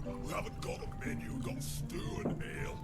We haven't got a menu, we've got stew and ale.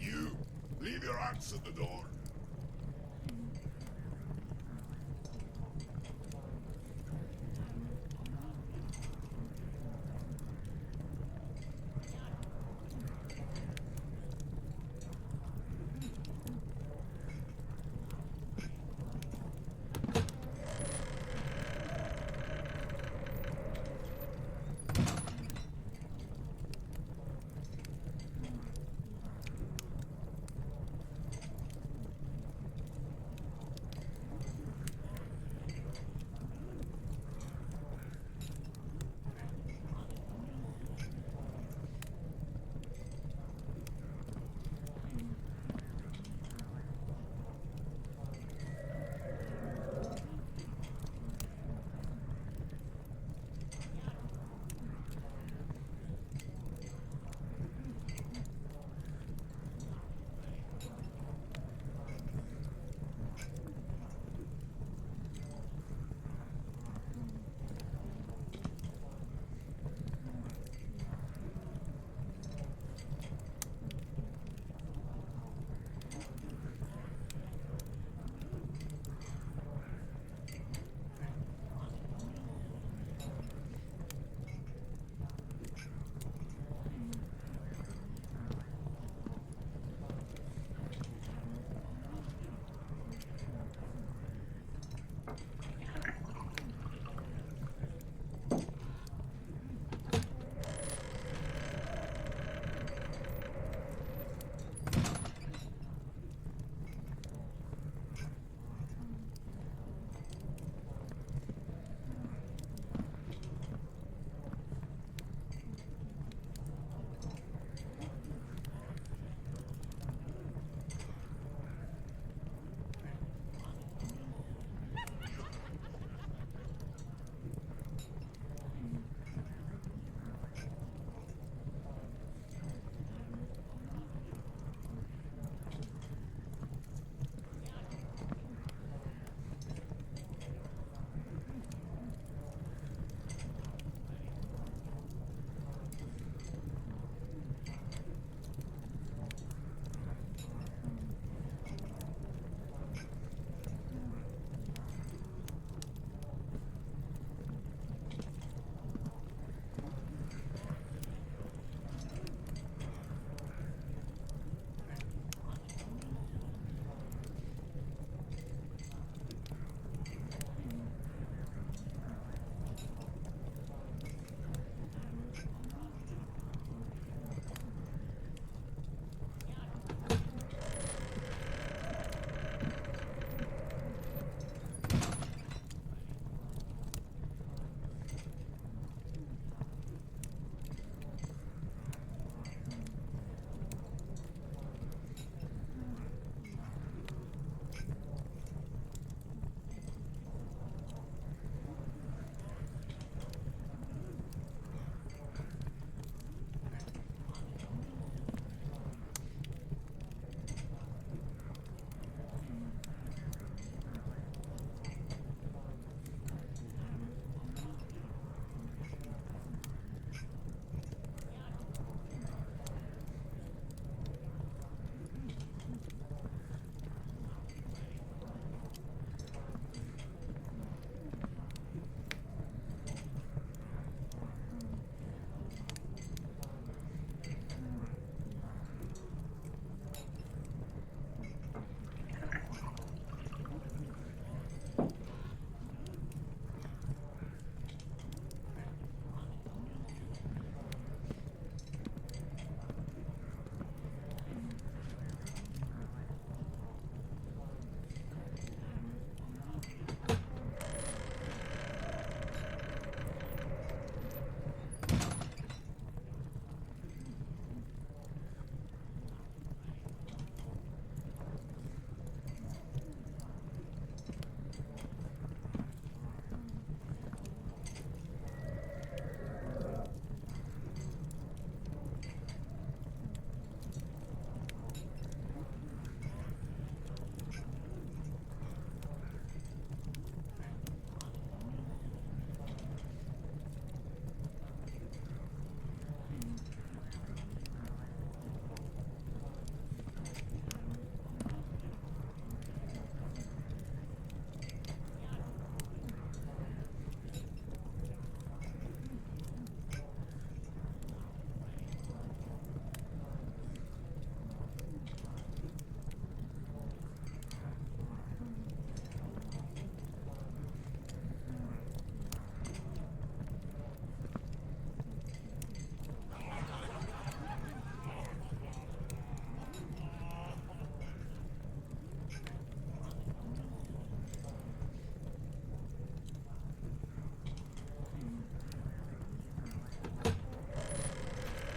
Hey, you! Leave your axe at the door.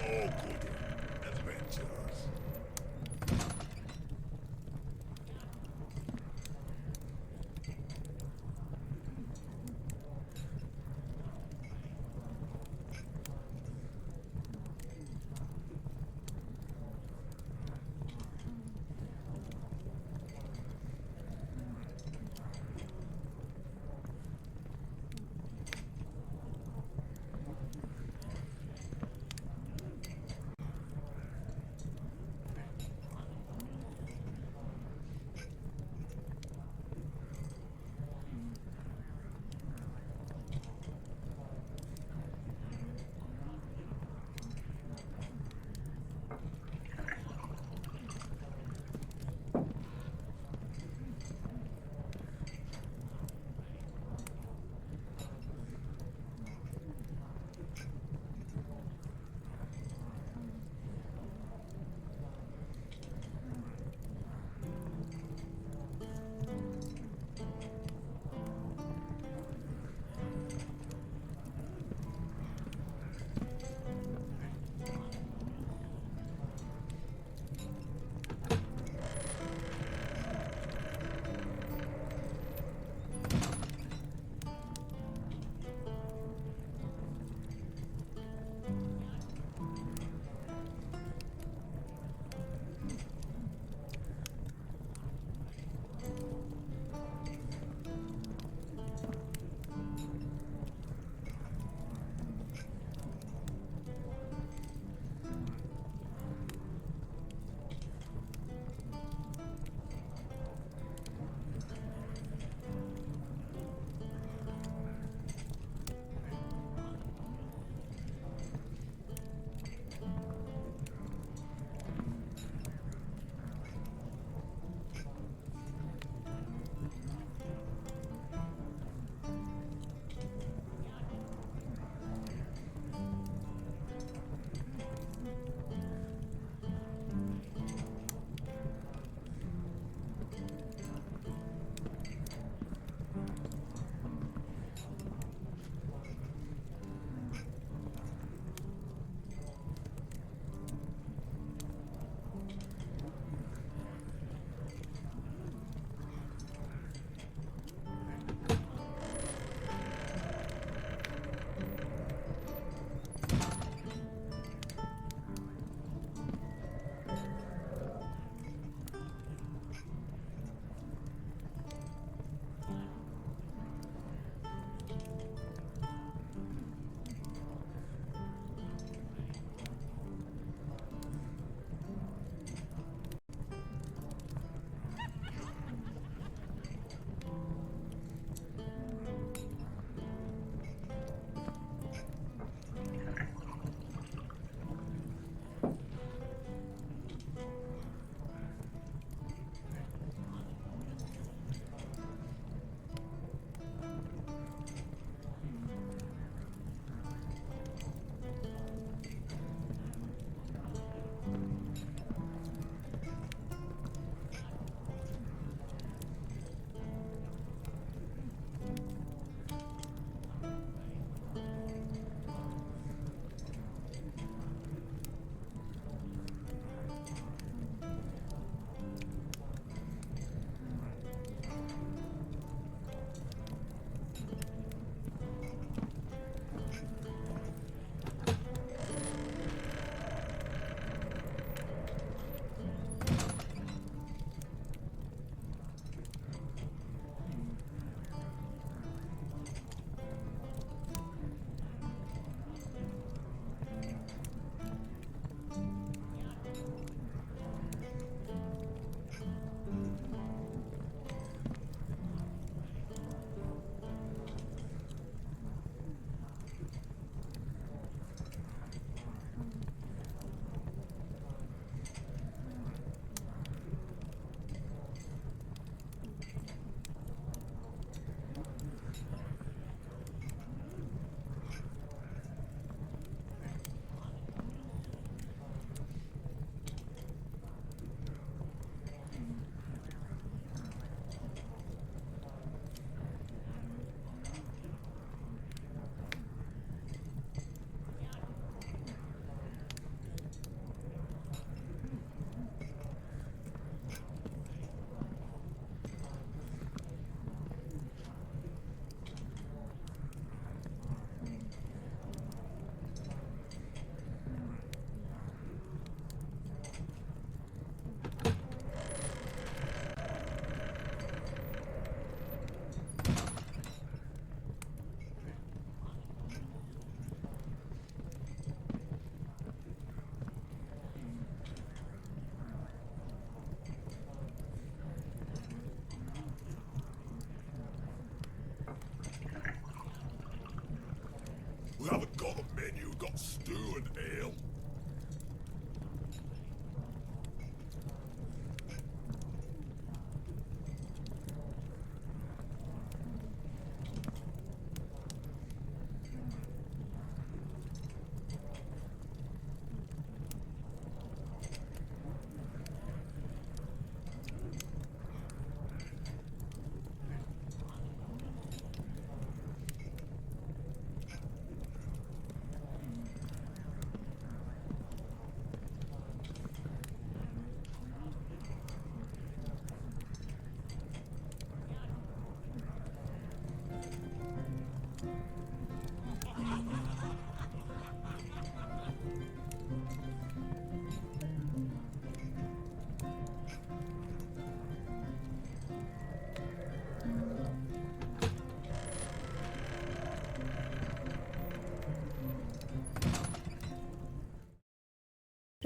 all good adventures.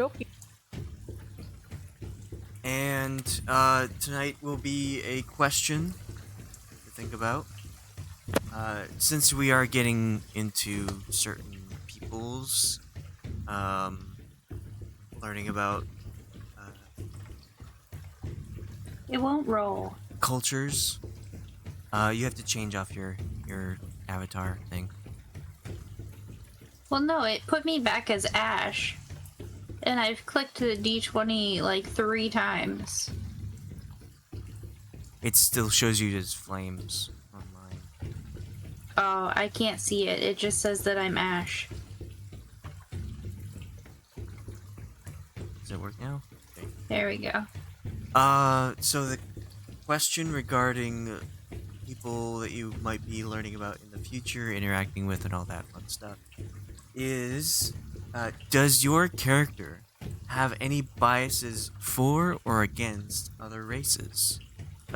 dokie. And tonight will be a question to think about. Since we are getting into certain peoples, um, learning about It won't roll. cultures, you have to change off your avatar thing. Well, no, it put me back as Ashe. And I've clicked the D20 like 3 times. It still shows you as flames on mine. Oh, I can't see it. It just says that I'm Ashe. Does it work now? Okay. There we go. So the question regarding people that you might be learning about in the future, interacting with, and all that fun stuff is, does your character have any biases for or against other races?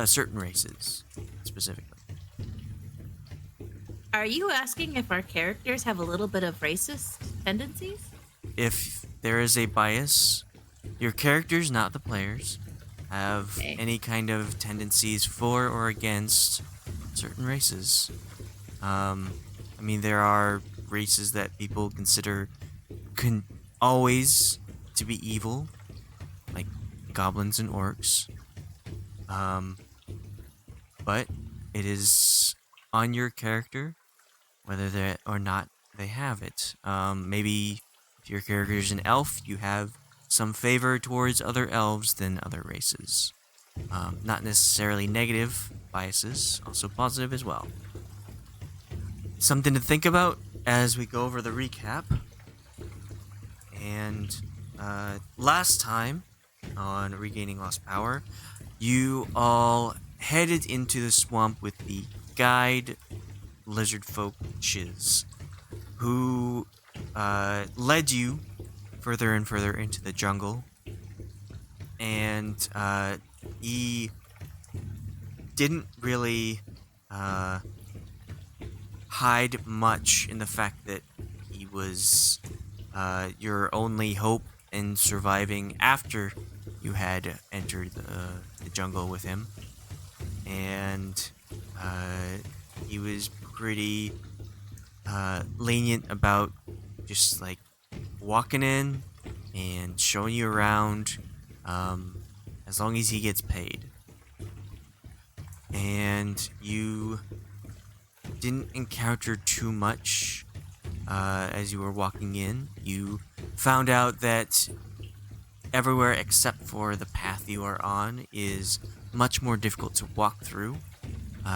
Certain races, specifically. Are you asking if our characters have a little bit of racist tendencies? If there is a bias, your characters, not the players, have Okay. any kind of tendencies for or against certain races. I mean, there are races that people consider always to be evil, like goblins and orcs. But it is on your character whether they or not they have it. Maybe if your character is an elf, you have some favor towards other elves than other races. Not necessarily negative biases, also positive as well. Something to think about as we go over the recap. And last time on Regaining Lost Power, you all headed into the swamp with the guide lizard folk Chiz, who led you further and further into the jungle. And he didn't really hide much in the fact that he was your only hope in surviving after you had entered the jungle with him. And he was pretty lenient about just like walking in and showing you around, as long as he gets paid. And you didn't encounter too much as you were walking in. You found out that everywhere except for the path you are on is much more difficult to walk through,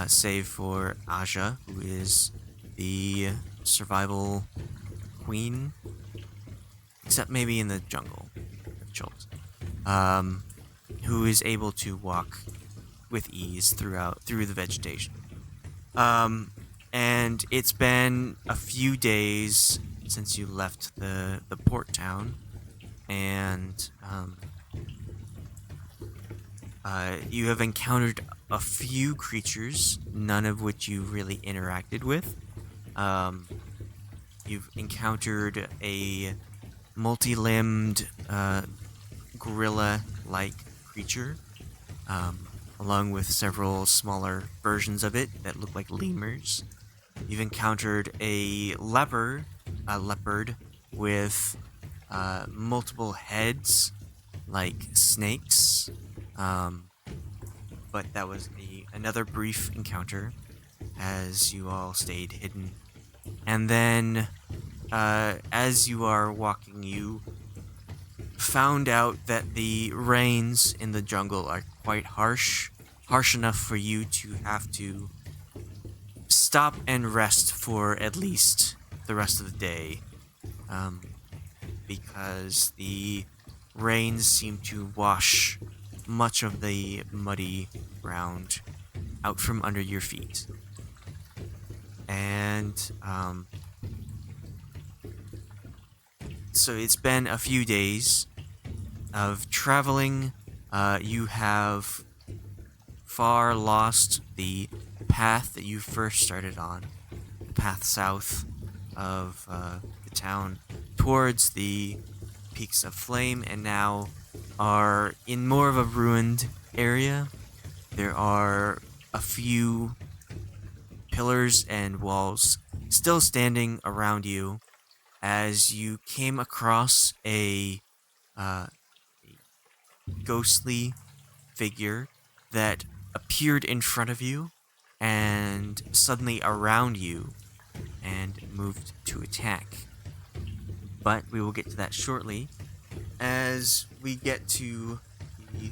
save for Aja, who is the survival queen, except maybe in the jungle, who is able to walk with ease through the vegetation. And it's been a few days since you left the port town, and you have encountered a few creatures, none of which you really interacted with. You've encountered a multi-limbed gorilla-like creature, along with several smaller versions of it that look like lemurs. You've encountered a leopard with multiple heads, like snakes. But that was another brief encounter as you all stayed hidden. And then, as you are walking, you found out that the rains in the jungle are quite harsh enough for you to have to stop and rest for at least the rest of the day, because the rains seem to wash much of the muddy ground out from under your feet. And so it's been a few days of traveling. You have far lost the path that you first started on, the path south of the town towards the peaks of flame and now are in more of a ruined area. There are a few pillars and walls still standing around you as you came across a ghostly figure that appeared in front of you and suddenly around you and moved to attack. But we will get to that shortly as we get to the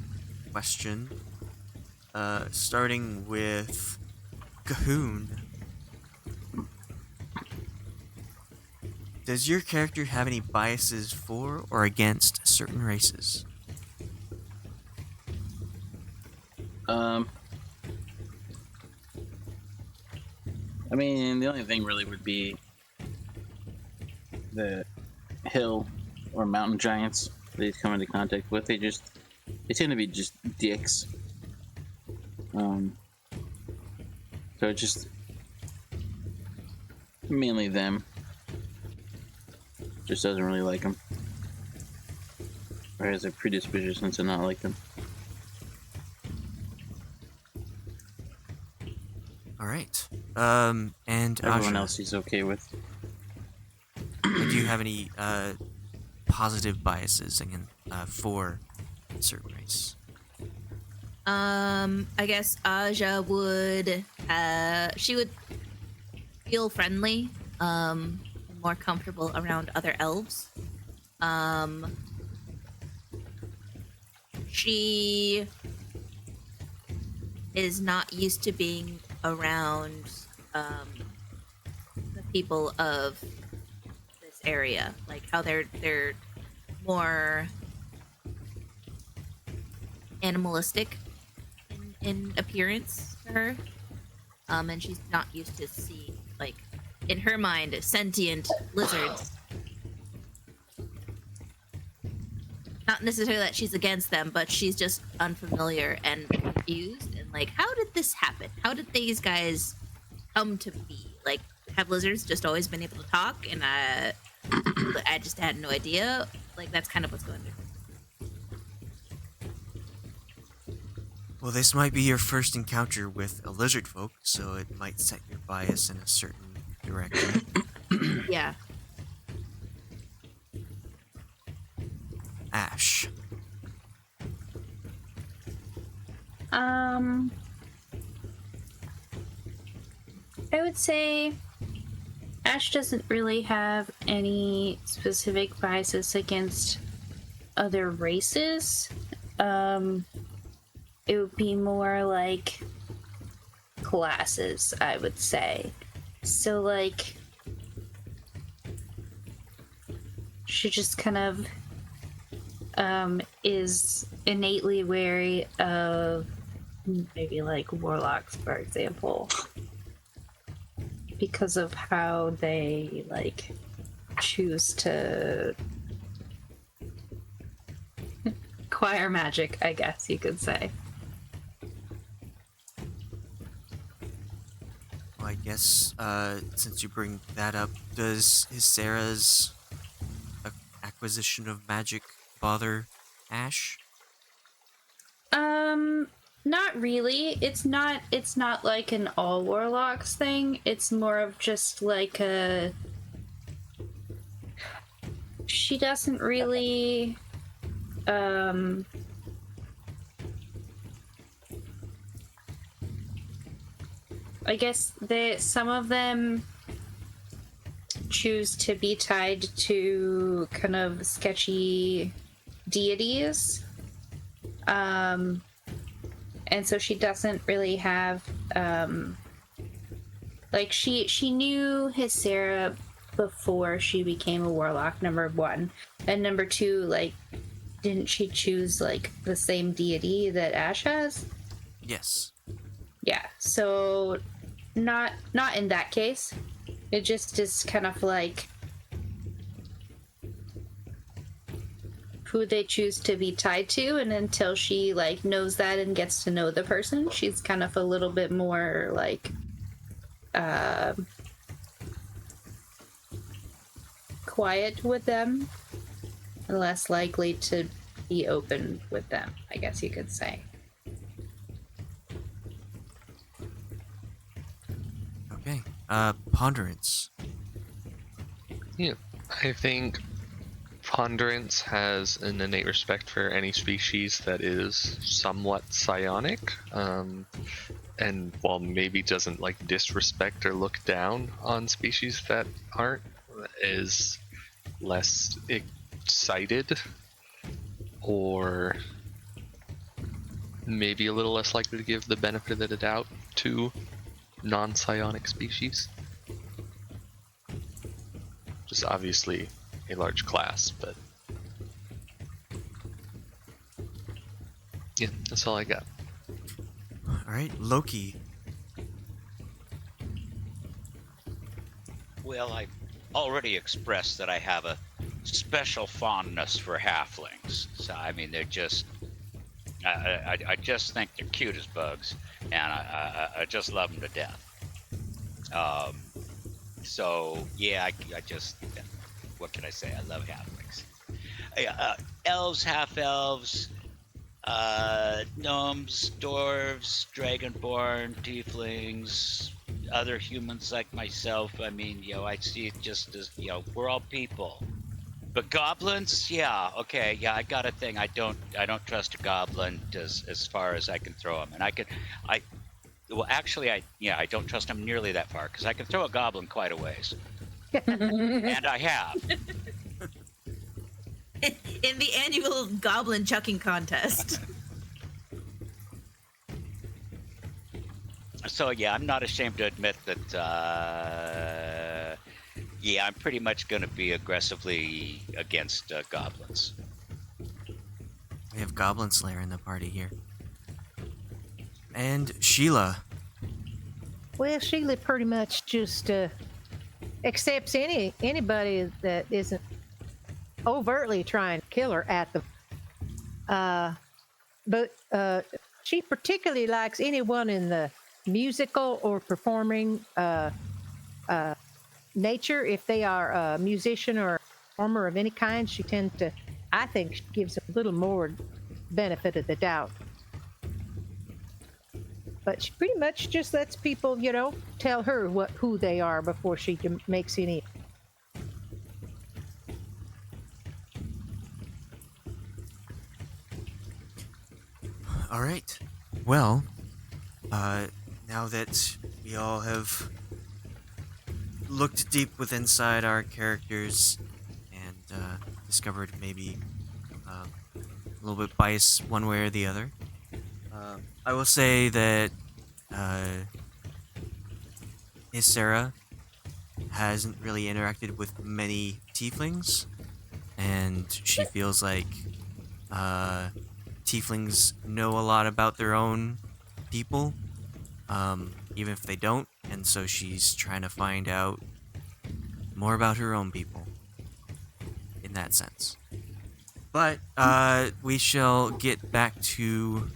question, starting with Cahoon. Does your character have any biases for or against certain races? I mean, the only thing really would be the hill or mountain giants that he's come into contact with. They tend to be just dicks. So just mainly them. Just doesn't really like them, or has a predisposition to not like them. All right. And Everyone Asha, else he's okay with. do you have any positive biases for a certain race? I guess Aja would, she would feel friendly, more comfortable around other elves. She is not used to being around, the people of this area, like how they're more animalistic in appearance to her, and she's not used to seeing, like, in her mind, sentient lizards. Not necessarily that she's against them, but she's just unfamiliar and confused, and like, how did this happen? How did these guys come to be? Like, have lizards just always been able to talk, and I just had no idea? Like, that's kind of what's going on. Well, this might be your first encounter with a lizard folk, so it might set your bias in a certain direction. Yeah. Ashe. I would say Ashe doesn't really have any specific biases against other races. It would be more like classes, I would say. So, like, she just kind of is innately wary of maybe like warlocks, for example, because of how they like choose to acquire magic, I guess you could say. Well, I guess since you bring that up, does Sarah's acquisition of magic bother Ashe? Not really. It's not like an all warlocks thing. It's more of just like a, she doesn't really I guess some of them choose to be tied to kind of sketchy deities. And so she doesn't really have like she knew Hysera before she became a warlock, number one. And number two, like, didn't she choose like the same deity that Ashe has? Yes. Yeah, so not in that case. It just is kind of like who they choose to be tied to, and until she like knows that and gets to know the person, she's kind of a little bit more like quiet with them. less likely to be open with them, I guess you could say. Okay. Ponderance. Yeah, I think Ponderance has an innate respect for any species that is somewhat psionic, and while maybe doesn't like disrespect or look down on species that aren't, is less excited or maybe a little less likely to give the benefit of the doubt to non-psionic species. Just obviously a large class, but yeah, that's all I got. All right, Loki. Well, I already expressed that I have a special fondness for halflings. So, I mean, they're just, I just think they're cute as bugs, and I just love them to death. So, yeah, I just, what can I say? I love halflings. Elves, half-elves, gnomes, dwarves, dragonborn, tieflings, other humans like myself. I mean, I see it just as, we're all people. But goblins, yeah, okay, yeah, I got a thing. I don't trust a goblin as far as I can throw them, and I don't trust them nearly that far because I can throw a goblin quite a ways, and I have. In the annual goblin chucking contest. So yeah, I'm not ashamed to admit that. I'm pretty much going to be aggressively against goblins. We have Goblin Slayer in the party here. And Sheila. Well, Sheila pretty much just accepts anybody that isn't overtly trying to kill her at the. But she particularly likes anyone in the musical or performing nature. If they are a musician or a performer of any kind, she tends to, I think, she gives a little more benefit of the doubt. But she pretty much just lets people, tell her who they are before she makes any. All right. Well, now that we all have looked deep within inside our characters and discovered maybe a little bit bias one way or the other, I will say that Sarah hasn't really interacted with many tieflings, and she feels like tieflings know a lot about their own people, even if they don't, and so she's trying to find out more about her own people in that sense. But we shall get back to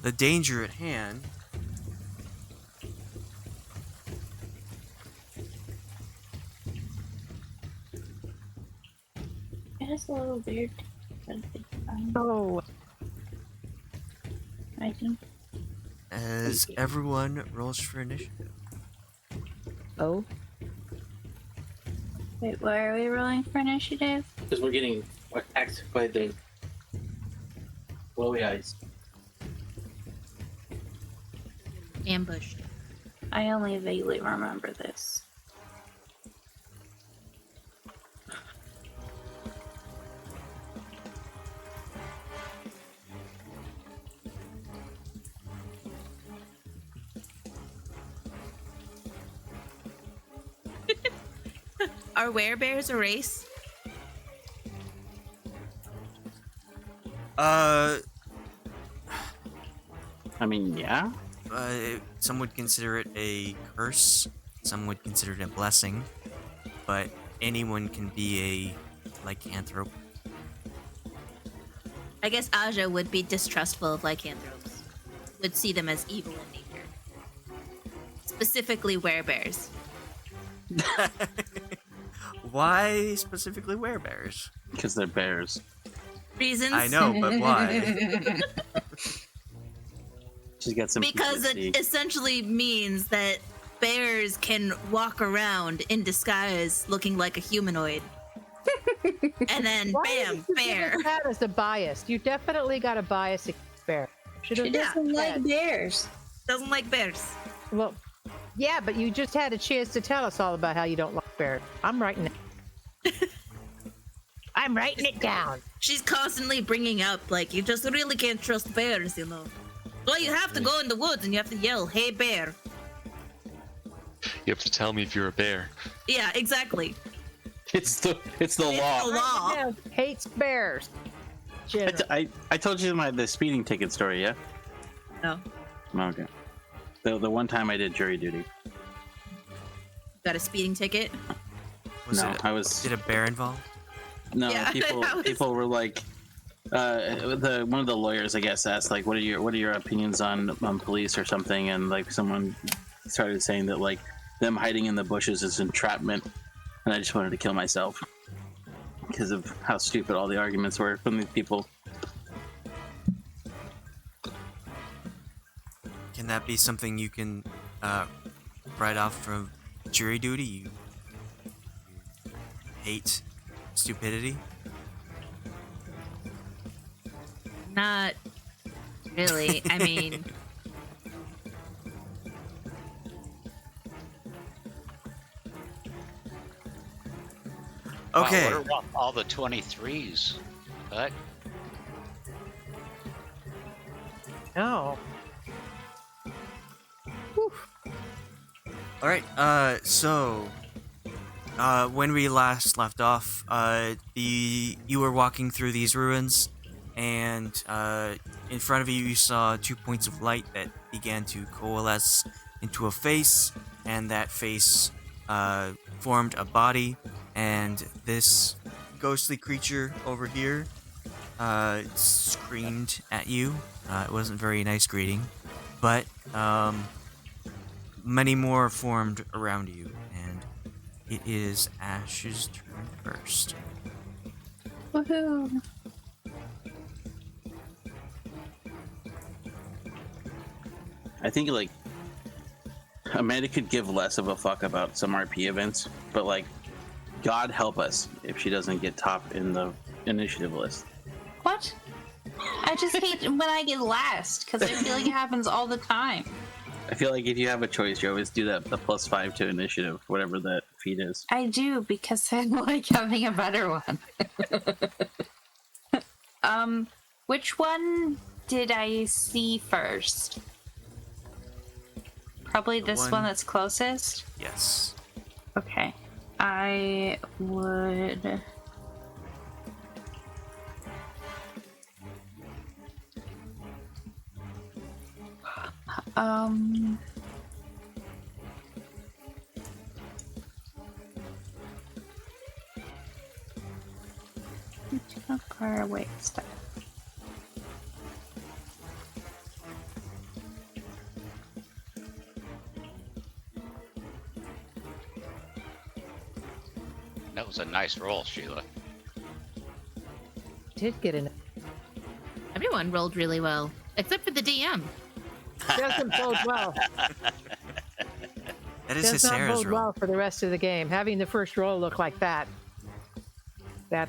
the danger at hand. It is a little weird. Oh, I think. As everyone rolls for initiative. oh. Wait, why are we rolling for initiative? Because we're getting attacked by the glowy eyes. Ambushed. I only vaguely remember this. Are werebears a race? Uh, I mean, yeah. some would consider it a curse, some would consider it a blessing, but anyone can be a lycanthrope. I guess Aja would be distrustful of lycanthropes. Would see them as evil in nature. Specifically werebears. Why specifically werebears? Because they're bears. Reasons? I know, but why? She's got some Because PTSD. it essentially means that bears can walk around in disguise looking like a humanoid. And then, Why bam, did you give bear. us that as a bias? You definitely got a bias against bear. Should have She doesn't like said. bears. Doesn't like bears. Well, yeah, but you just had a chance to tell us all about how you don't like bears. I'm writing it. I'm writing it down. She's constantly bringing up, like, you just really can't trust bears, you know. Well, you have to go in the woods and you have to yell, "Hey, bear." You have to tell me if you're a bear. Yeah, exactly. It's the law. the law. Bear hates bears. General. I told you the speeding ticket story, yeah? No. Okay. The one time I did jury duty. Got a speeding ticket. Did a bear involve? No, Yeah, people were like, one of the lawyers I guess asked like, what are your opinions on police or something, and like someone started saying that like them hiding in the bushes is entrapment, and I just wanted to kill myself because of how stupid all the arguments were from these people. Can that be something you can write off from jury duty? You hate stupidity? Not really. I mean, Okay. Wow, what are all the 23s? What? No. All right. So, when we last left off, you were walking through these ruins, and in front of you saw 2 points of light that began to coalesce into a face, and that face formed a body, and this ghostly creature over here screamed at you. It wasn't a very nice greeting, but many more formed around you, and it is Ashe's turn first. Woohoo! I think like Amanda could give less of a fuck about some RP events, but like, God help us if she doesn't get top in the initiative list. What? I just hate when I get last because I feel like it happens all the time. I feel like if you have a choice, you always do that the +5 to initiative, whatever that feat is. I do because I like having a better one. Which one did I see first? Probably The this one- one that's closest. Yes. Okay. I would. Car wait stuff. That was a nice roll, Sheila. Did get an. everyone rolled really well, except for the DM. Doesn't bode well. That is Does not Sarah's bode roll. well for the rest of the game. Having the first roll look like that. That.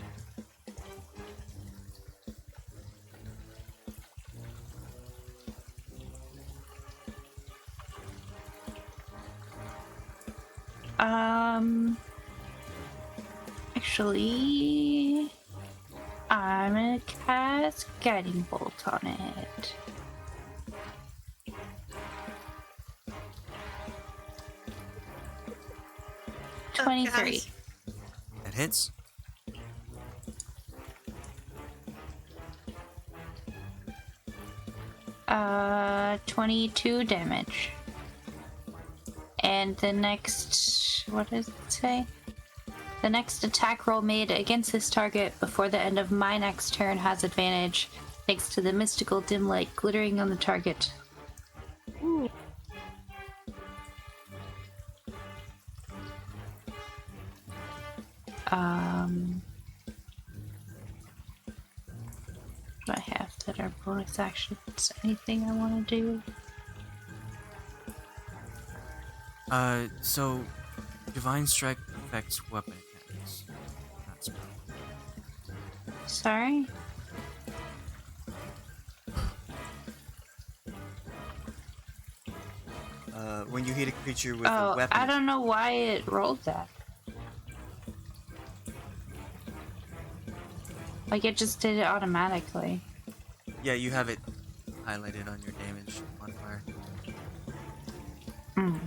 Actually, I'm gonna cast Guiding Bolt on it. Oh, 23. gosh. That hits. Uh, 22 damage. And the next, what does it say? The next attack roll made against this target before the end of my next turn has advantage, thanks to the mystical dim light glittering on the target. Do I have that are bonus actions? Anything I want to do? So Divine Strike affects weapon attacks, not spell. Sorry? When you hit a creature with a Oh, weapon, I don't know why it rolled that. Like, it just did it automatically. yeah, you have it highlighted on your damage modifier. Hmm.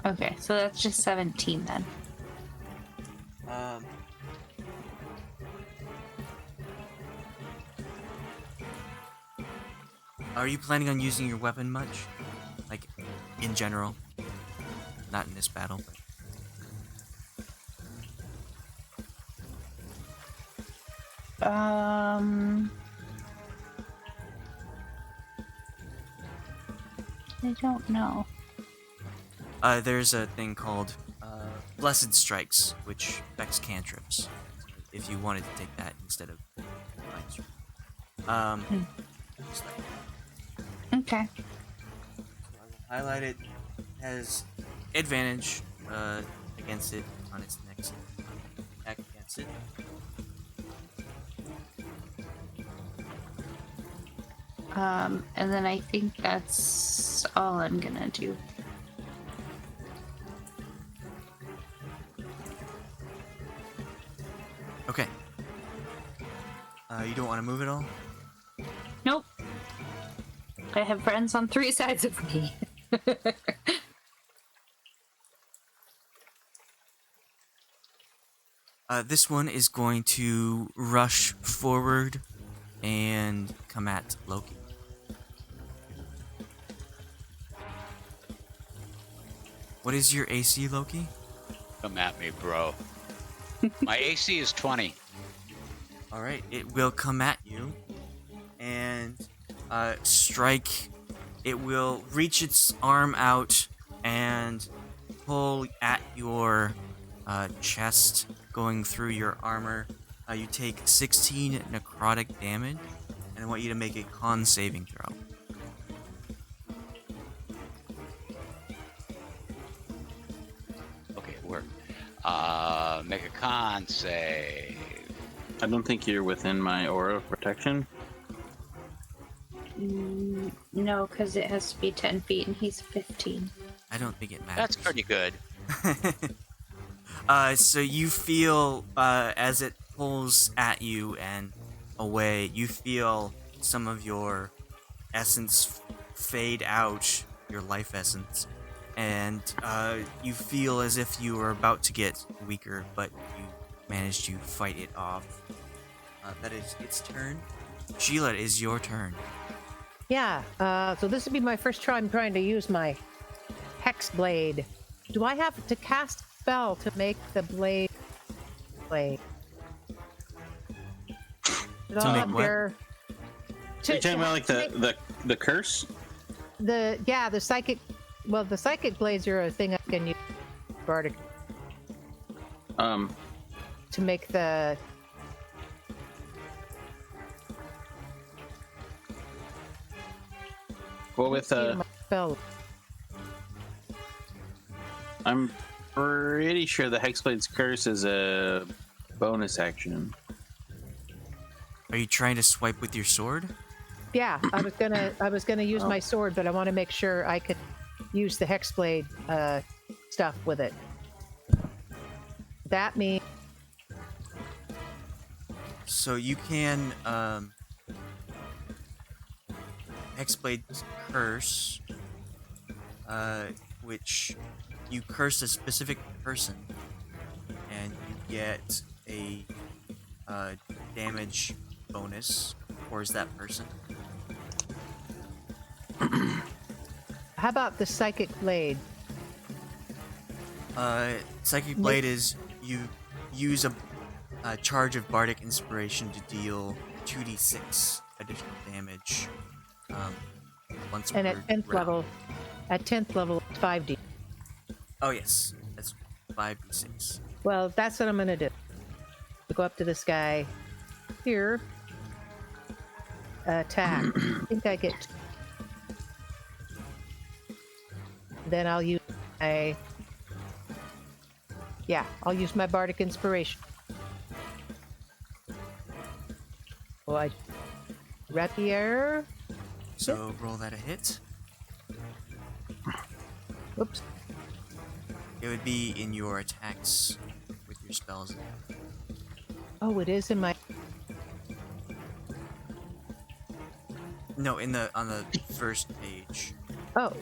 Okay, so that's just 17 then. Are you planning on using your weapon much? Like, in general? Not in this battle, but... I don't know. There's a thing called Blessed Strikes, which affects cantrips. If you wanted to take that instead of Divine Strike. Just like that. Okay. So I will highlight it. Has advantage against it on its next attack against it. And then I think that's all I'm gonna do. Okay. You don't want to move at all? Nope. I have friends on 3 sides of me. This one is going to rush forward and come at Loki. What is your AC, Loki? Come at me, bro. My AC is 20. Alright, it will come at you and strike. It will reach its arm out and pull at your chest, going through your armor. You take 16 necrotic damage, and I want you to make a con saving throw. Okay, work. Make a con save. I don't think you're within my aura of protection. No, because it has to be 10 feet and he's 15. I don't think it matters. That's pretty good. So you feel, as it pulls at you and away, you feel some of your essence fade out, your life essence, and you feel as if you were about to get weaker, but you managed to fight it off. That is its turn. Sheila, it is your turn. Yeah, so this would be my first time trying to use my Hex Blade. Do I have to cast a spell to make the blade? To make what? Are you talking about like the curse? The psychic. Well, the psychic blades are a thing I can use. Bardic. To make the. Well, with spell. I'm pretty sure the Hexblade's curse is a bonus action. Are you trying to swipe with your sword? Yeah, I was gonna use my sword, but I want to make sure I could use the Hexblade stuff with it. That means. So you can Hexblade curse, which you curse a specific person, and you get a damage bonus towards that person. How about the psychic blade? Psychic Blade is you use a charge of Bardic Inspiration to deal 2d6 additional damage once And per at 10th round. level, it's 5d. Oh yes, that's 5d6. Well, that's what I'm gonna do. Go up to this guy here. Attack. I think I get. Then I'll use my. Yeah, I'll use my bardic inspiration. Well, I rapier. So roll that a hit. Oops. It would be in your attacks with your spells. Oh, it is in my. No, on the first page. Oh,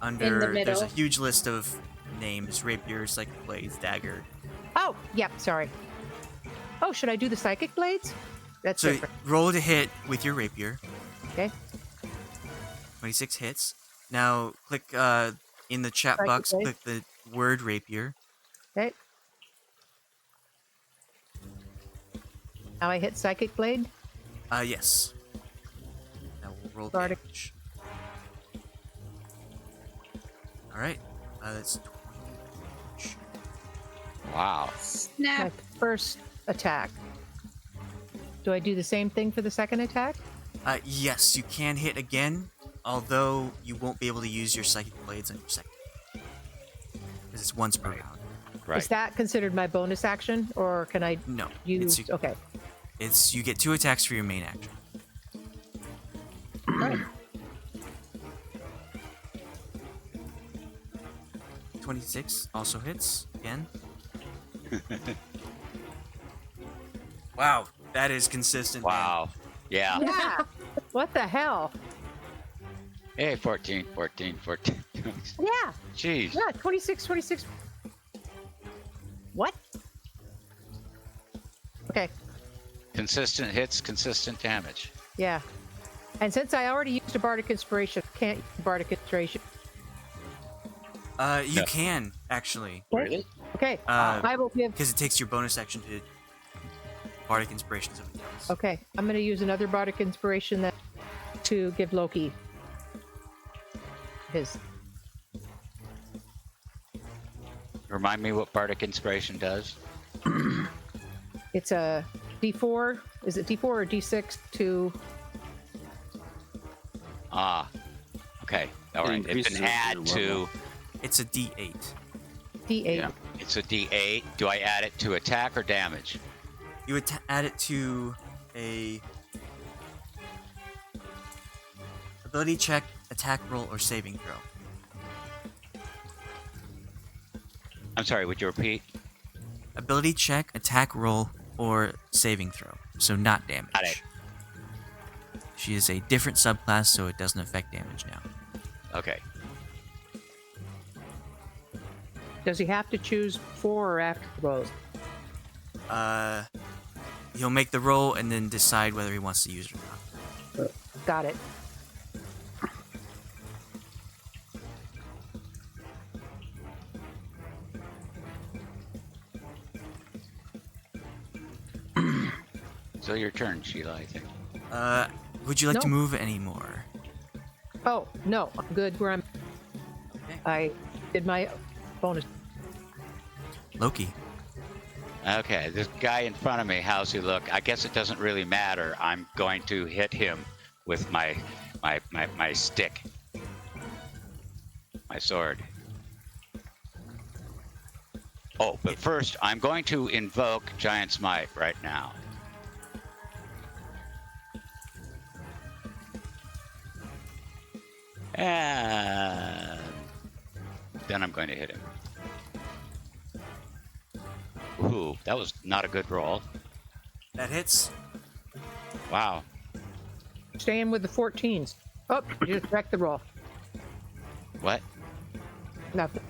Under there's middle. a huge list of names: rapier, psychic blades, dagger. oh, yep. Sorry. Oh, should I do the psychic blades? That's So different. roll to hit with your rapier. Okay. 26 hits. Now click in the chat Psychic box. blade. Click the word rapier. Okay. Now I hit psychic blade. Yes. Now we'll roll Bardic. damage. All right. That's 20 damage. Wow. My Snap. first attack. Do I do the same thing for the second attack? Yes, you can hit again, although you won't be able to use your psychic blades on your second. Because it's once per round. Right. Is that considered my bonus action, or can I No, use? it's Okay. it's you get 2 attacks for your main action. Right. 26 also hits again. Wow, that is consistent. man. Wow. Yeah. Yeah. What the hell? Hey, 14. Yeah. Jeez. Yeah. 26. What? Okay. Consistent hits, consistent damage. Yeah. And since I already used a bardic inspiration, I can't use bardic inspiration. You No. can actually, Really? Okay. Uh, I will give. because it takes your bonus action to bardic inspiration something else. Okay. I'm going to use another bardic inspiration that to give Loki his. Remind me what Bardic Inspiration does. It's a D4. Is it D4 or D6 to? Ah. Okay. All right. It's increases an your add to. level. It's a D8. D8. Yeah. It's a D8. Do I add it to attack or damage? You would add it to a ability check, attack roll, or saving throw. I'm sorry. Would you repeat? Ability check, attack roll, or saving throw. So not damage. Got it. She is a different subclass, so it doesn't affect damage now. Okay. Does he have to choose before or after the rolls? He'll make the roll and then decide whether he wants to use it or not. Got it. So your turn, Sheila, I think. Would you like to No. move anymore? Oh no, I'm good where I'm. Okay. I did my bonus. Loki. Okay, this guy in front of me, how's he look? I guess it doesn't really matter. I'm going to hit him with my stick. My sword. Oh, but first, I'm going to invoke Giant's Might right now. And then I'm going to hit him. Ooh, that was not a good roll. That hits. Wow. Staying with the 14s. Oh, you just wrecked the roll. What? Nothing.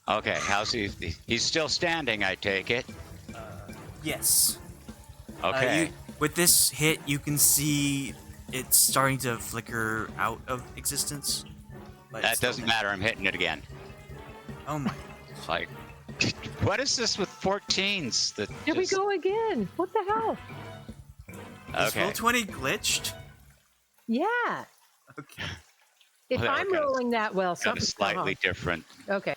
Okay, how's he? He's still standing, I take it. Yes. Okay. With this hit, you can see it's starting to flicker out of existence. But That it's still doesn't there. matter. I'm hitting it again. Oh my. It's like, what is this with 14s? That Here we just- go again. What the hell? Is Okay. Roll20 glitched? Yeah. Okay. If Well, I'm okay. rolling that well, Kind of something's going slightly on. different. Okay.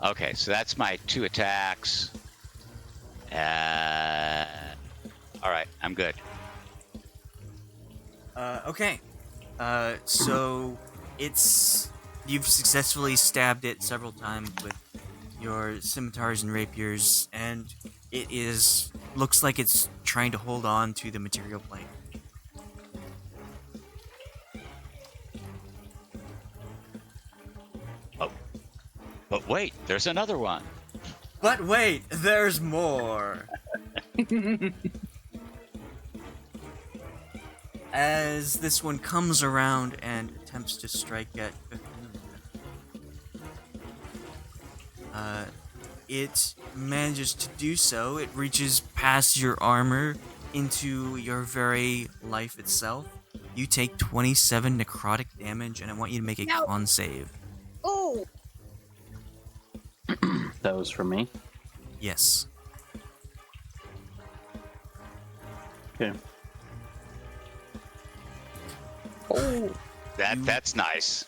Okay, so that's my 2 attacks. All right, I'm good. Okay. So you've successfully stabbed it several times with your scimitars and rapiers, and looks like it's trying to hold on to the material plane. Oh, but wait, there's another one. But wait, there's more. As this one comes around and attempts to strike at it manages to do so. It reaches past your armor into your very life itself. You take 27 necrotic damage, and I want you to make a con save. Oh! That was for me. Yes. Okay. Oh, That's nice.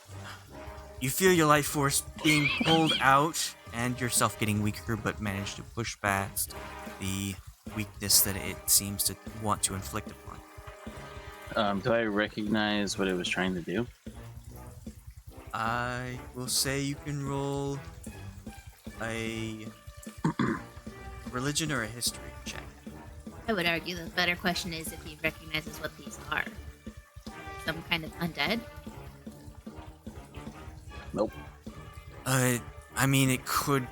You feel your life force being pulled out and yourself getting weaker, but manage to push past the weakness that it seems to want to inflict upon. Do I recognize what it was trying to do? I will say you can roll a religion or a history check. I would argue the better question is if he recognizes what these are. Some kind of undead? Nope. I mean, it could.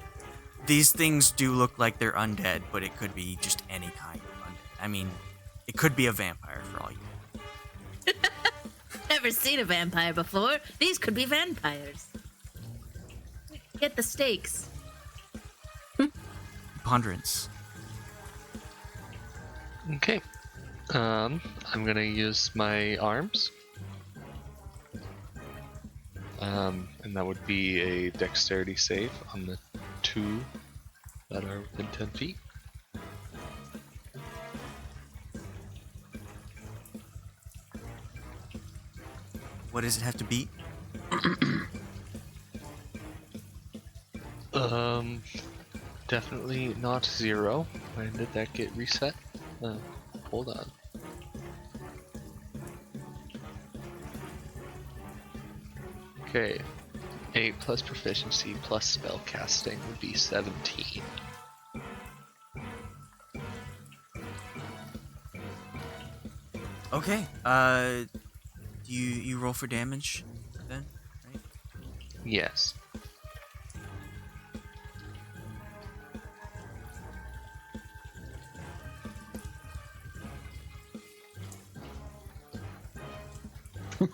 These things do look like they're undead, but it could be just any kind of undead. I mean, it could be a vampire for all you know. Never seen a vampire before. These could be vampires. Get the stakes. Ponderance. Okay. I'm gonna use my arms. And that would be a dexterity save on the 2 that are within 10 feet. What does it have to beat? Definitely not 0. When did that get reset? Hold on. Okay. 8 plus proficiency plus spell casting would be 17. Okay. You roll for damage then, right? Yes. Okay.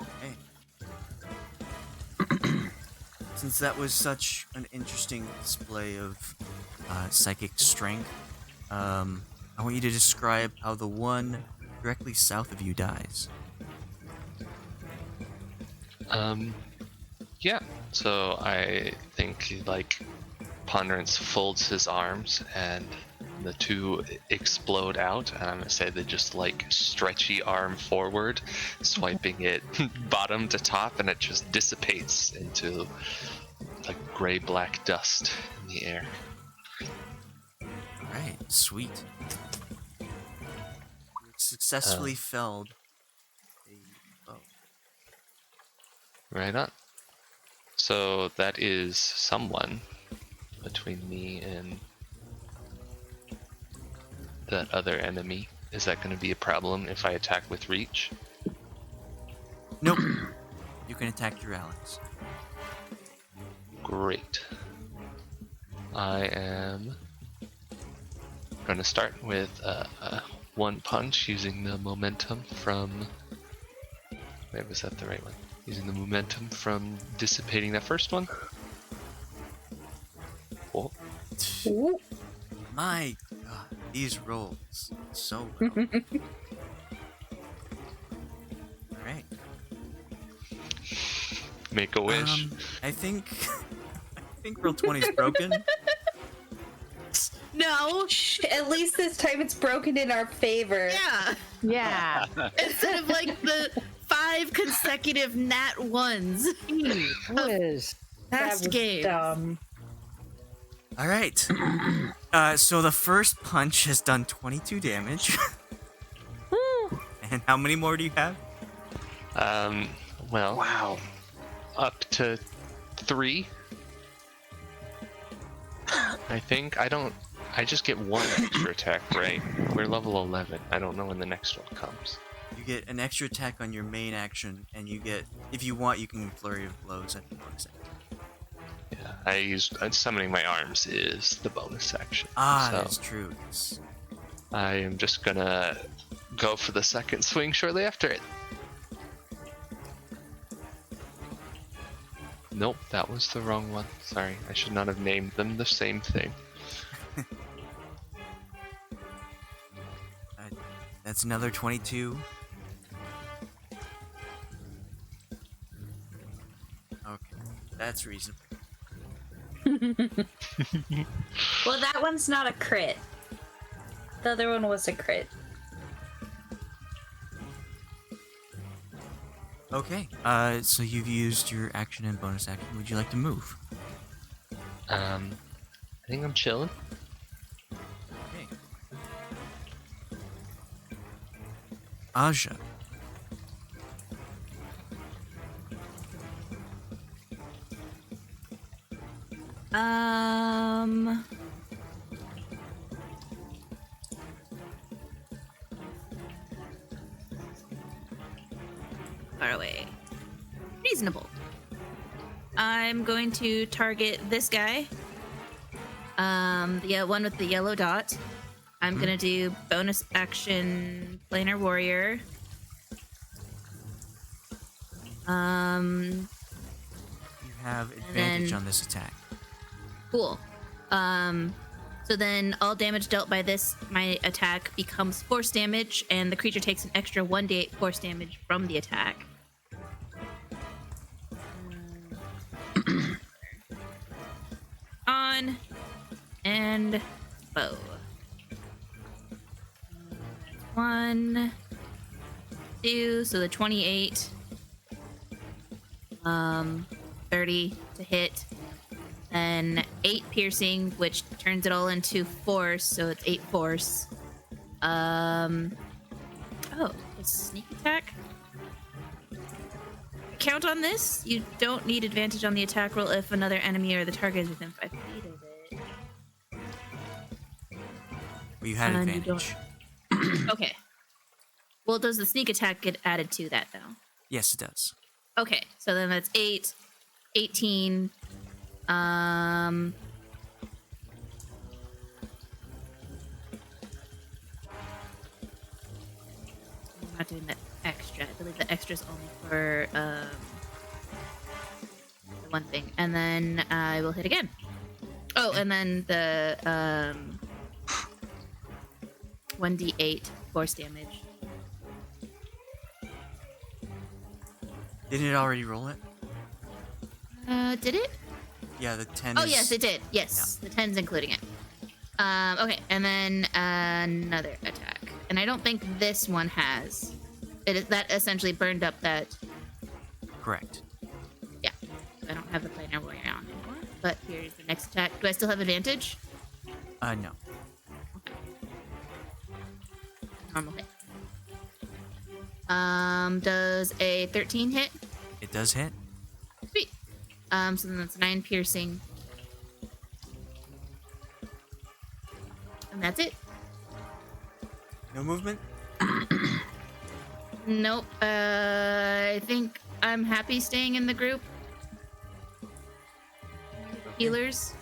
Since that was such an interesting display of psychic strength, I want you to describe how the one directly south of you dies. Yeah. So I think like Ponderance folds his arms and the 2 explode out, and I'm gonna say they just like stretchy arm forward, swiping it bottom to top, and it just dissipates into like gray black dust in the air. Right, sweet. You successfully felled a bow. Right on. So that is someone between me and that other enemy. Is that going to be a problem if I attack with reach? Nope. You can attack your allies. Great. I am going to start with one punch using the momentum from... Wait, was that the right one? Using the momentum from dissipating that first one. Oh. ooh. My God, these rolls so well. Alright. Make a wish. I think roll 20 is broken. No. At least this time it's broken in our favor. Yeah. Yeah. Instead of like the 5 5 consecutive nat ones. Whiz. Past game. Dumb. All right. So the first punch has done 22 damage. And how many more do you have? Well, Wow. up to 3. I think. I just get 1 extra attack, right? We're level 11. I don't know when the next one comes. You get an extra attack on your main action, and you get, if you want, you can flurry of blows at the bonus action. Yeah, summoning my arms is the bonus action. Ah, so that's true. Yes. I am just gonna go for the second swing shortly after it. Nope, that was the wrong one. Sorry, I should not have named them the same thing. That's another 22. Okay, that's reasonable. Well, that one's not a crit. The other one was a crit. Okay, so you've used your action and bonus action. Would you like to move? I think I'm chilling. Okay. Aja. Far away. Reasonable. I'm going to target this guy. The one with the yellow dot. I'm gonna do bonus action planar warrior. You have advantage on this attack. Cool. So then all damage dealt by my attack becomes force damage, and the creature takes an extra 1d8 force damage from the attack. On and bow. 1, 2, so the 28. 30 to hit. Then 8 piercing, which turns it all into force, so it's 8 force. Oh, it's sneak attack. Count on this. You don't need advantage on the attack roll if another enemy or the target is within 5 feet of it. Well, you had And you advantage. Okay. Well, does the sneak attack get added to that, though? Yes, it does. Okay, so then that's 8, 18. I'm not doing the extra. I believe the extra is only for the one thing. And then I will hit again. Oh, and then the 1d8 force damage. Didn't it already roll it? Did it? Yeah, the 10 Oh, is... yes, it did. Yes, the 10's including it. Okay, and then another attack. And I don't think this one has. That essentially burned up that. Correct. Yeah, I don't have the planar warrior on anymore. But here's the next attack. Do I still have advantage? No. Normal hit. Does a 13 hit? It does hit. Sweet. So then that's 9 piercing. And that's it. No movement? Nope. I think I'm happy staying in the group. Healers.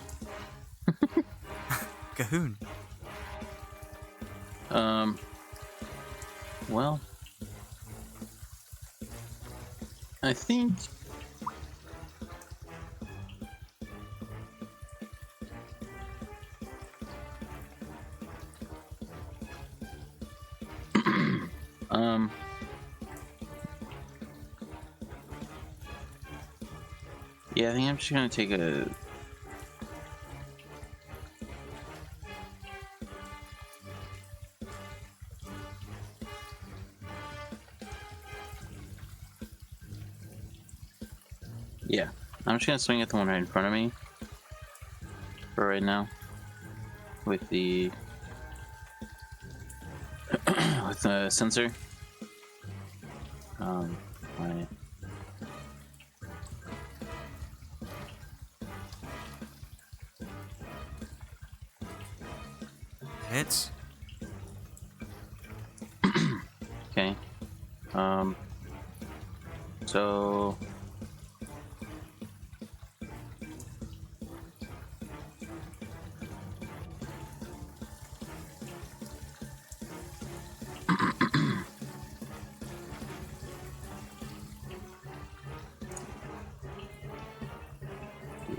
Cahoon. Well, I think yeah, I think I'm just gonna take a Yeah. I'm just gonna swing at the one right in front of me. For right now. With the with the sensor. My Hits. okay. So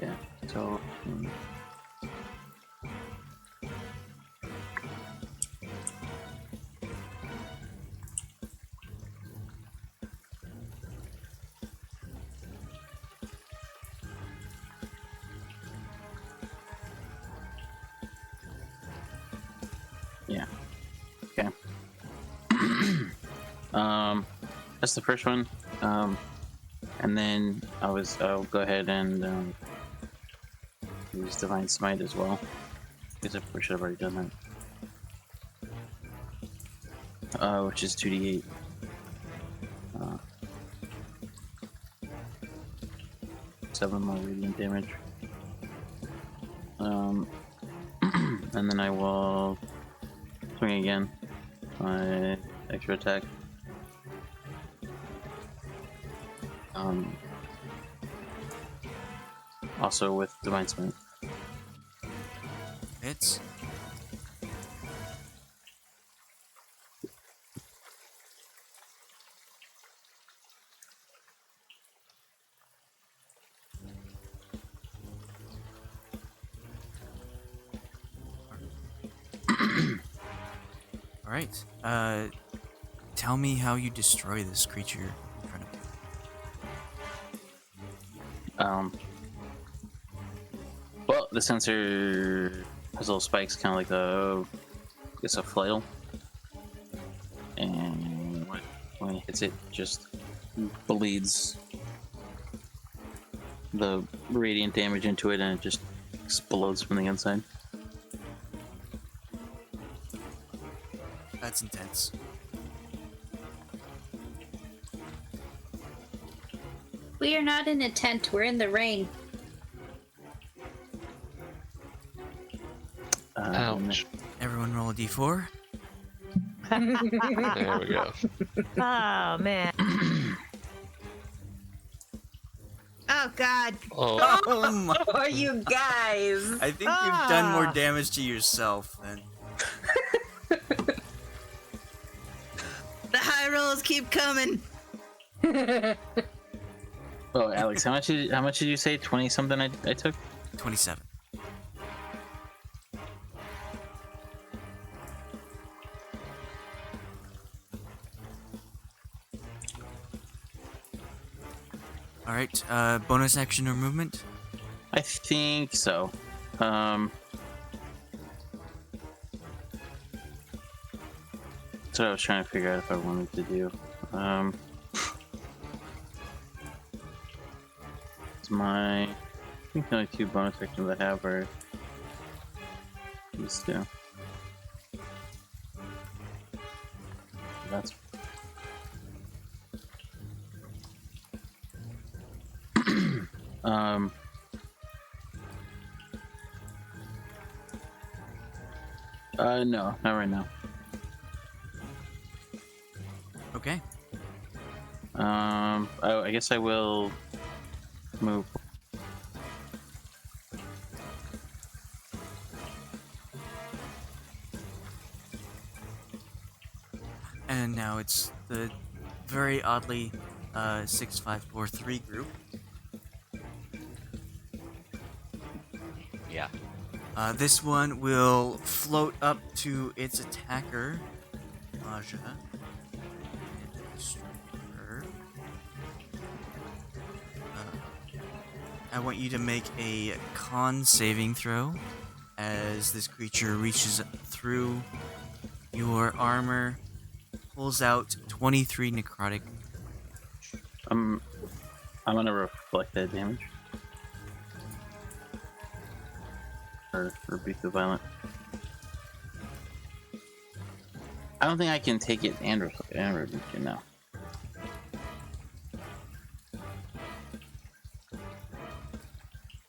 yeah. So yeah. Okay. That's the first one. And then I'll go ahead and use Divine Smite as well. Because I should have already done that. Which is 2d8. 7 more radiant damage. And then I will swing again. My extra attack. Also with Divine Smite. Hits. All right. Tell me how you destroy this creature in front of you. Well, the sensor has little spikes, kind of like a flail, and when it hits it, just bleeds the radiant damage into it, and it just explodes from the inside. That's intense. We are not in a tent. We're in the rain. Ouch. Everyone roll a d4. There we go. Oh man. Oh God. Oh, Oh my! Oh, you guys! I think you've done more damage to yourself than. The high rolls keep coming. Oh, Alex, how much did you say? 20 something I took? 27. All right. Bonus action or movement? I think so. That's what I was trying to figure out if I wanted to do. It's I think the only 2 bonus actions I have are these 2. That's no, not right now. Okay. I guess I will move. And now it's the very oddly 6543 group. Yeah. This one will float up to its attacker, Aja, and strike her. I want you to make a con saving throw as this creature reaches through your armor, pulls out 23 necrotic. I'm gonna reflect that damage. Or rebuke the violent. I don't think I can take it and rebuke it now.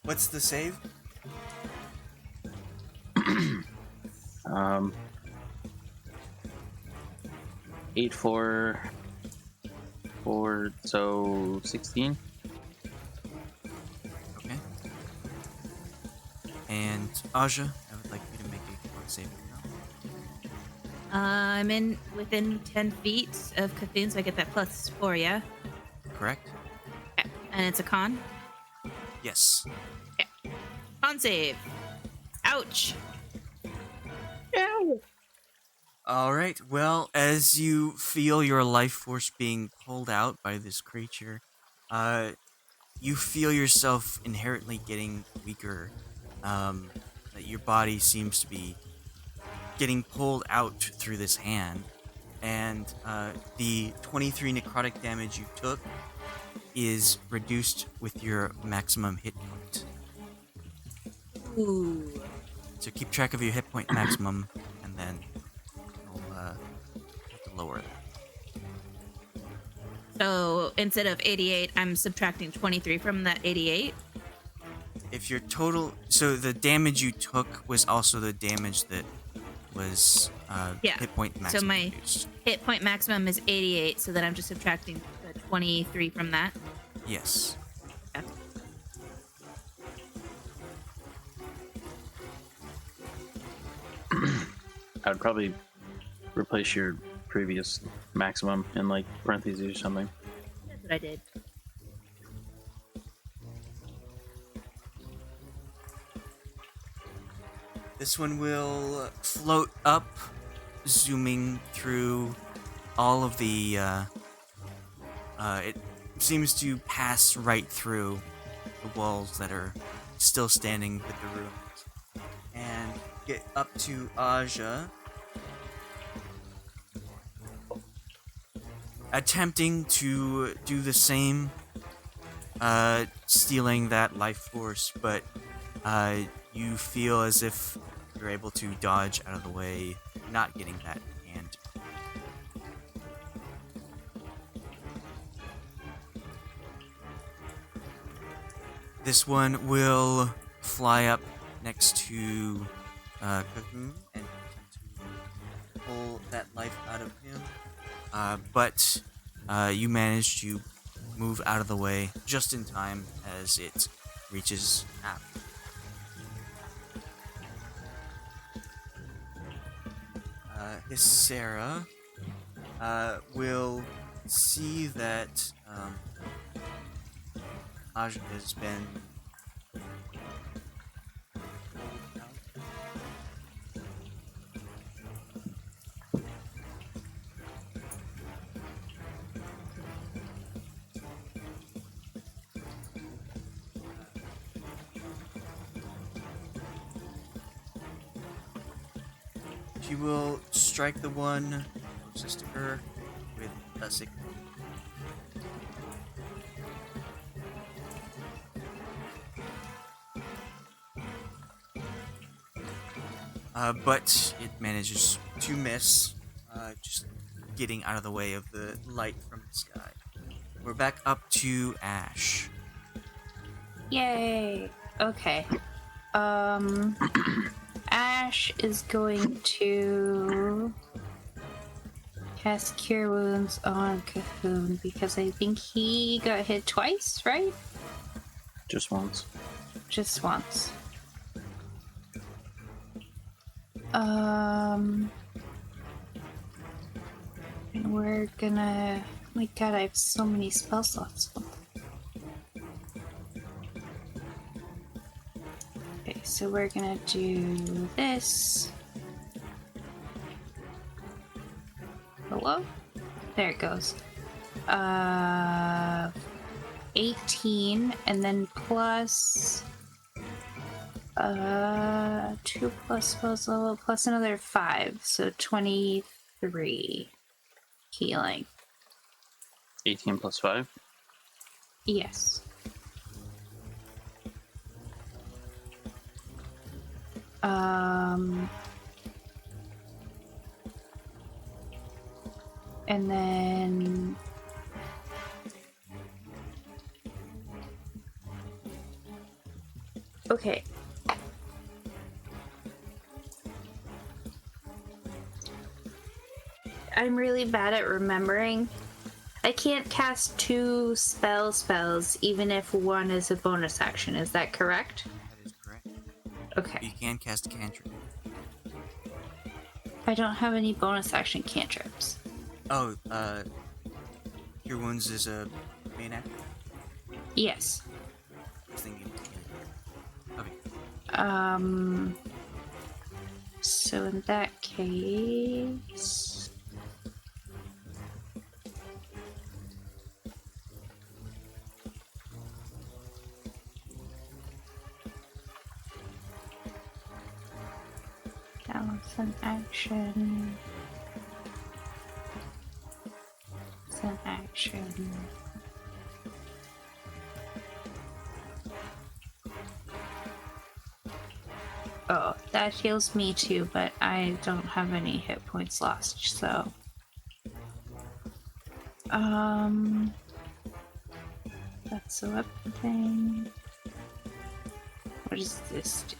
What's the save? 8, 4, 4, so 16. Okay. And Aja, I would like you to make a con saving throw. I'm in within 10 feet of Cthulhu, so I get that +4, yeah? Correct? Okay. And it's a con? Yes. Con save. Ouch. All right. Well, as you feel your life force being pulled out by this creature, you feel yourself inherently getting weaker. That your body seems to be getting pulled out through this hand, and the 23 necrotic damage you took is reduced with your maximum hit point. Ooh. So keep track of your hit point maximum, and then you'll have to lower that. So instead of 88, I'm subtracting 23 from that 88. If your total, so the damage you took was also the damage that was Yeah. hit point maximum. So my reduced. hit point maximum is 88, so then I'm just subtracting the 23 from that. Yes. Okay. I would probably replace your previous maximum in like parentheses or something. That's what I did. This one will float up, zooming through all of the. It seems to pass right through the walls that are still standing with the ruins, and get up to Aja, attempting to do the same, stealing that life force, but you feel as if you're able to dodge out of the way, not getting that hand. This one will fly up next to Cahoon and attempt to pull that life out of him. But you manage to move out of the way just in time as it reaches App. Sarah will see that Aja has been pulled out. She will strike the one closest to her with a sick. But it manages to miss, just getting out of the way of the light from the sky. We're back up to Ashe. Yay. Okay. Ashe is going to cast Cure Wounds on Cahoon because I think he got hit twice, right? Just once. Just once. And we're gonna. My god, I have so many spell slots. Okay, so we're gonna do this. Hello? There it goes. 18, and then plus 2 plus spells level plus another 5, so 23 healing. 18 plus 5. Yes. And then okay. I'm really bad at remembering. I can't cast 2 spells even if one is a bonus action. Is that correct? That is correct. Okay. You can cast a cantrip. I don't have any bonus action cantrips. Oh, Cure Wounds is a main action? Yes. I was thinking. Okay. So in that case, that was an action. It's an action. Oh, that heals me too, but I don't have any hit points lost, so. That's a weapon thing. What does this do?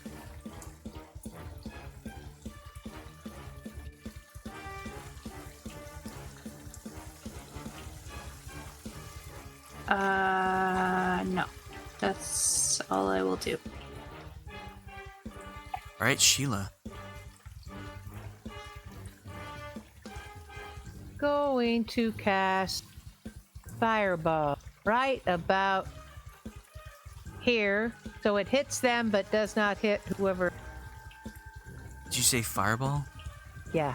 No. That's all I will do. Alright, Sheila. Going to cast Fireball right about here. So it hits them but does not hit whoever. Did you say Fireball? Yeah.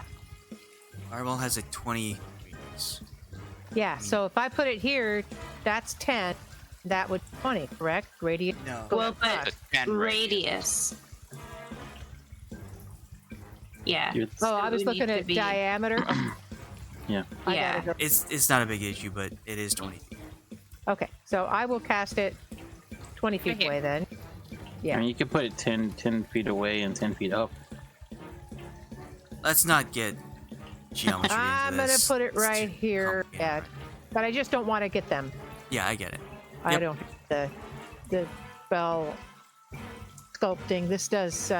Fireball has a 20 radius. Yeah, so if I put it here, that's 10. That would be 20, correct? Radius? No. Well, but The 10 radius. Yeah. You're- Oh, I So was we looking need to at be- diameter. Yeah. I Yeah. gotta go. It's not a big issue, but it is 20 feet. Okay, so I will cast it 20 feet Okay. away then. I Yeah. mean, you could put it 10 feet away and 10 feet up. Let's not get geometry I'm into gonna this. put it It's right too here complicated. but I just don't want to get them. Yeah, I get it. I Yep. don't have the spell sculpting. This does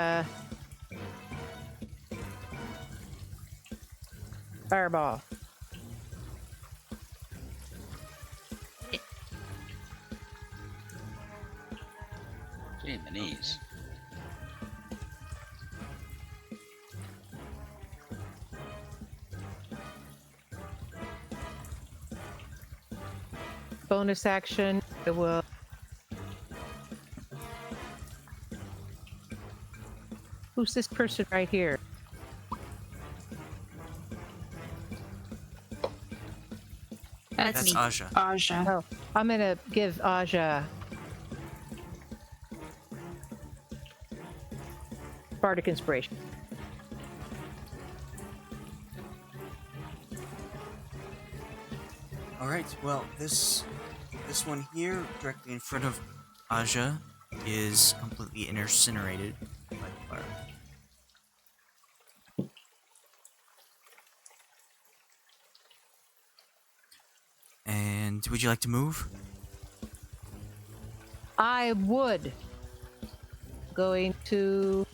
fireball. Gee, my knees. Bonus action. It will. Who's this person right here? That's That's me. Aja. Aja. Oh, I'm gonna give Aja Bardic Inspiration. Alright, well, this one here, directly in front of Aja, is completely incinerated by the fire. And would you like to move? I would. Going to.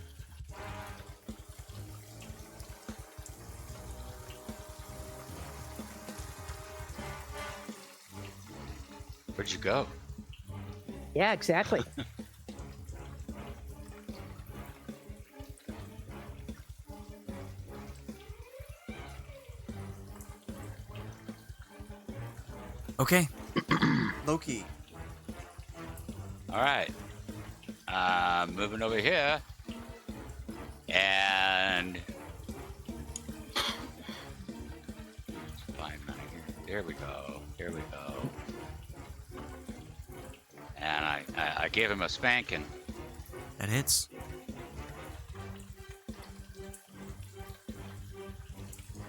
Where'd you go? Yeah, exactly. Okay. Loki. All right. Moving over here. And. Fine, right here. There we go. There we go. And I gave him a spanking. That hits.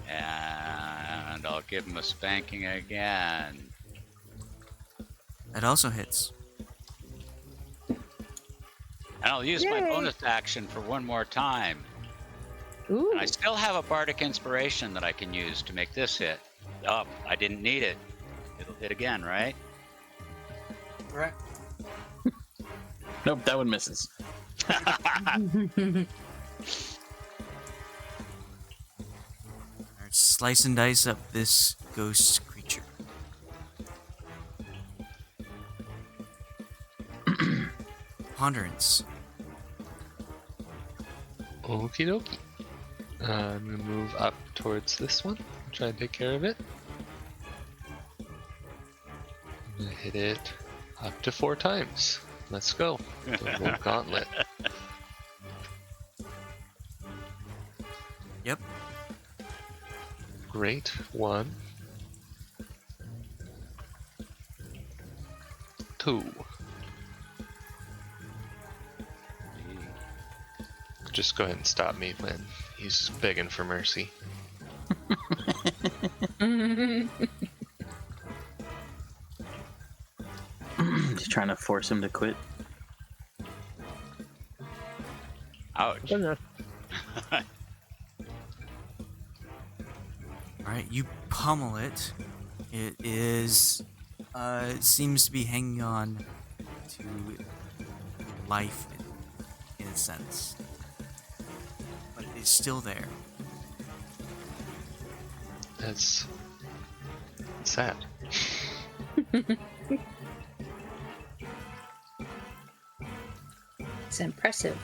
And I'll give him a spanking again. That also hits. And I'll use my Yay. bonus action for one more time. Ooh. And I still have a bardic inspiration that I can use to make this hit. Oh, I didn't need it. It'll hit again, right? Correct. Nope, that one misses. Alright, slice and dice up this ghost creature. Ponderance. Okie dokie. I'm gonna move up towards this one. Try and take care of it. I'm gonna hit it up to 4 times. Let's go. The whole gauntlet. Yep. Great. 1. 2. Just go ahead and stop me when he's begging for mercy. Just trying to force him to quit. Ouch. Goodness. Alright, you pummel it. It is it seems to be hanging on to life in a sense. But it's still there. That's sad. It's impressive.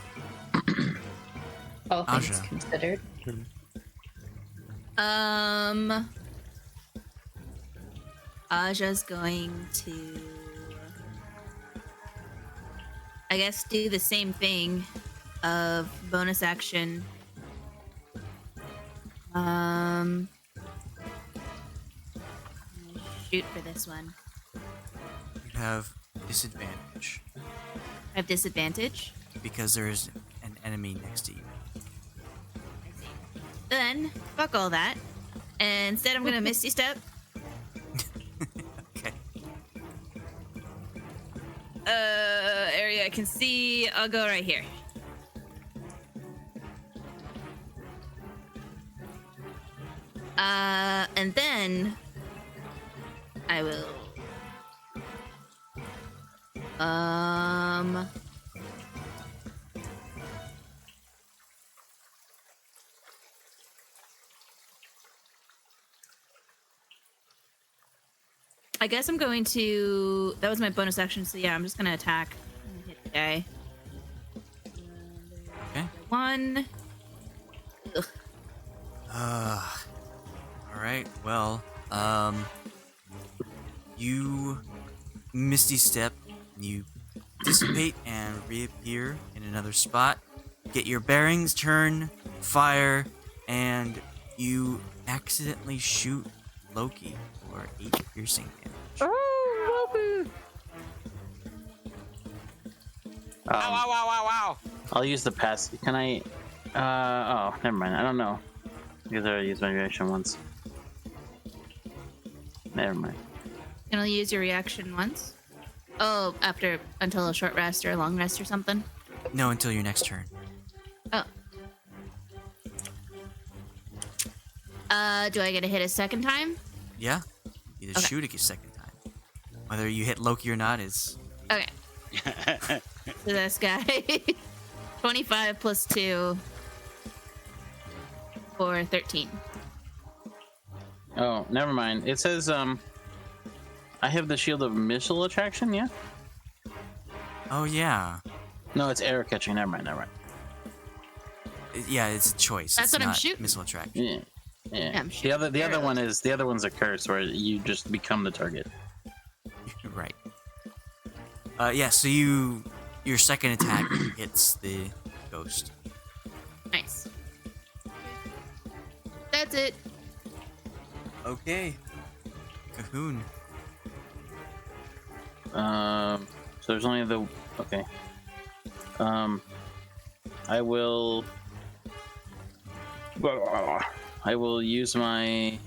All things Aja. considered. Aja's going to, I guess, do the same thing of bonus action. Shoot for this one. You have disadvantage I have disadvantage. because there is an enemy next to you. Then, fuck all that. And instead, I'm gonna Misty Step. Okay. Area I can see. I'll go right here. And then I will. I guess I'm going to. That was my bonus action, so yeah, I'm just gonna attack and hit the guy. Okay. 1. Ugh. Alright, well, you misty step, you dissipate and reappear in another spot, get your bearings, turn, fire, and you accidentally shoot Loki for 8 piercing damage. Oh, Loki. Ow, ow, ow, ow, ow. I'll use the pass. Can I? Oh, never mind. I don't know. Because I already used my reaction once. Never mind. Can I use your reaction once? Oh, until a short rest or a long rest or something? No, until your next turn. Oh. Do I get to hit a second time? Yeah? Either Okay. shoot a second time. Whether you hit Loki or not is... Okay. So this guy. 25 plus 2 for 13. Oh, never mind. It says I have the shield of missile attraction. Yeah. Oh, yeah. No, it's arrow catching. Never mind. Never mind. Yeah, it's a choice. That's it's what I'm not shooting. missile attraction. Yeah. Yeah. Yeah, I'm the shooting other arrows. one is the other one's a curse where you just become the target. Right. Yeah, so your second attack hits the ghost. Nice. That's it. Okay. Cahoon. So there's only the okay. I will use my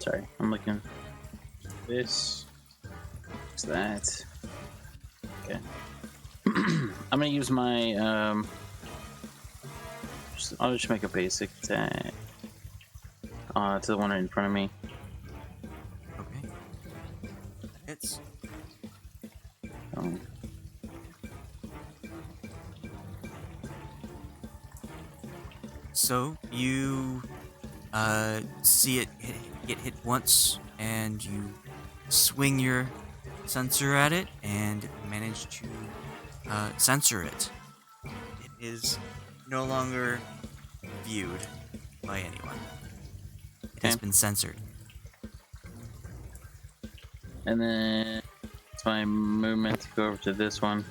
Sorry, I'm looking. This. What's that? Okay. I'm gonna use my I'll just make a basic attack. To the one right in front of me. Okay. Hits. Um, So you see it get hit once, and you swing your sensor at it and manage to censor it. It is no longer viewed by anyone. It has Okay. been censored. and then it's my movement to go over to this one.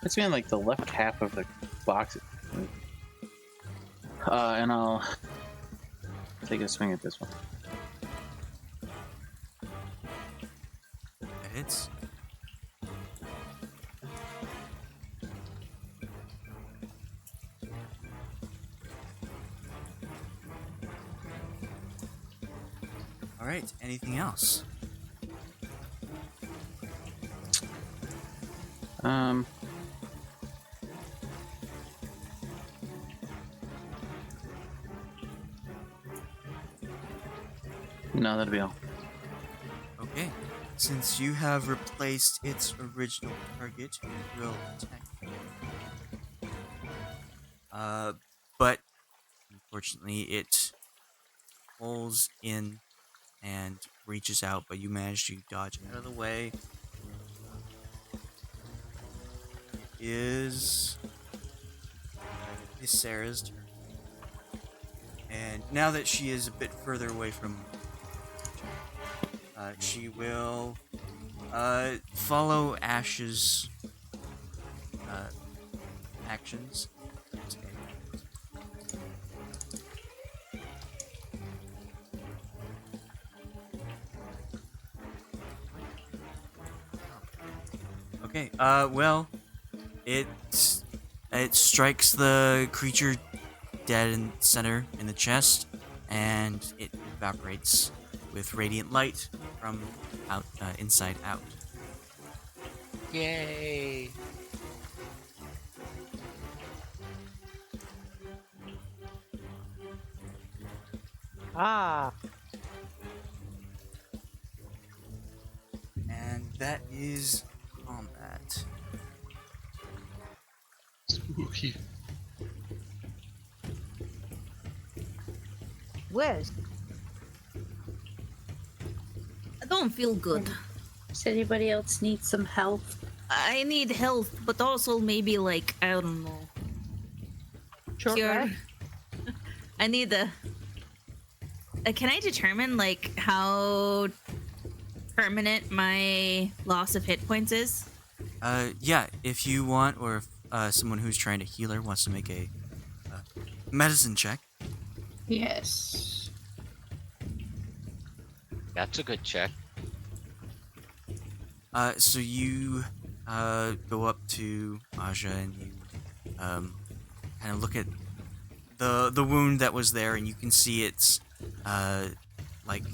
It's in like the left half of the box. And I'll take a swing at this one. That hits. All right. Anything else? No, that'll be all. Okay. Since you have replaced its original target, it will attack you. But unfortunately, it pulls in and reaches out, but you manage to dodge out of the way. It is Sarah's turn. And now that she is a bit further away from she will follow Ashe's actions. Okay, well, it strikes the creature dead in center in the chest, and it evaporates with radiant light from out inside out. Yay! Ah, And that is combat. Spooky. Wes, I don't feel good. Does anybody else need some help? I need health, but also maybe like I don't know. short Cure. rest? I need a. Can I determine like how permanent my loss of hit points is? Yeah, if you want, or if someone who's trying to heal her wants to make a medicine check. Yes. That's a good check. So you go up to Aja and you kind of look at the wound that was there, and you can see it's like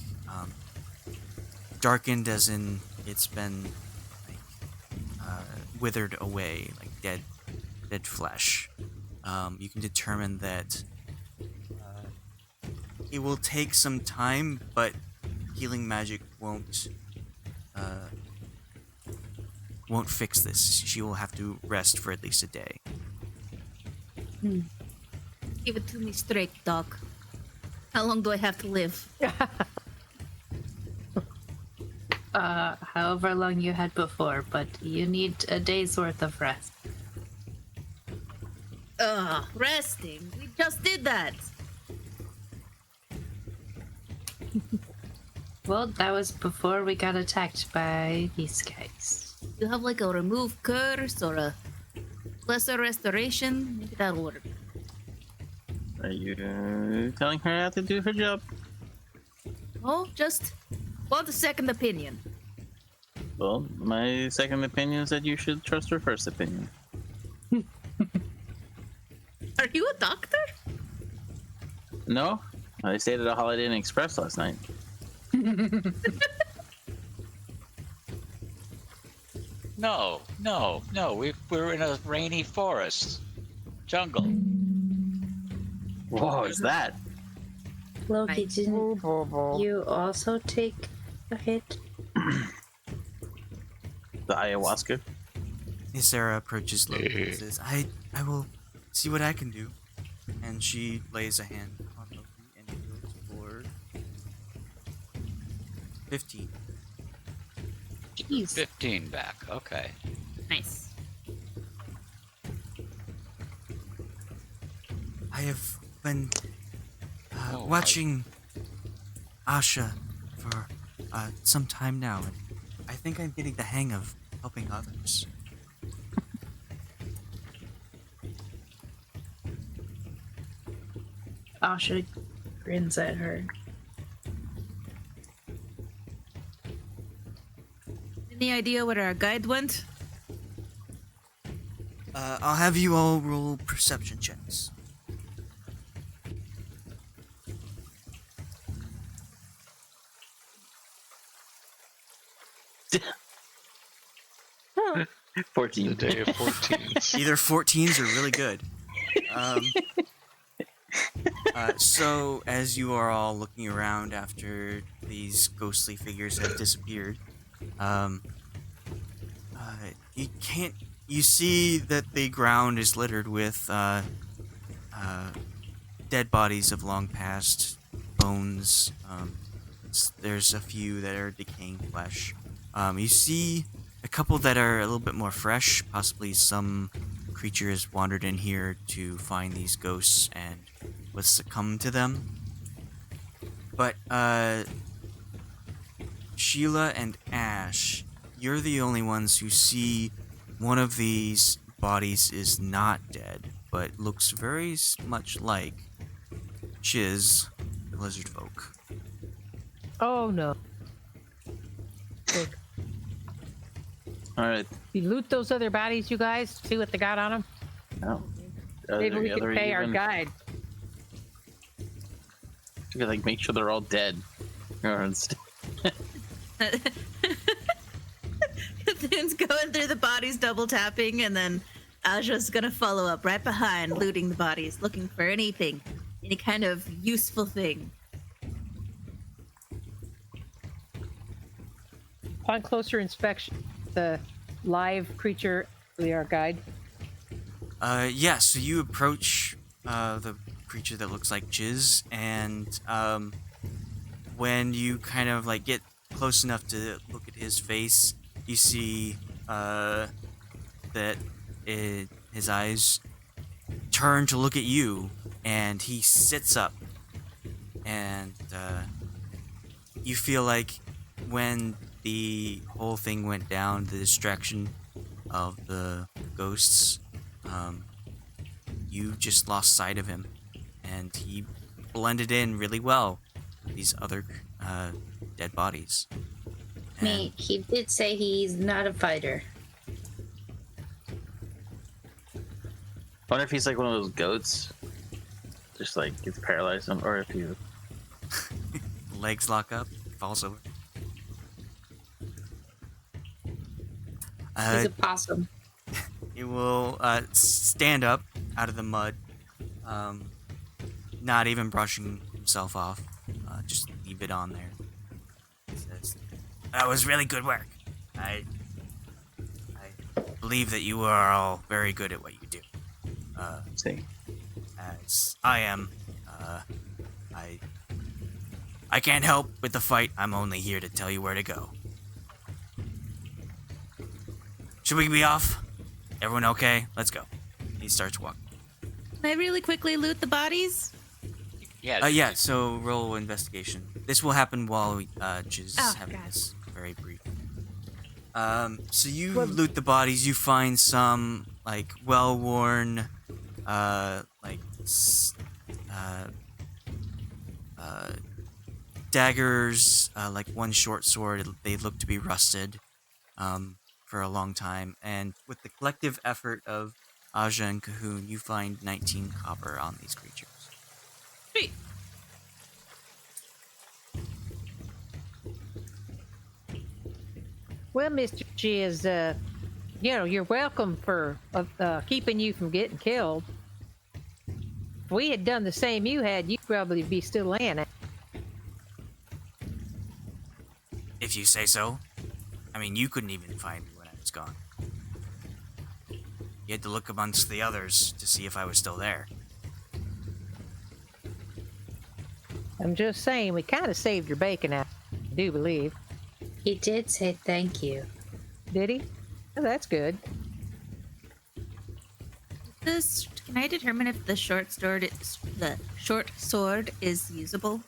darkened, as in it's been like withered away, like dead flesh. You can determine that it will take some time, but healing magic won't fix this. She will have to rest for at least a day. Give it to me straight, Doc. How long do I have to live? However long you had before, but you need a day's worth of rest. Resting. We just did that. Well, that was before we got attacked by these guys. You have like a remove curse or a lesser restoration. Maybe that'll work. Are you telling her how to do her job? Oh, just want a second opinion. Well, my second opinion is that you should trust her first opinion. Are you a doctor? No, I stayed at a Holiday Inn Express last night. No. We're in a rainy forest. Jungle. Whoa, is that? Loki, Right. didn't you also take a hit? The ayahuasca? Sarah approaches Loki and says, I will see what I can do. And she lays a hand on Loki and heals for 15. Jeez. 15 back. Okay. Nice. I have been Oh, watching Ashe for some time now, and I think I'm getting the hang of helping others. Asha grins at her. Any idea where our guide went? I'll have you all roll perception checks. The 14. day of 14s. Either 14s are really good. So, as you are all looking around after these ghostly figures have disappeared, you can't. You see that the ground is littered with dead bodies of long past, bones. There's a few that are decaying flesh. You see a couple that are a little bit more fresh. Possibly some creature has wandered in here to find these ghosts and was succumb to them. But Sheila and Ashe, you're the only ones who see one of these bodies is not dead, but looks very much like Chiz, the lizard folk. Oh no. Look, Alright. you loot those other bodies, you guys. See what they got on them. No. Maybe we could pay our guide. You could, like, make sure they're all dead. Thun's going through the bodies, double tapping, and then Aja's gonna follow up right behind, looting the bodies, looking for anything, any kind of useful thing. Upon closer inspection, the live creature, our guide. Yeah, so you approach the creature that looks like Jizz, and when you kind of like get close enough to look at his face, you see that his eyes turn to look at you, and he sits up, and you feel like when the whole thing went down, the distraction of the ghosts, you just lost sight of him, and he blended in really well with these other dead bodies. And He did say he's not a fighter. Wonder if he's like one of those goats. Just like gets paralyzed, or if you. legs lock up, falls over. He's a possum. He will stand up out of the mud, not even brushing himself off. Just leave it on there. He says, "That was really good work. I believe that you are all very good at what you do. See. As I am. I can't help with the fight. I'm only here to tell you where to go. Should we be off? Everyone okay? Let's go." He starts walking. Can I really quickly loot the bodies? Yeah. Yeah, so roll investigation. This will happen while Jiz Oh, having God. this very brief. So you loot the bodies, you find some, like, well-worn, daggers, like one short sword. They look to be rusted for a long time. And with the collective effort of Aja and Cahoon, you find 19 copper on these creatures. Sweet. Well, Mr. Chiz, you're welcome for keeping you from getting killed. If we had done the same you had, you'd probably be still laying it. If you say so. I mean, you couldn't even find me when I was gone. You had to look amongst the others to see if I was still there. I'm just saying, we kind of saved your bacon out. I do believe. He did say thank you. Did he? Oh, that's good. Can I determine if the short sword is usable?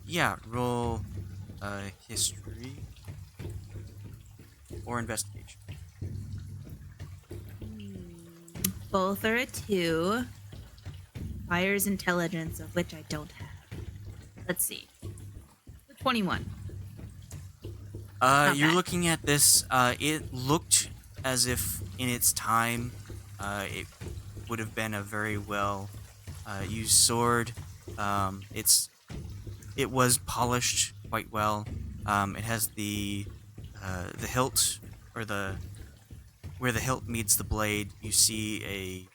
Yeah. Roll, history or investigation. Both are a 2. Fire's intelligence, of which I don't have. Let's see. 21. You're bad. looking at this. It looked as if in its time, it would have been a very well used sword. It was polished quite well. It has the hilt, or where the hilt meets the blade. You see a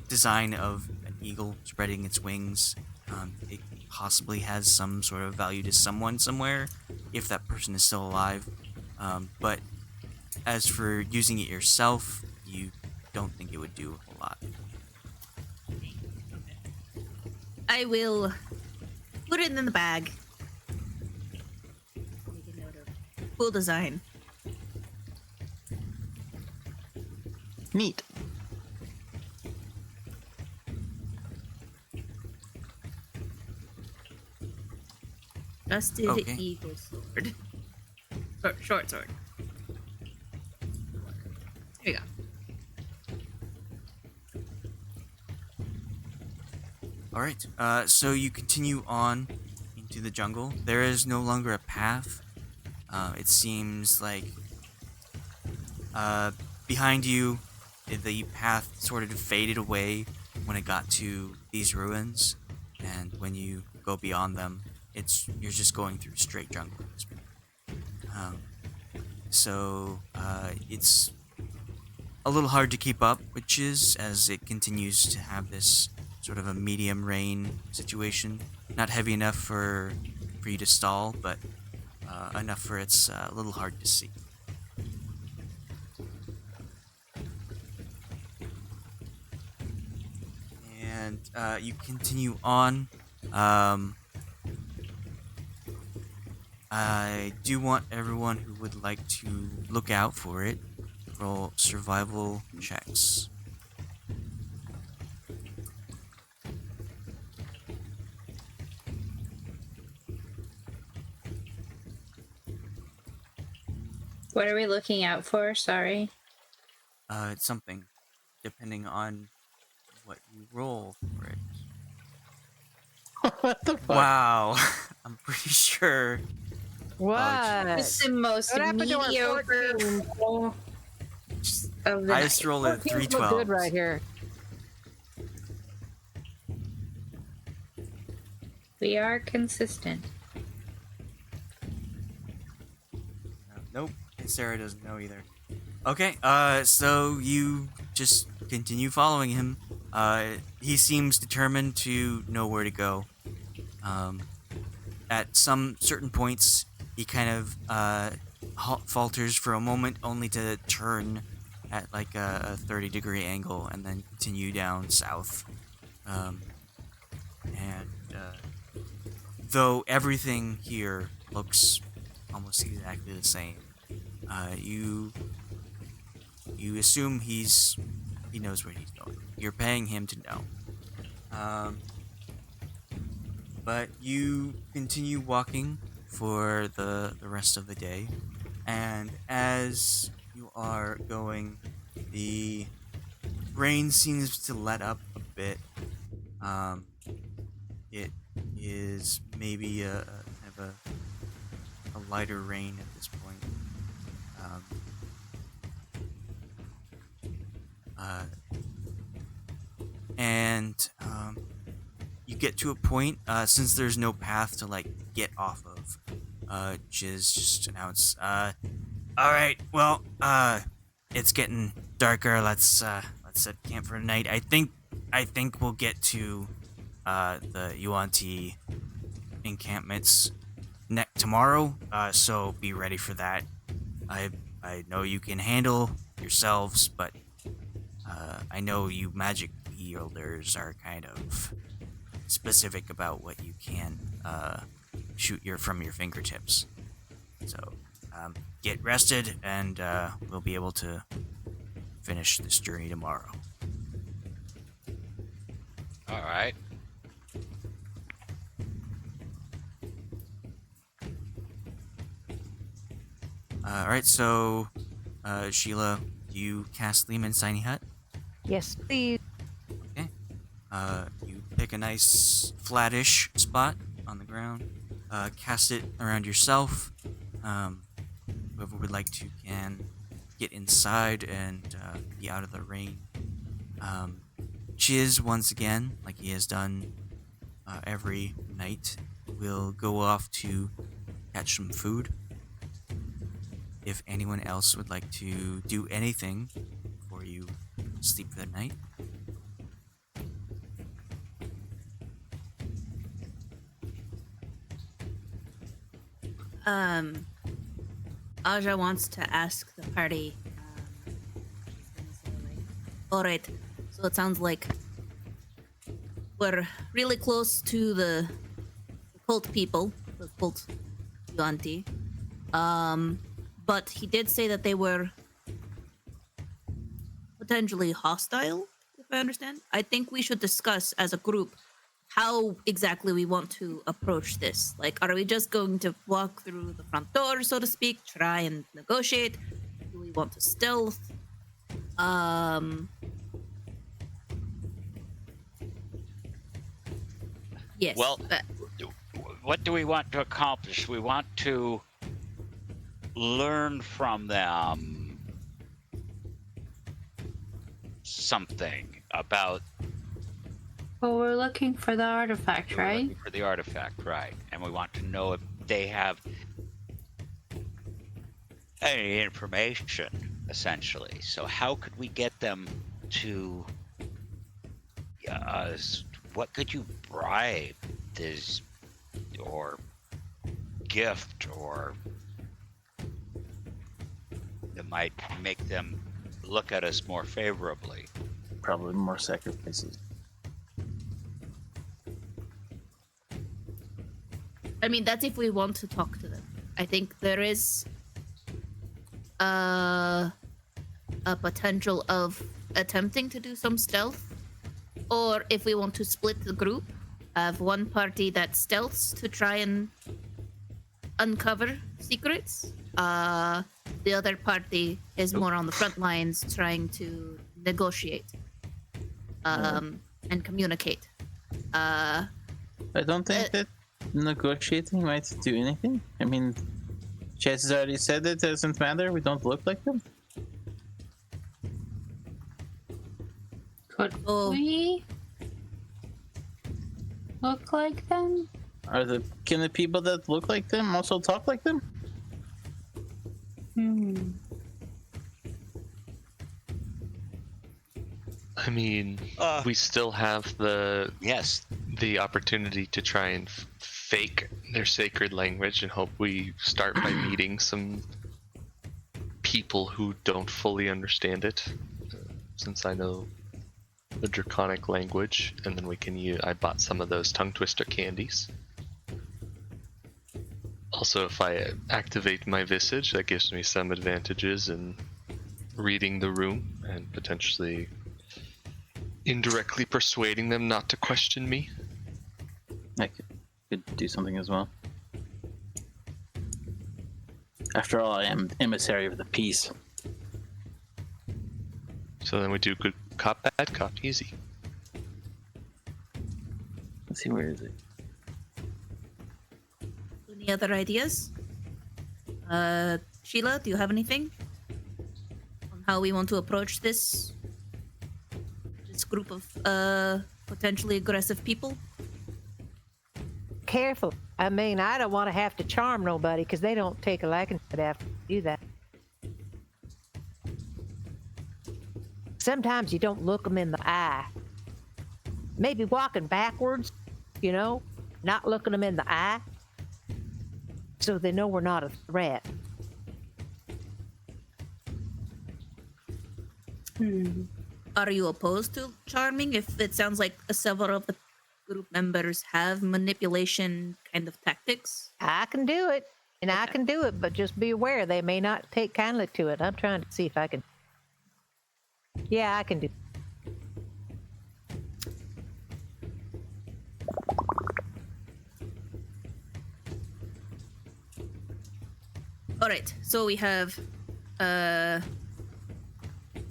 design of an eagle spreading its wings. It possibly has some sort of value to someone somewhere, if that person is still alive. But as for using it yourself, you don't think it would do a whole lot. I will put it in the bag. Make a note of cool design. Neat. Rusted Okay. eagle sword. Short sword. There you go. All right. So you continue on into the jungle. There is no longer a path. It seems like behind you, the path sort of faded away when it got to these ruins, and when you go beyond them, you're just going through straight jungle at this point. So it's a little hard to keep up, which is as it continues to have this sort of a medium rain situation. Not heavy enough for you to stall, but enough for it's a little hard to see. And you continue on. I do want everyone who would like to look out for it. Roll survival checks. What are we looking out for? Sorry. It's something, depending on what you roll for it. What the fuck? Wow, I'm pretty sure. What? It's the most What happened to our mediocre 14? of the I night. just rolled a 14's look 312. good right here. We are consistent. Nope, and Sarah doesn't know either. Okay, so you just continue following him. He seems determined to know where to go. At some certain points, he kind of falters for a moment, only to turn at like a 30-degree angle and then continue down south. Though everything here looks almost exactly the same, you assume he knows where he's going. You're paying him to know. But you continue walking for the rest of the day, and as you are going, the rain seems to let up a bit. It is maybe a kind of a lighter rain at this point. And you get to a point, since there's no path to like get off of, Chiz just announced, all right, well, it's getting darker. Let's set camp for tonight. I think we'll get to, the Yuan-Ti encampments tomorrow, so be ready for that. I know you can handle yourselves, but, I know you magic wielders are kind of specific about what you can, shoot from your fingertips. So, get rested, and we'll be able to finish this journey tomorrow. All right. All right, so Sheila, you cast Lehman's Tiny Hut. Yes, please. Okay. You pick a nice flattish spot on the ground. Cast it around yourself. Whoever would like to can get inside and be out of the rain. Chiz, once again, like he has done every night, will go off to catch some food. If anyone else would like to do anything before you sleep for the night. Aja wants to ask the party. All right, so it sounds like we're really close to the cult people, the cult Yuan-Ti. But he did say that they were potentially hostile, if I understand. I think we should discuss as a group how exactly we want to approach this. Like, are we just going to walk through the front door, so to speak, try and negotiate? Do we want to stealth? Yes. Well, what do we want to accomplish? We want to learn from them something about. Well, we're looking for the artifact, We're right? looking for the artifact, right? And we want to know if they have any information, essentially. So how could we get them to us? What could you bribe this or gift or that might make them look at us more favorably? Probably more sacrifices. I mean, that's if we want to talk to them. I think there is a potential of attempting to do some stealth, or if we want to split the group, have one party that stealths to try and uncover secrets. The other party is more on the front lines, trying to negotiate and communicate. I don't think that negotiating might do anything. I mean, Chess has already said it doesn't matter. We don't look like them. Could Oh. we look like them? Can the people that look like them also talk like them? I mean, we still have Yes. the opportunity to try and fake their sacred language and hope we start by meeting some people who don't fully understand it, since I know the draconic language, and then we can use. I bought some of those tongue twister candies. Also, if I activate my visage, that gives me some advantages in reading the room and potentially indirectly persuading them not to question me. I could do something as well. After all, I am emissary of the peace. So then we do good cop, bad cop, easy. Let's see, where is it? Any other ideas? Sheila, do you have anything on how we want to approach this group of potentially aggressive people? careful. I mean, I don't want to have to charm nobody because they don't take a liking to it after you do that. Sometimes you don't look them in the eye. Maybe walking backwards, you know, not looking them in the eye, so they know we're not a threat. Are you opposed to charming? If it sounds like several of the group members have manipulation kind of tactics. I can do it, and I can do it, but just be aware they may not take kindly to it. I'm trying to see if I can. Yeah, I can do. All right, so we have the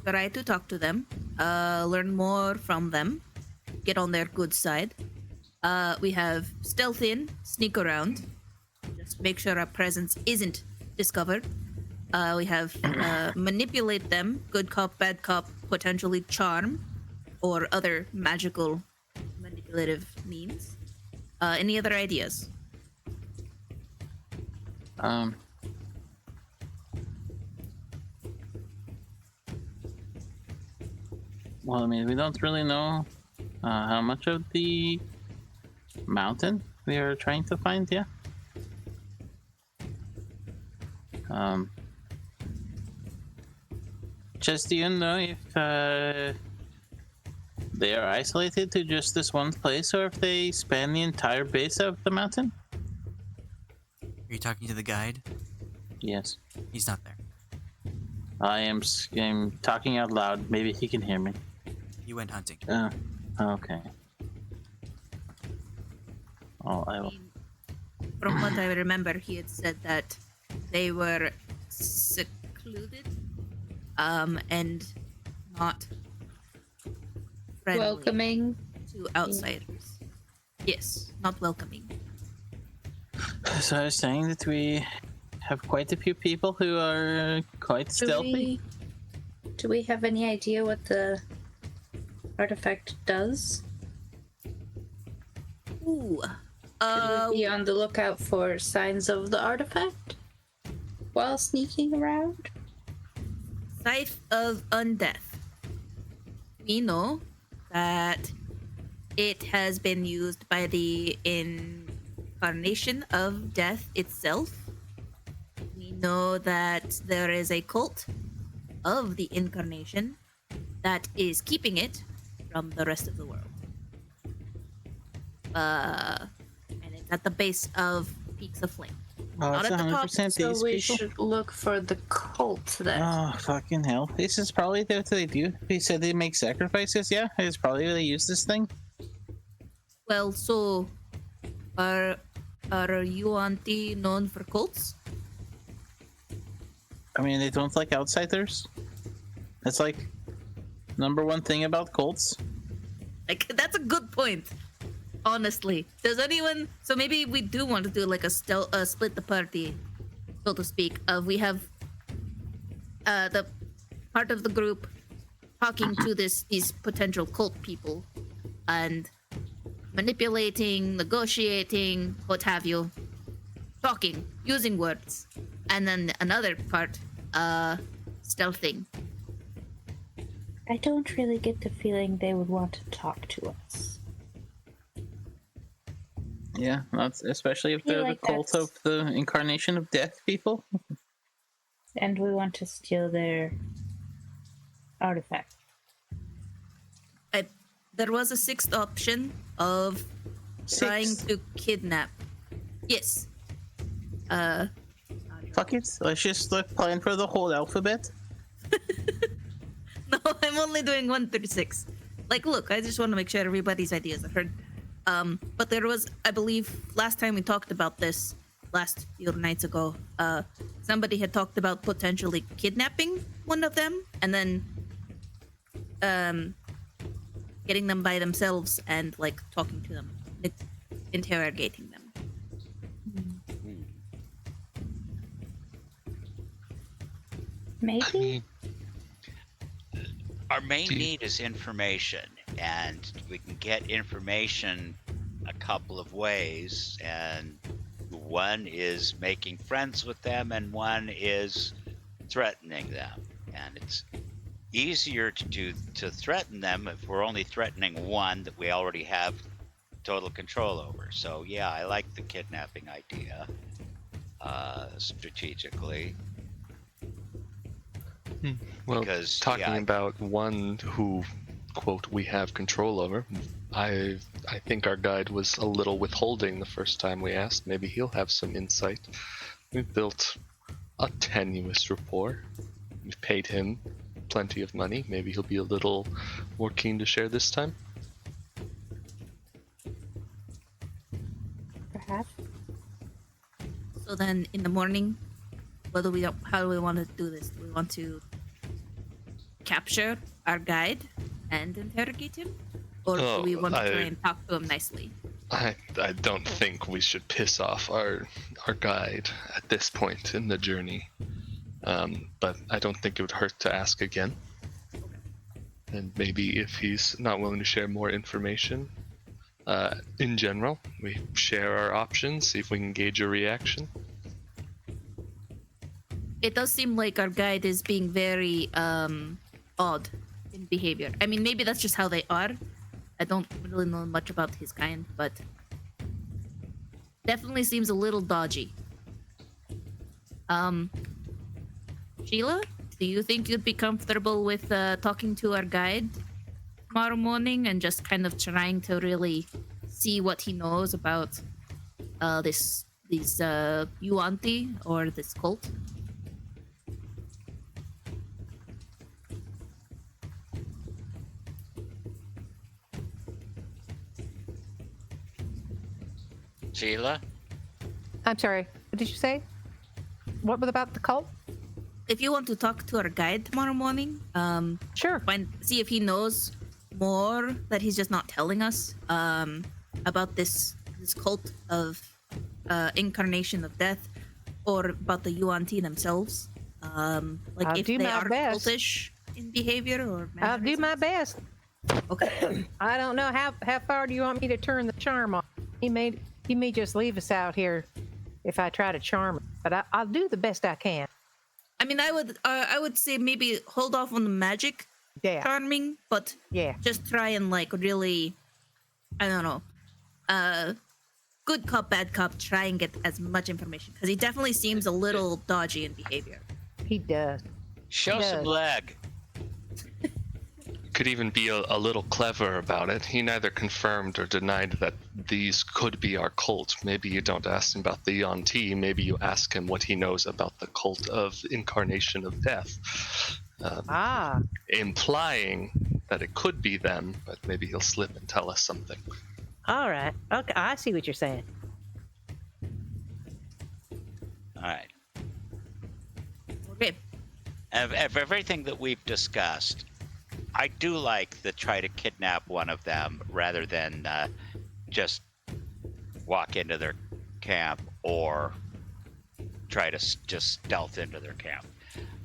right to talk to them, learn more from them, get on their good side. We have stealth in, sneak around, just make sure our presence isn't discovered. We have manipulate them, good cop, bad cop, potentially charm, or other magical manipulative means. Any other ideas? Well, I mean, we don't really know how much of the mountain we are trying to find, yeah? Just do you know if they are isolated to just this one place or if they span the entire base of the mountain? Are you talking to the guide? Yes. He's not there. I'm talking out loud. Maybe he can hear me. He went hunting. Okay. Oh, I will. From what I remember, he had said that they were secluded, and not friendly Welcoming. to outsiders. Yes, not welcoming. So I was saying that we have quite a few people who are quite stealthy. Do we have any idea what the artifact does? Ooh. Should we be on the lookout for signs of the artifact while sneaking around? Scythe of Undeath. We know that it has been used by the incarnation of death itself. We know that there is a cult of the incarnation that is keeping it from the rest of the world. And it's at the base of Peaks of Flame. Oh, Not it's at the top, 100% So these we people. should look for the cult then. Oh, fucking hell. This is probably what they do. They said they make sacrifices, yeah? It's probably where they use this thing. Well, so are Yuan-Ti known for cults? I mean, they don't like outsiders. That's like number one thing about cults. Like, that's a good point. Honestly, does anyone? So maybe we do want to do like a split the party, so to speak. Of we have the part of the group talking to these potential cult people, and manipulating, negotiating, what have you, talking, using words, and then another part, stealthing. I don't really get the feeling they would want to talk to us. Yeah, that's especially if they're like the cult of the incarnation of death people. And we want to steal their artifact. There was a sixth option of trying Sixth? to kidnap. Yes. Fuck it. Let's just plan for the whole alphabet. No, I'm only doing 1 through 6. Like, look, I just want to make sure everybody's ideas are heard. But there was, I believe, last time we talked about this, last few nights ago, somebody had talked about potentially kidnapping one of them and then getting them by themselves and, like, talking to them, interrogating them. Maybe? I mean, our main need is information, and we can get information a couple of ways, and one is making friends with them, and one is threatening them. And it's easier to threaten them if we're only threatening one that we already have total control over. So yeah, I like the kidnapping idea strategically. Well, Because, talking yeah, about one who, quote, we have control over, I think our guide was a little withholding the first time we asked. Maybe he'll have some insight. We've built a tenuous rapport. We've paid him plenty of money. Maybe he'll be a little more keen to share this time. Perhaps. So then in the morning, how do we want to do this? Do we want to capture our guide and interrogate him? Or do we want to try and talk to him nicely? I don't think we should piss off our guide at this point in the journey. But I don't think it would hurt to ask again. And maybe if he's not willing to share more information, in general, we share our options, see if we can gauge a reaction. It does seem like our guide is being very odd in behavior. I mean, maybe that's just how they are. I don't really know much about his kind, but definitely seems a little dodgy. Sheila, do you think you'd be comfortable with talking to our guide tomorrow morning and just kind of trying to really see what he knows about these Yuan-Ti or this cult? Sheila? I'm sorry. What did you say? What was about the cult? If you want to talk to our guide tomorrow morning, Sure. see if he knows more that he's just not telling us about this cult of incarnation of death, or about the Yuan-Ti themselves. Like I'll if do they my are best. cultish in behavior or I'll do my best. Okay. I don't know how far do you want me to turn the charm on? He may just leave us out here if I try to charm him, but I'll do the best I can. I mean, I would say maybe hold off on the magic Yeah. charming, but Yeah. just try and like really, I don't know, good cop, bad cop, try and get as much information, because he definitely seems a little dodgy in behavior. He does. Show some Yes. leg. Could even be a little clever about it. He neither confirmed or denied that these could be our cult. Maybe you don't ask him about the Yuan-Ti. Maybe you ask him what he knows about the cult of incarnation of death, implying that it could be them, but maybe he'll slip and tell us something. All right. Okay, I see what you're saying. All right. Okay. Of everything that we've discussed, I do like the try to kidnap one of them rather than just walk into their camp or try to just stealth into their camp,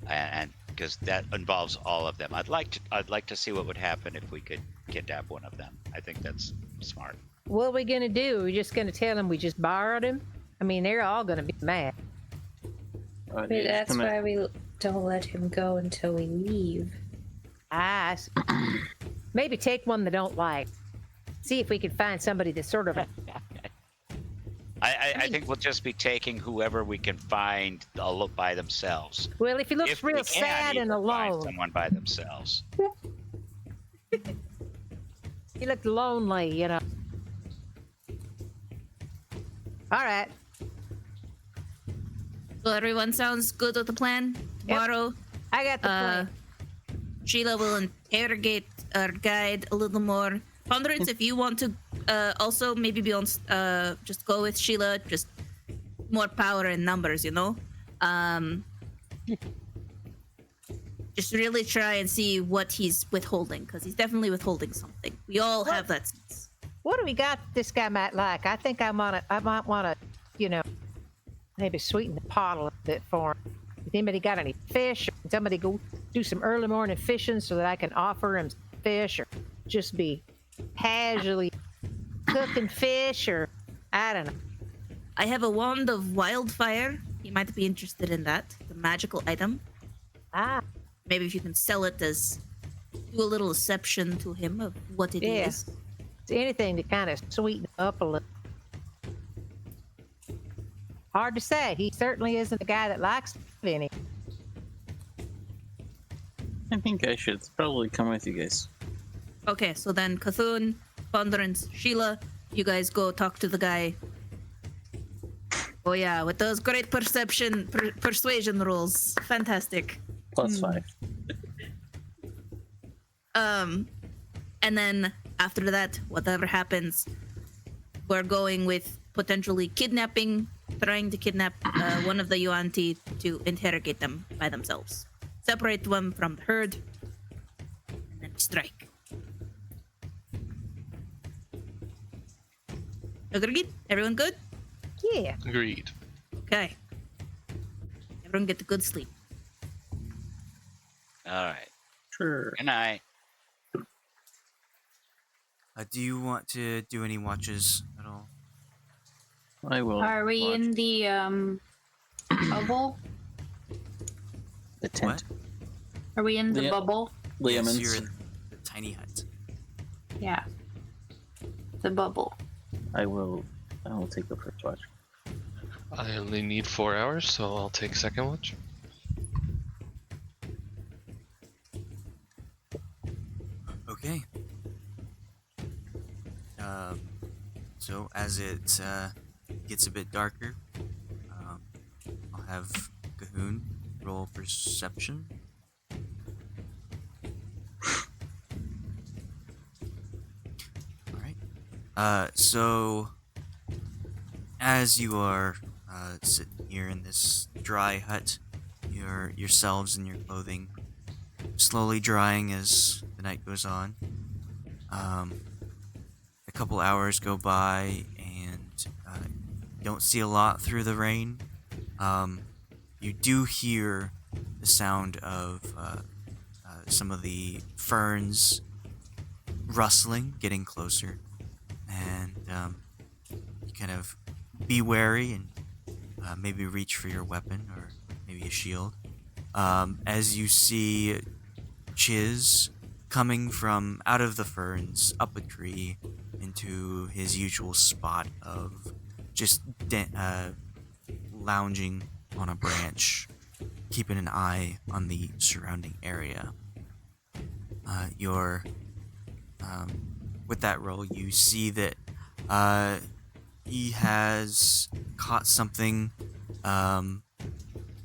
and because that involves all of them. I'd like to see what would happen if we could kidnap one of them. I think that's smart. What are we gonna do? We're just gonna tell them we just borrowed him? I mean, they're all gonna be mad. Maybe that's why we don't let him go until we leave. I see. Maybe take one they don't like. See if we can find somebody that's sort of. I think we'll just be taking whoever we can find by themselves. Well, if he looks If we real can sad even and find alone, someone by themselves. he looked lonely, you know. All right. So everyone sounds good with the plan? Tomorrow, I got the plan. Sheila will interrogate our guide a little more. Ponderance, if you want to also maybe be on, just go with Sheila, just more power in numbers, you know? Just really try and see what he's withholding, because he's definitely withholding something. We all have that sense. What do we got this guy might like? I think I might want to, you know, maybe sweeten the pot a little bit for him. If anybody got any fish, or somebody go do some early morning fishing so that I can offer him some fish, or just be casually cooking fish, or I don't know. I have a wand of wildfire. He might be interested in that. The magical item. Ah, Maybe if you can sell it as do a little deception to him of what it yeah. is. It's anything to kind of sweeten up a little. Hard to say. He certainly isn't a guy that likes any. I think I should probably come with you guys. Okay, so then Cthulhu, Ponderance, Sheila, you guys go talk to the guy. Oh yeah, with those great persuasion rolls. Fantastic. +5. And then after that, whatever happens, we're going with potentially kidnapping, trying to kidnap one of the Yuan-Ti to interrogate them by themselves. Separate them from the herd, and then strike. Agreed? Everyone good? Yeah. Agreed. Okay. Everyone get a good sleep. All right. Sure. Good night. Do you want to do any watches at all? I will. Are we watch in the bubble? the tent? Are we in the Yeah. bubble? Yes, Liam's. you're in the tiny hut. Yeah. The bubble. I will take the first watch. I only need 4 hours, so I'll take second watch. Okay. So as it gets a bit darker, I'll have Cahoon roll perception. All right. So as you are sitting here in this dry hut, yourselves and your clothing slowly drying as the night goes on. A couple hours go by, and you don't see a lot through the rain. You do hear the sound of some of the ferns rustling, getting closer, and you kind of be wary and maybe reach for your weapon or maybe a shield. As you see Chiz coming from out of the ferns, up a tree, into his usual spot of just lounging on a branch, keeping an eye on the surrounding area. With that roll, you see that he has caught something.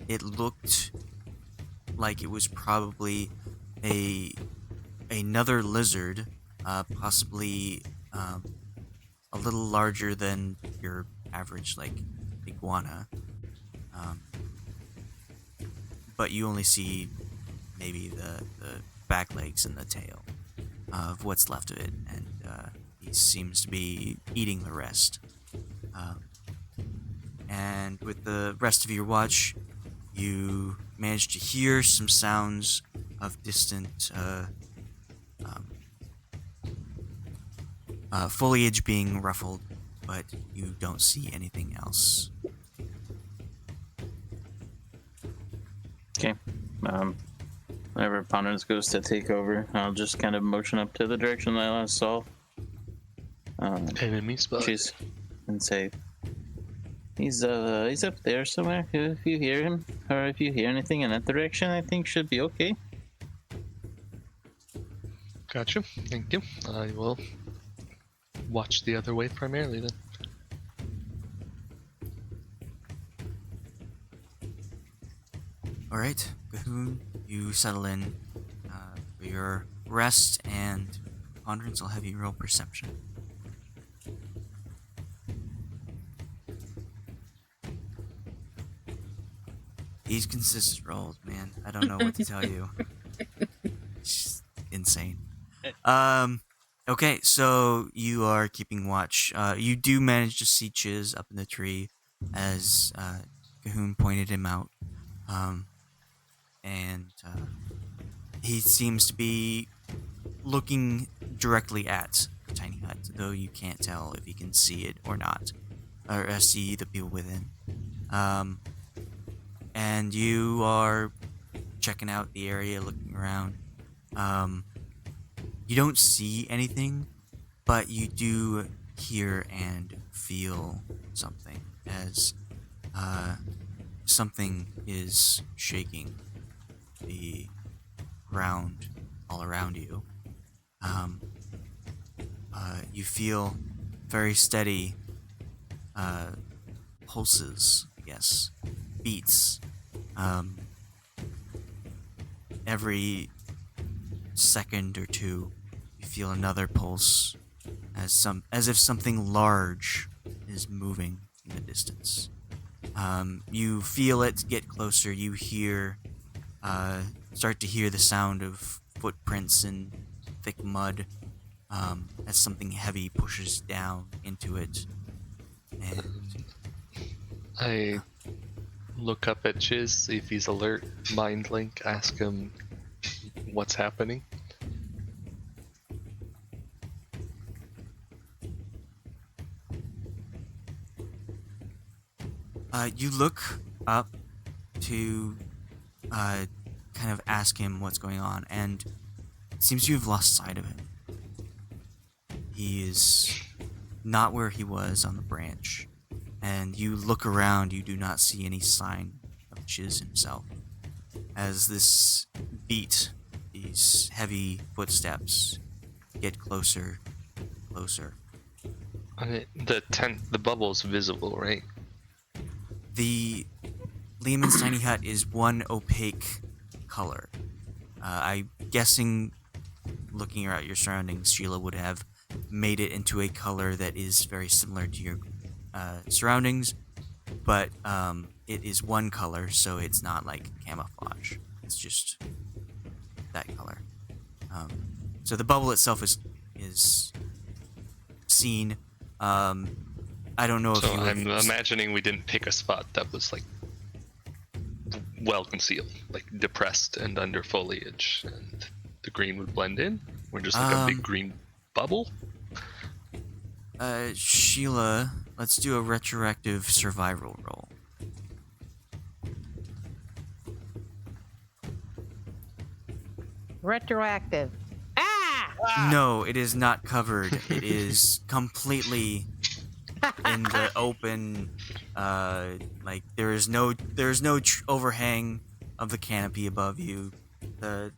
It looked like it was probably another lizard, possibly a little larger than your average iguana. But you only see maybe the back legs and the tail of what's left of it, and he seems to be eating the rest. And with the rest of your watch, you manage to hear some sounds of distant foliage being ruffled, but you don't see anything else. Okay. Whenever Ponderance goes to take over, I'll just kind of motion up to the direction that I last saw. Enemy spot. And say, he's up there somewhere. If you hear him, or if you hear anything in that direction, I think should be okay. Gotcha. Thank you. I will watch the other way primarily then. All right, Cahoon, you settle in for your rest, and Ponderance, I'll have you roll perception. These consistent rolls, man. I don't know what to tell you. It's just insane. Okay, so you are keeping watch. You do manage to see Chiz up in the tree as Cahoon pointed him out. And he seems to be looking directly at the tiny hut. though you can't tell if you can see it or not, or see the people within. And you are checking out the area, looking around. You don't see anything, but you do hear and feel something as something is shaking the ground all around you. You feel very steady pulses, I guess, beats. Every second or two, you feel another pulse, as if something large is moving in the distance. You feel it get closer. You start to hear the sound of footprints in thick mud, as something heavy pushes down into it. And I look up at Chiz, see if he's alert, mind link, ask him what's happening. you look up to kind of ask him what's going on, and it seems you've lost sight of him. He is not where he was on the branch, and you look around, you do not see any sign of Chiz himself. As this beat, these heavy footsteps get closer, closer. The bubble's visible, right? The Lehman's tiny hut is one opaque color. I'm guessing, looking at your surroundings, Sheila would have made it into a color that is very similar to your surroundings, but it is one color, so it's not like camouflage. It's just that color. So the bubble itself is seen. I don't know if So you. I'm imagining we didn't pick a spot that was like well concealed, like depressed and under foliage, and the green would blend in. We're just like a big green bubble. Sheila, let's do a retroactive survival roll. Retroactive. Ah! No, it is not covered. It is completely in the open. Like there is no overhang of the canopy above you. The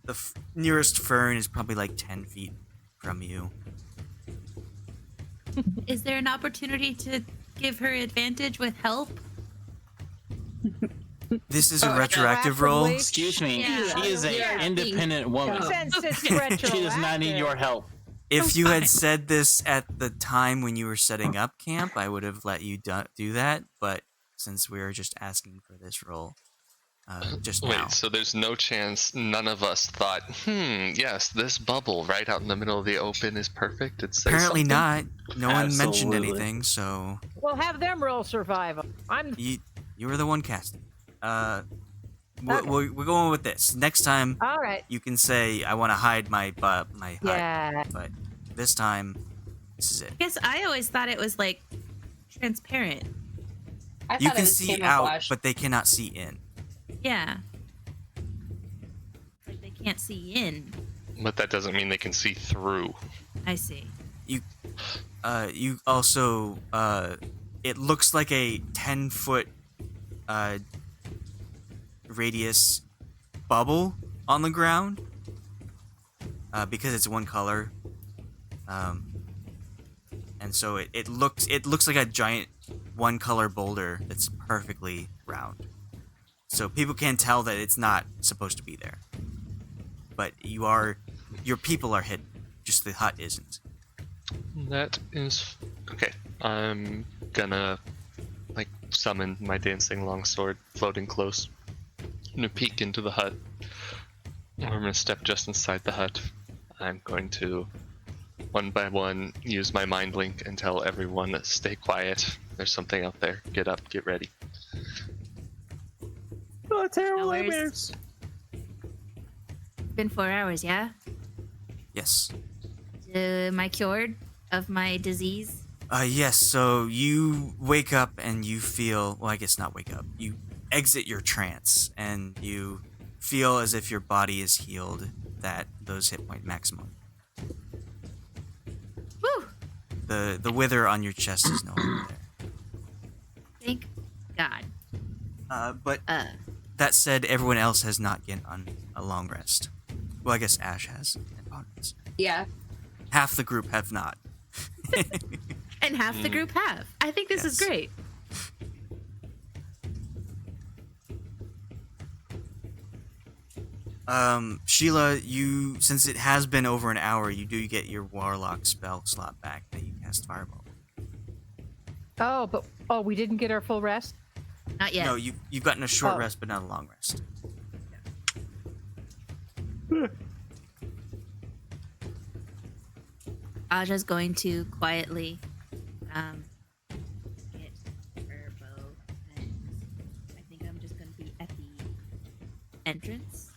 nearest fern is probably like 10 feet from you. Is there an opportunity to give her advantage with help? This is a retroactive roll. retroactively? Excuse me. Yeah. She is an Yeah. independent woman. Since it's She does not need retroactive. your help. If you had said this at the time when you were setting up camp, I would have let you do that. But since we were just asking for this roll, just Wait, now. so there's no chance none of us thought, yes, this bubble right out in the middle of the open is perfect. It says Apparently something? not. No one mentioned Absolutely. anything, so We'll have them roll survival. I'm you were the one casting. Okay. We're going with this. Next time, all right. you can say, I want to hide my hut. Yeah. But this time, this is it. I guess I always thought it was like transparent. I You thought it can was see camouflage. out, but they cannot see in. Yeah. Like they can't see in. But that doesn't mean they can see through. I see. You also, it looks like a 10-foot radius bubble on the ground because it's one color. And so it looks like a giant one color boulder that's perfectly round. So people can tell that it's not supposed to be there. But your people are hidden. Just the hut isn't. That is okay. I'm gonna summon my dancing longsword, floating close. I'm gonna peek into the hut. I'm gonna step just inside the hut. I'm going to, one by one, use my mind link and tell everyone, stay quiet. There's something out there. Get up, get ready. Oh, terrible Hours. nightmares. Been 4 hours, yeah? Yes. Am I cured? of my disease? Yes, so you wake up and you feel, well, I guess not wake up. You exit your trance and you feel as if your body is healed, that those hit point maximum. Woo! The wither on your chest is no longer there. Thank God. But that said, everyone else has not yet on a long rest. Well, I guess Ashe has. And Ponderance. Yeah. Half the group have not. And half the group have. I think this is Yes. great. Sheila, since it has been over an hour, you do get your warlock spell slot back that you cast Fireball. Oh, we didn't get our full rest. Not yet. No, you've gotten a short Oh. rest, but not a long rest. Aja's going to quietly get her bow, and I think I'm just going to be at the entrance.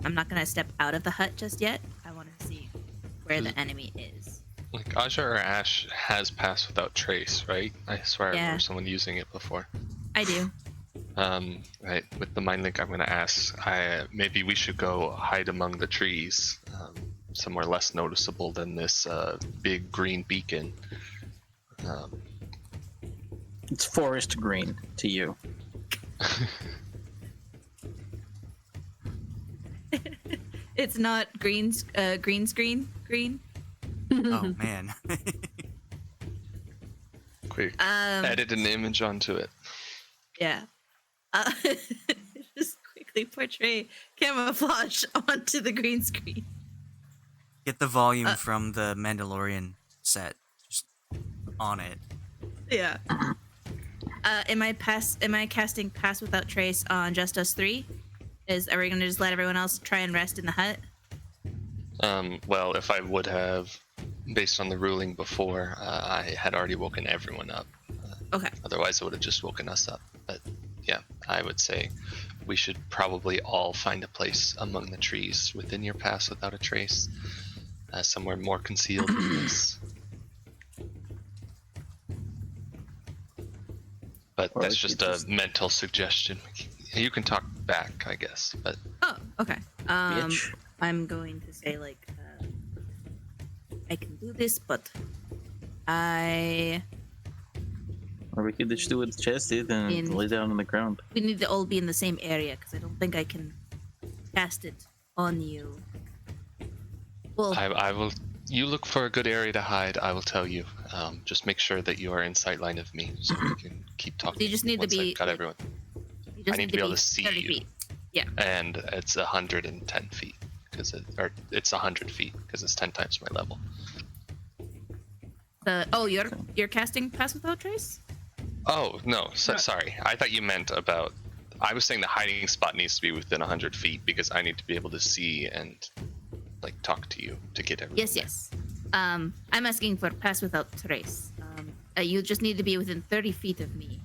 I'm not going to step out of the hut just yet. I want to see where the enemy is. Like Aja or Ashe has passed without trace, right? I swear I Yeah. remember someone using it before. I do. Right. With the mind link, I'm gonna ask. Maybe we should go hide among the trees, somewhere less noticeable than this big green beacon. It's forest green to you. It's not green screen green. Oh man. Quick, edit an image onto it. Yeah. Just quickly portray camouflage onto the green screen. Get the volume from the Mandalorian set just on it. Yeah. Am I casting Pass Without Trace on just us three? Are we gonna just let everyone else try and rest in the hut? Well, if I would have, based on the ruling before, I had already woken everyone up. Okay. Otherwise, I would have just woken us up. But yeah, I would say we should probably all find a place among the trees within your pass without a trace, somewhere more concealed than this. But Or that's we just could a just- mental suggestion. You can talk back, I guess. But Oh, okay. Bitch. I'm going to say like, I can do this, but I Or we could just do it chested and lay down on the ground. we need to all be in the same area because I don't think I can cast it on you. Well, I will. You look for a good area to hide. I will tell you. Just make sure that you are in sight line of me, so we can keep talking. you just need to once I've be, got like, everyone. you just I need to be able to see 30 you. feet. Yeah. And it's 110 feet it's 100 feet because it's 10 times my level. You're casting Pass Without Trace? Oh no, sorry. I thought you meant about. I was saying the hiding spot needs to be within 100 feet because I need to be able to see and like talk to you to get everyone. Yes. I'm asking for Pass Without Trace. You just need to be within 30 feet of me.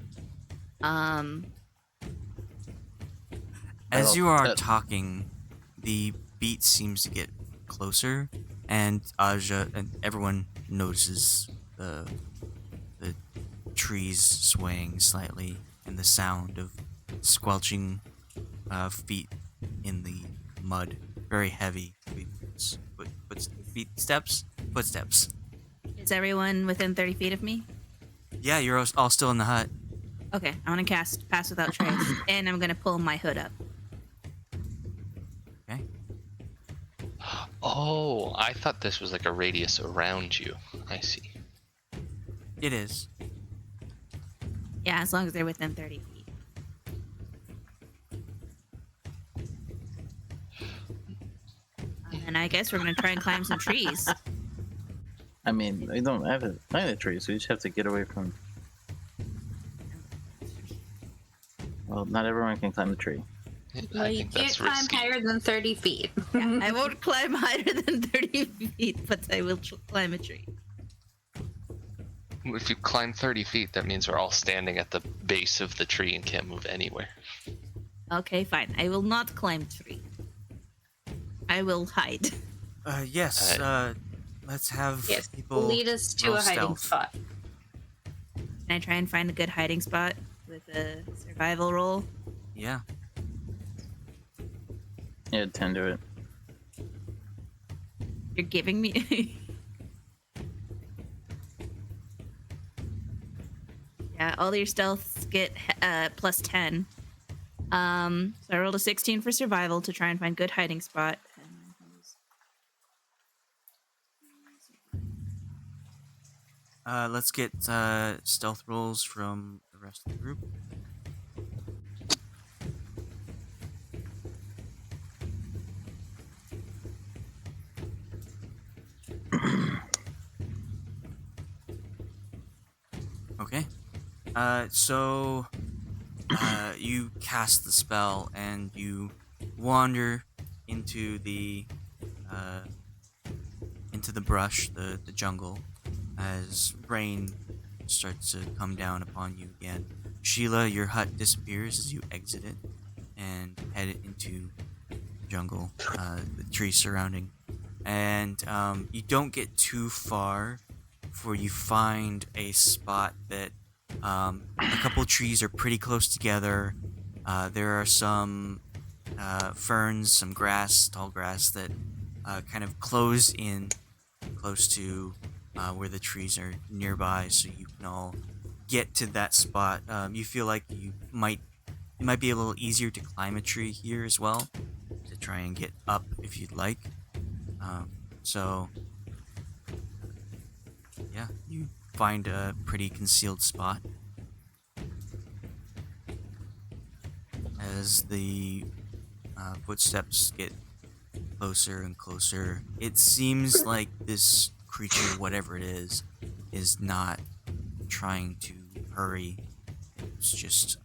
As Well, you are that- talking, the beat seems to get closer, and Aja and everyone notices the trees swaying slightly and the sound of squelching feet in the mud. Very heavy footsteps. Is everyone within 30 feet of me? Yeah, you're all still in the hut. Okay, I'm gonna cast Pass Without Trace, and I'm gonna pull my hood up. Okay. Oh, I thought this was like a radius around you. I see. It is. Yeah, as long as they're within 30 feet. And I guess we're gonna try and climb some trees. I mean, we don't have to climb the trees. We just have to get away from. Well, not everyone can climb the tree. Well, I you think can't that's climb risky. higher than 30 feet. Yeah, I won't climb higher than 30 feet, but I will climb a tree. If you climb 30 feet, that means we're all standing at the base of the tree and can't move anywhere. Okay, fine. I will not climb tree. I will hide. Yes. let's have Yes. people Lead us to roll a hiding stealth. spot. Can I try and find a good hiding spot with a survival roll? Yeah. Yeah, 10 to it. You're giving me. Yeah, all your stealths get plus 10. So I rolled a 16 for survival to try and find good hiding spot. Let's get stealth rolls from the rest of the group. Okay. So you cast the spell and you wander into the brush, the jungle, as rain starts to come down upon you again. Sheila, your hut disappears as you exit it and head into the jungle, the trees surrounding. And you don't get too far before you find a spot that a couple trees are pretty close together. There are some ferns, some grass, tall grass that kind of close in close to where the trees are nearby, so you can all get to that spot. You feel like it might be a little easier to climb a tree here as well, to try and get up if you'd like. So yeah, you find a pretty concealed spot. As the footsteps get closer and closer, it seems like this creature, whatever it is not trying to hurry. It's just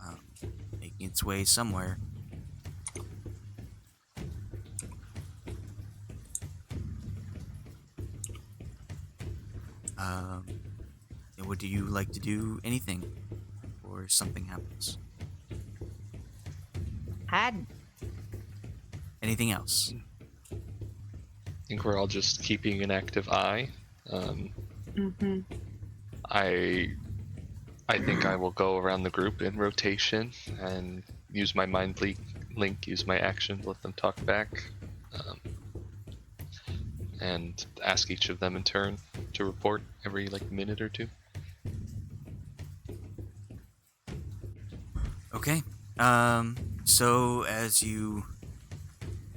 making its way somewhere. Would you like to do anything before something happens? Hide. Anything else? I think we're all just keeping an active eye. I think I will go around the group in rotation and use my mind link, use my action, let them talk back, and ask each of them in turn to report every minute or two. Okay. So as you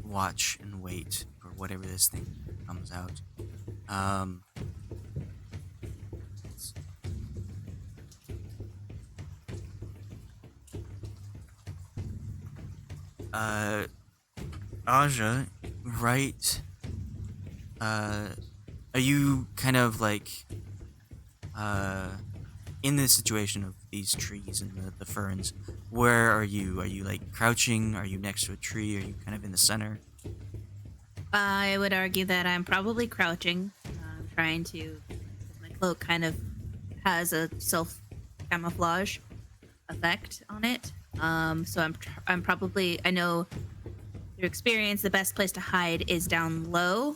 watch and wait for whatever this thing comes out, Aja, right? Are you kind of in this situation of these trees and the ferns? Where are you? Are you crouching? Are you next to a tree? Are you kind of in the center? I would argue that I'm probably crouching, trying to. My cloak kind of has a self camouflage effect on it. So I'm probably. I know through experience the best place to hide is down low,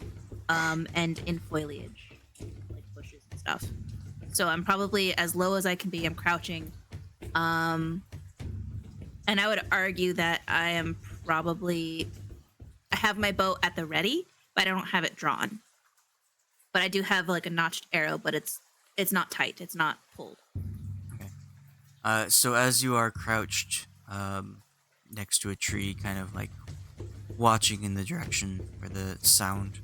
and in foliage, like bushes and stuff. So I'm probably as low as I can be. I'm crouching. And I would argue that I am probably. I have my bow at the ready, but I don't have it drawn. But I do have a notched arrow, but it's not tight. It's not pulled. Okay. So as you are crouched next to a tree, kind of watching in the direction where the sound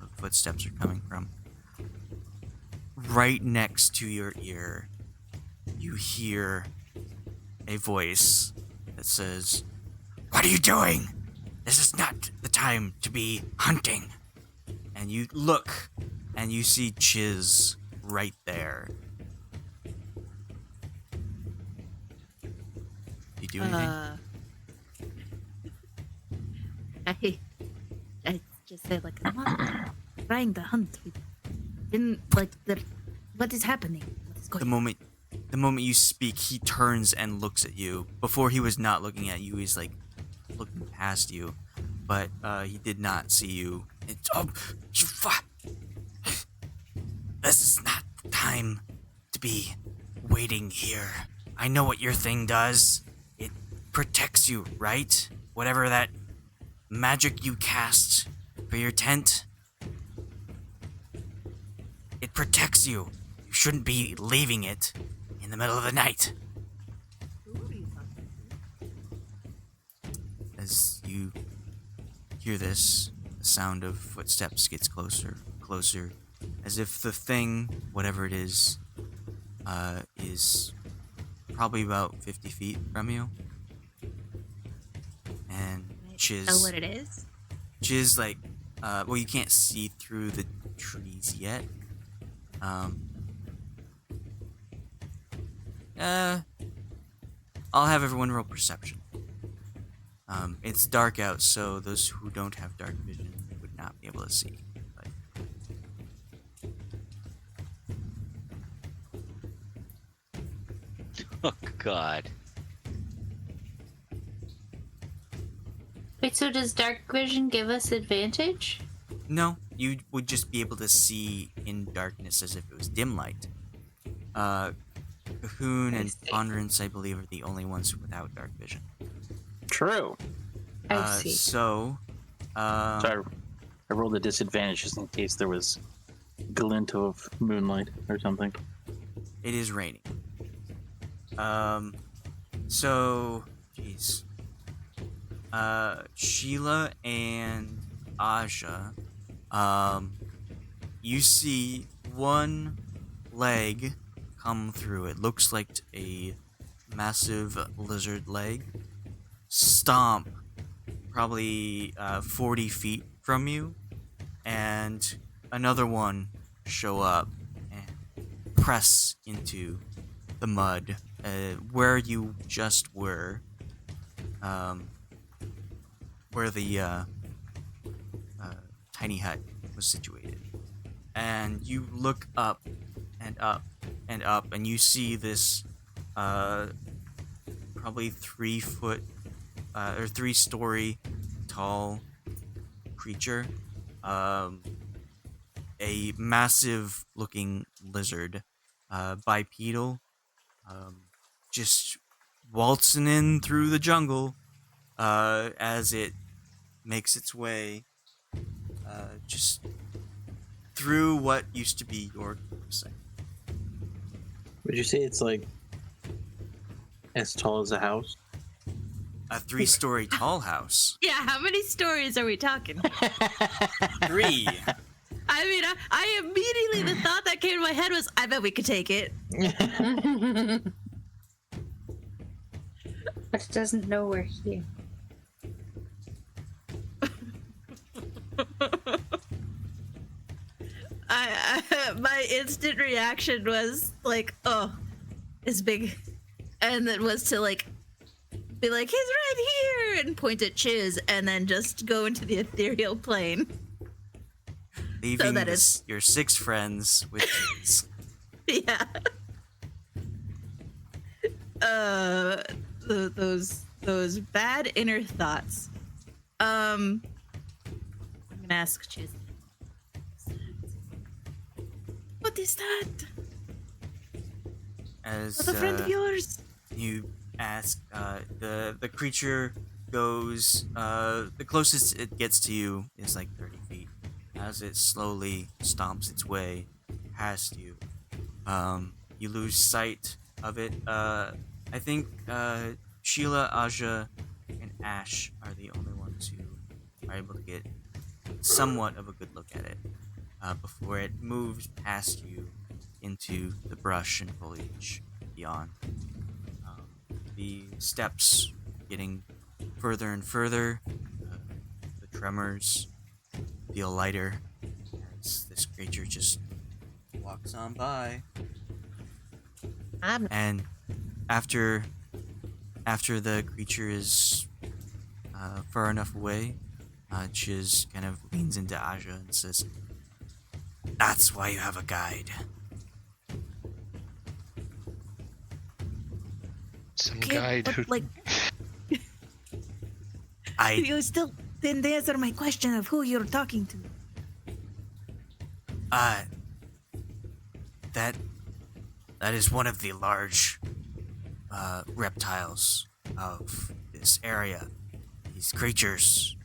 of footsteps are coming from, right next to your ear, you hear a voice that says, "What are you doing? This is not the time to be hunting." And you look, and you see Chiz right there. You do anything? I just say I'm not trying to hunt. We didn't what is happening? What is going The moment you speak, he turns and looks at you. Before he was not looking at you, he's looking past you, but he did not see you. This is not the time to be waiting here. I know what your thing does. It protects you, right? Whatever that magic you cast for your tent, it protects you. You shouldn't be leaving it in the middle of the night. As you hear this, the sound of footsteps gets closer, closer, as if the thing, whatever it is probably about 50 feet from you. And Chiz. Oh, what it is? Chiz, like, well, you can't see through the trees yet. I'll have everyone roll perception. It's dark out, so those who don't have dark vision would not be able to see. But Oh God. Wait, so does dark vision give us advantage? no, you would just be able to see in darkness as if it was dim light. Cahoon and see. Ponderance, I believe, are the only ones without dark vision. True. I see. So, So I rolled a disadvantage just in case there was glint of moonlight or something. it is raining. So, jeez. Sheila and Aja, you see one leg come through. It looks like a massive lizard leg. Stomp probably 40 feet from you, and another one show up and press into the mud where you just were, where the tiny hut was situated. And you look up and up and up, and you see this probably 3 foot or 3-story tall creature, a massive looking lizard, bipedal, just waltzing in through the jungle as it makes its way just through what used to be your campsite. Would you say it's like as tall as a house? A 3-story tall house. Yeah, how many stories are we talking? 3. I mean, I immediately, the thought that came to my head was, I bet we could take it. But it doesn't know we're here. My instant reaction was like, oh, it's big. And it was to like, be like, he's right here, and point at Chiz, and then just go into the ethereal plane. Leaving that it's- your 6 friends with Chiz. Yeah. Those bad inner thoughts. I'm gonna ask Chiz. What is that? As What a friend of yours? you ask, the creature goes, the closest it gets to you is like 30 feet. As it slowly stomps its way past you, you lose sight of it. I think Sheila, Aja, and Ashe are the only ones who are able to get somewhat of a good look at it before it moves past you into the brush and foliage beyond. The steps getting further and further, the tremors feel lighter as this creature just walks on by. And after the creature is far enough away, Chiz kind of leans into Aja and says, "That's why you have a guide." Some Okay, guide but, who like, you still didn't answer my question of who you're talking to. that is one of the large reptiles of this area. These creatures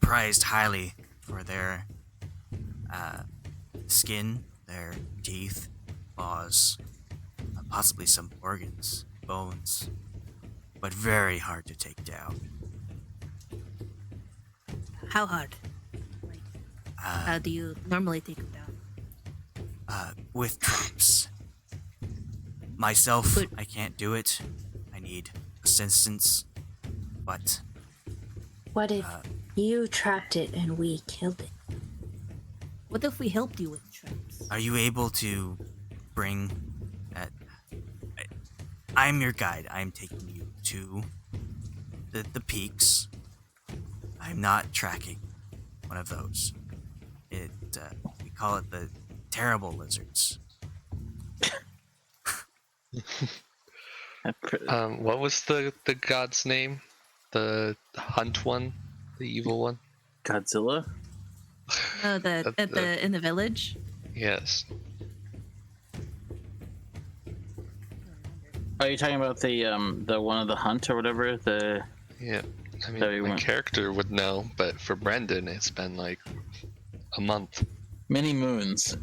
prized highly for their skin, their teeth, claws, possibly some organs, bones, but very hard to take down. How hard? How do you normally take them down? With traps. Myself, But- I can't do it. I need assistance, but What if you trapped it and we killed it? What if we helped you with traps? are you able to bring that? I'm your guide. I'm taking you to the peaks. I'm not tracking one of those. We call it the terrible lizards. What was the god's name? The hunt one, the evil one. Godzilla. Oh, in the village. Yes. Are you talking about the one of the hunt or whatever? The Yeah. I So you mean, my went- character would know, but for Brendan, it's been like a month. many moons.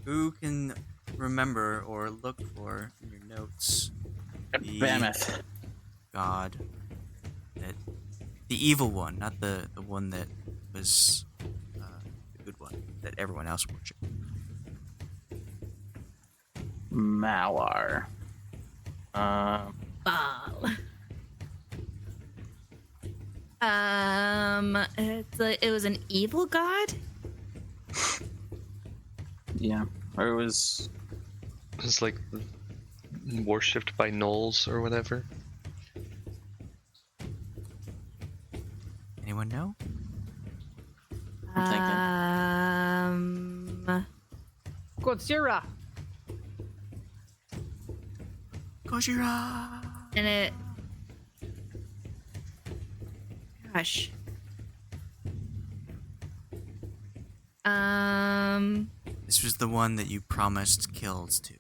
Who can remember or look for in your notes the Mammoth. god that the evil one, not the one that was the good one that everyone else worshipped. Malar. Ball. It was an evil god. Yeah. Or it was. It's like worshipped by gnolls or whatever. Anyone know? Godzilla. Gojira! And it. Gosh. This was the one that you promised kills to.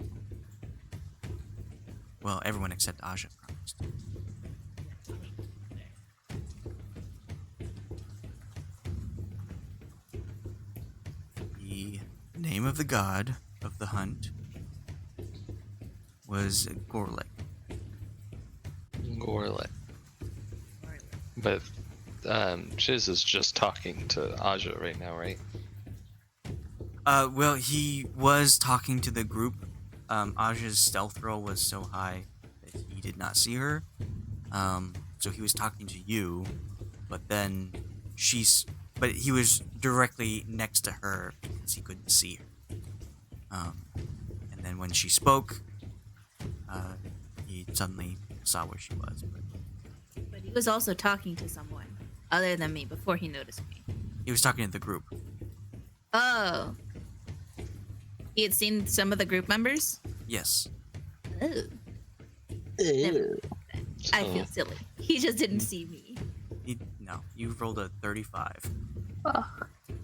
Well, everyone except Aja promised. The name of the god of the hunt was Gorlick. Gorlet. But Chiz is just talking to Aja right now, right? Well, he was talking to the group. Aja's stealth roll was so high that he did not see her. So he was talking to you, but then but he was directly next to her because he couldn't see her. And then when she spoke, he suddenly saw where she was. But he was also talking to someone other than me before he noticed me. He was talking to the group. Oh. He had seen some of the group members? Yes. Oh. I feel silly. He just didn't see me. No, you rolled a 35.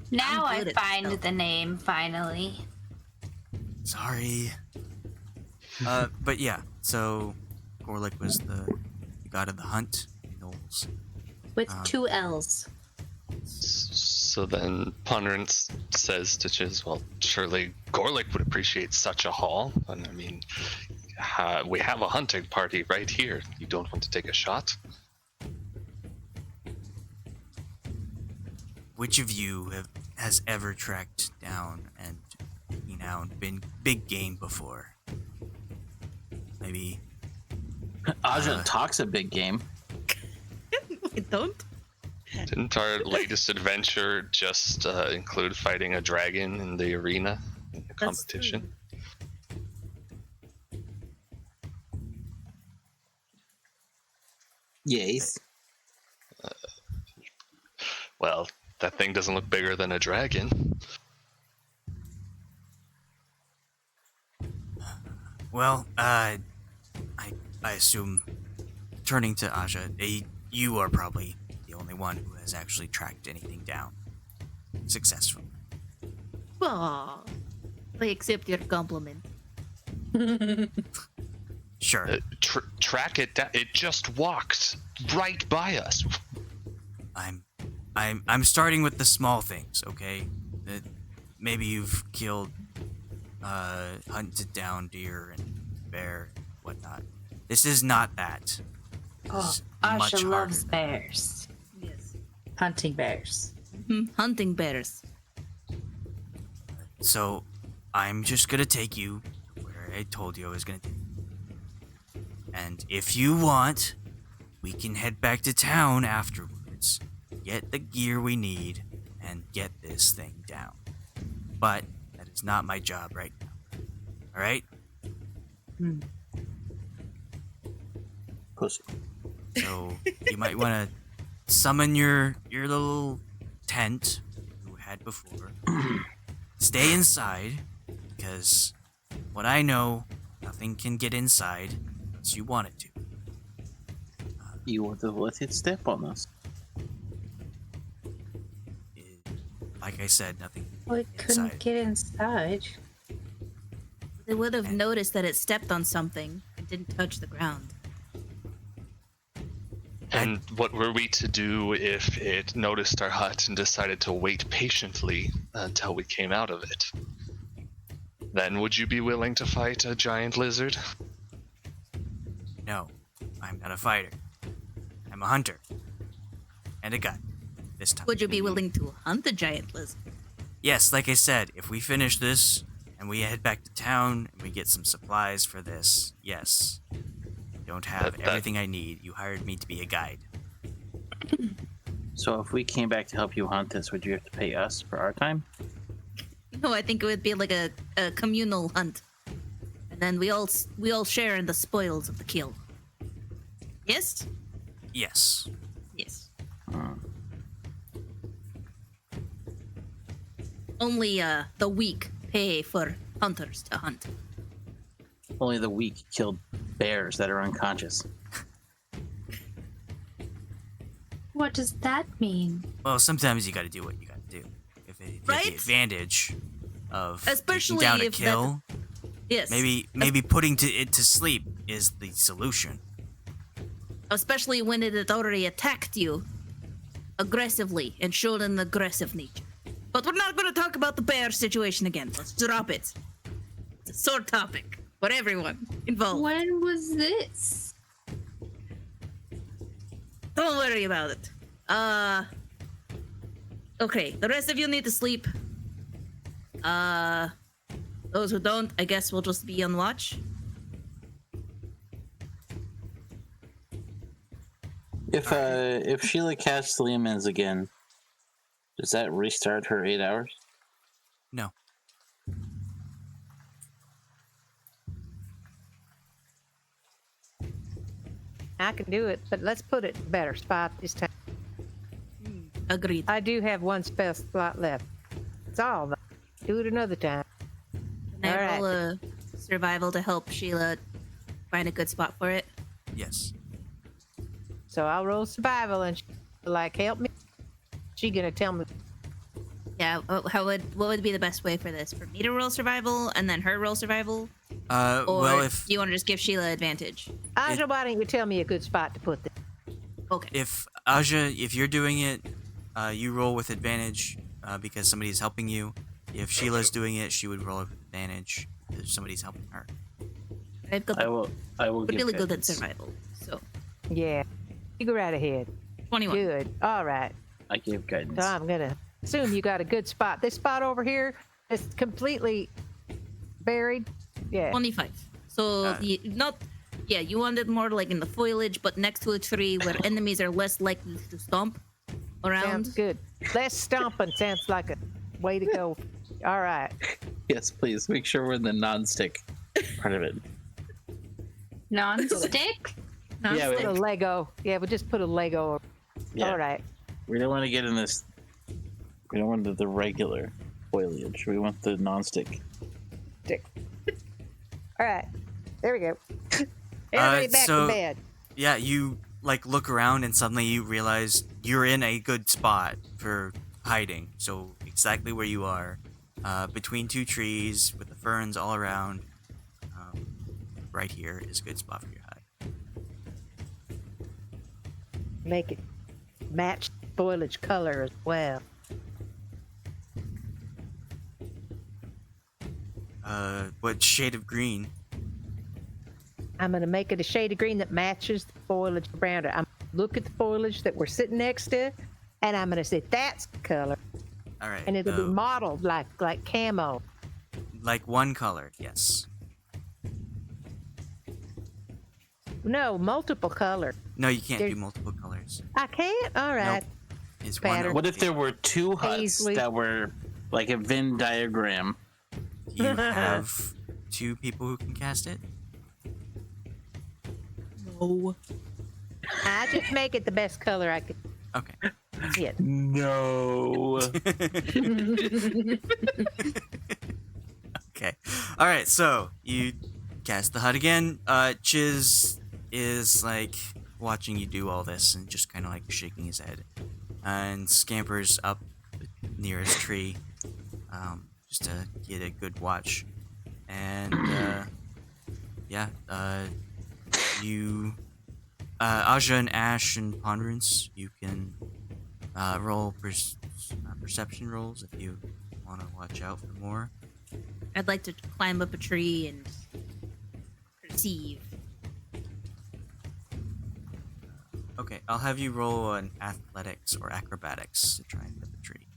Now I'm I good at find stealth. the name finally. Sorry. But yeah, so Gorlick was the god of the hunt, gnolls. With 2 L's. So then Ponderance says to Chiz, well, surely Gorlick would appreciate such a haul. And I mean, we have a hunting party right here. You don't want to take a shot? Which of you has ever tracked down and been big game before? Maybe. Aja talks a big game. I don't. Didn't our latest adventure just include fighting a dragon in the arena in the That's competition? Yes. Well, that thing doesn't look bigger than a dragon. Well, I assume, turning to Aja, you are probably the only one who has actually tracked anything down successfully. Aw. I accept your compliment. Sure. Track it down. It just walked right by us. I'm starting with the small things, okay? Maybe you've killed, hunted down deer and bear and whatnot. This is not that. This Oh, is much Asha harder loves than- bears. Yes. Hunting bears. Hunting bears. So, I'm just gonna take you where I told you I was gonna take you. And if you want, we can head back to town afterwards, get the gear we need, and get this thing down. But that is not my job right now. Alright? Pussy. So, you might want to summon your little tent you had before. Stay inside, because what I know, nothing can get inside unless you want it to. You want to let it step on us? Like I said, nothing Well, it can couldn't inside. get inside. They would have noticed that it stepped on something and didn't touch the ground. And what were we to do if it noticed our hut and decided to wait patiently until we came out of it? Then would you be willing to fight a giant lizard? No, I'm not a fighter. I'm a hunter. And a guide. This time. Would you be willing to hunt the giant lizard? Yes, like I said, if we finish this and we head back to town and we get some supplies for this, yes. I don't have That- everything I need. You hired me to be a guide. So if we came back to help you hunt this, would you have to pay us for our time? No, I think it would be like a communal hunt, and then we all share in the spoils of the kill. Yes. Yes. Yes. Only the weak pay for hunters to hunt. Only the weak killed bears that are unconscious. What does that mean? Well, sometimes you gotta do what you gotta do. If you get Right? the advantage of Especially taking down a if kill, Yes. maybe putting it to sleep is the solution. Especially when it had already attacked you aggressively and showed an aggressive nature. But we're not going to talk about the bear situation again. Let's drop it. It's a sore topic for everyone involved. When was this? Don't worry about it. Okay, the rest of you need to sleep. Those who don't, I guess we'll just be on watch. If Sheila casts Liamans again, does that restart her 8 hours? No. I can do it, but let's put it in a better spot this time. Agreed. I do have one spell slot left. It's all, though. Do it another time. Can I All roll a survival to help Sheila find a good spot for it? Yes. So I'll roll survival and like help me. She gonna tell me. Yeah. What would be the best way for this? For me to roll survival and then her roll survival, or Well, if do you want to just give Sheila advantage? Aja, why don't you tell me a good spot to put this? Okay. if Aja, if you're doing it, you roll with advantage because somebody's helping you. If Sheila's doing it, she would roll with advantage if somebody's helping her. I've got I will. I'm give really good at guidance. survival. So Yeah, you go right ahead. 21. Good. All right. I give guidance. So I'm gonna assume you got a good spot. This spot over here is completely buried. Yeah. 25. So you want it more like in the foliage, but next to a tree where enemies are less likely to stomp around. Sounds good. Less stomping sounds like a way to go. All right. Yes, please make sure we're in the non-stick part of it. Non-stick? Yeah, Put a Lego. Yeah, we'll just put a Lego. Yeah. All right. We don't want to get in this. We don't want the regular foliage. We want the non-stick. All right. There we go. Everybody back so- to bed. Yeah, you like look around and suddenly you realize you're in a good spot for hiding. So exactly where you are, between two trees with ferns all around. Right here is a good spot for your hut. Make it match foliage color as well. What shade of green? I'm gonna make it a shade of green that matches the foliage around it. I'm look at the foliage that we're sitting next to, and I'm gonna say that's the color, All right. and it'll be modeled like camo. Like one color, yes. No, multiple color. No, you can't do There's- multiple colors. I can't. All right. It's Pattern. one. What if there were two huts Paisley. that were like a Venn diagram? You have two people who can cast it? No. I just make it the best color I could Okay. get. No. Okay. All right. So you cast the hut again. Chiz is like watching you do all this and just kind of like shaking his head, and scampers up the nearest tree, just to get a good watch. And yeah, you, Aja and Ashe and Ponderance, you can roll perception rolls if you want to watch out for more. I'd like to climb up a tree and perceive. Okay, I'll have you roll an athletics or acrobatics to try and hit the tree.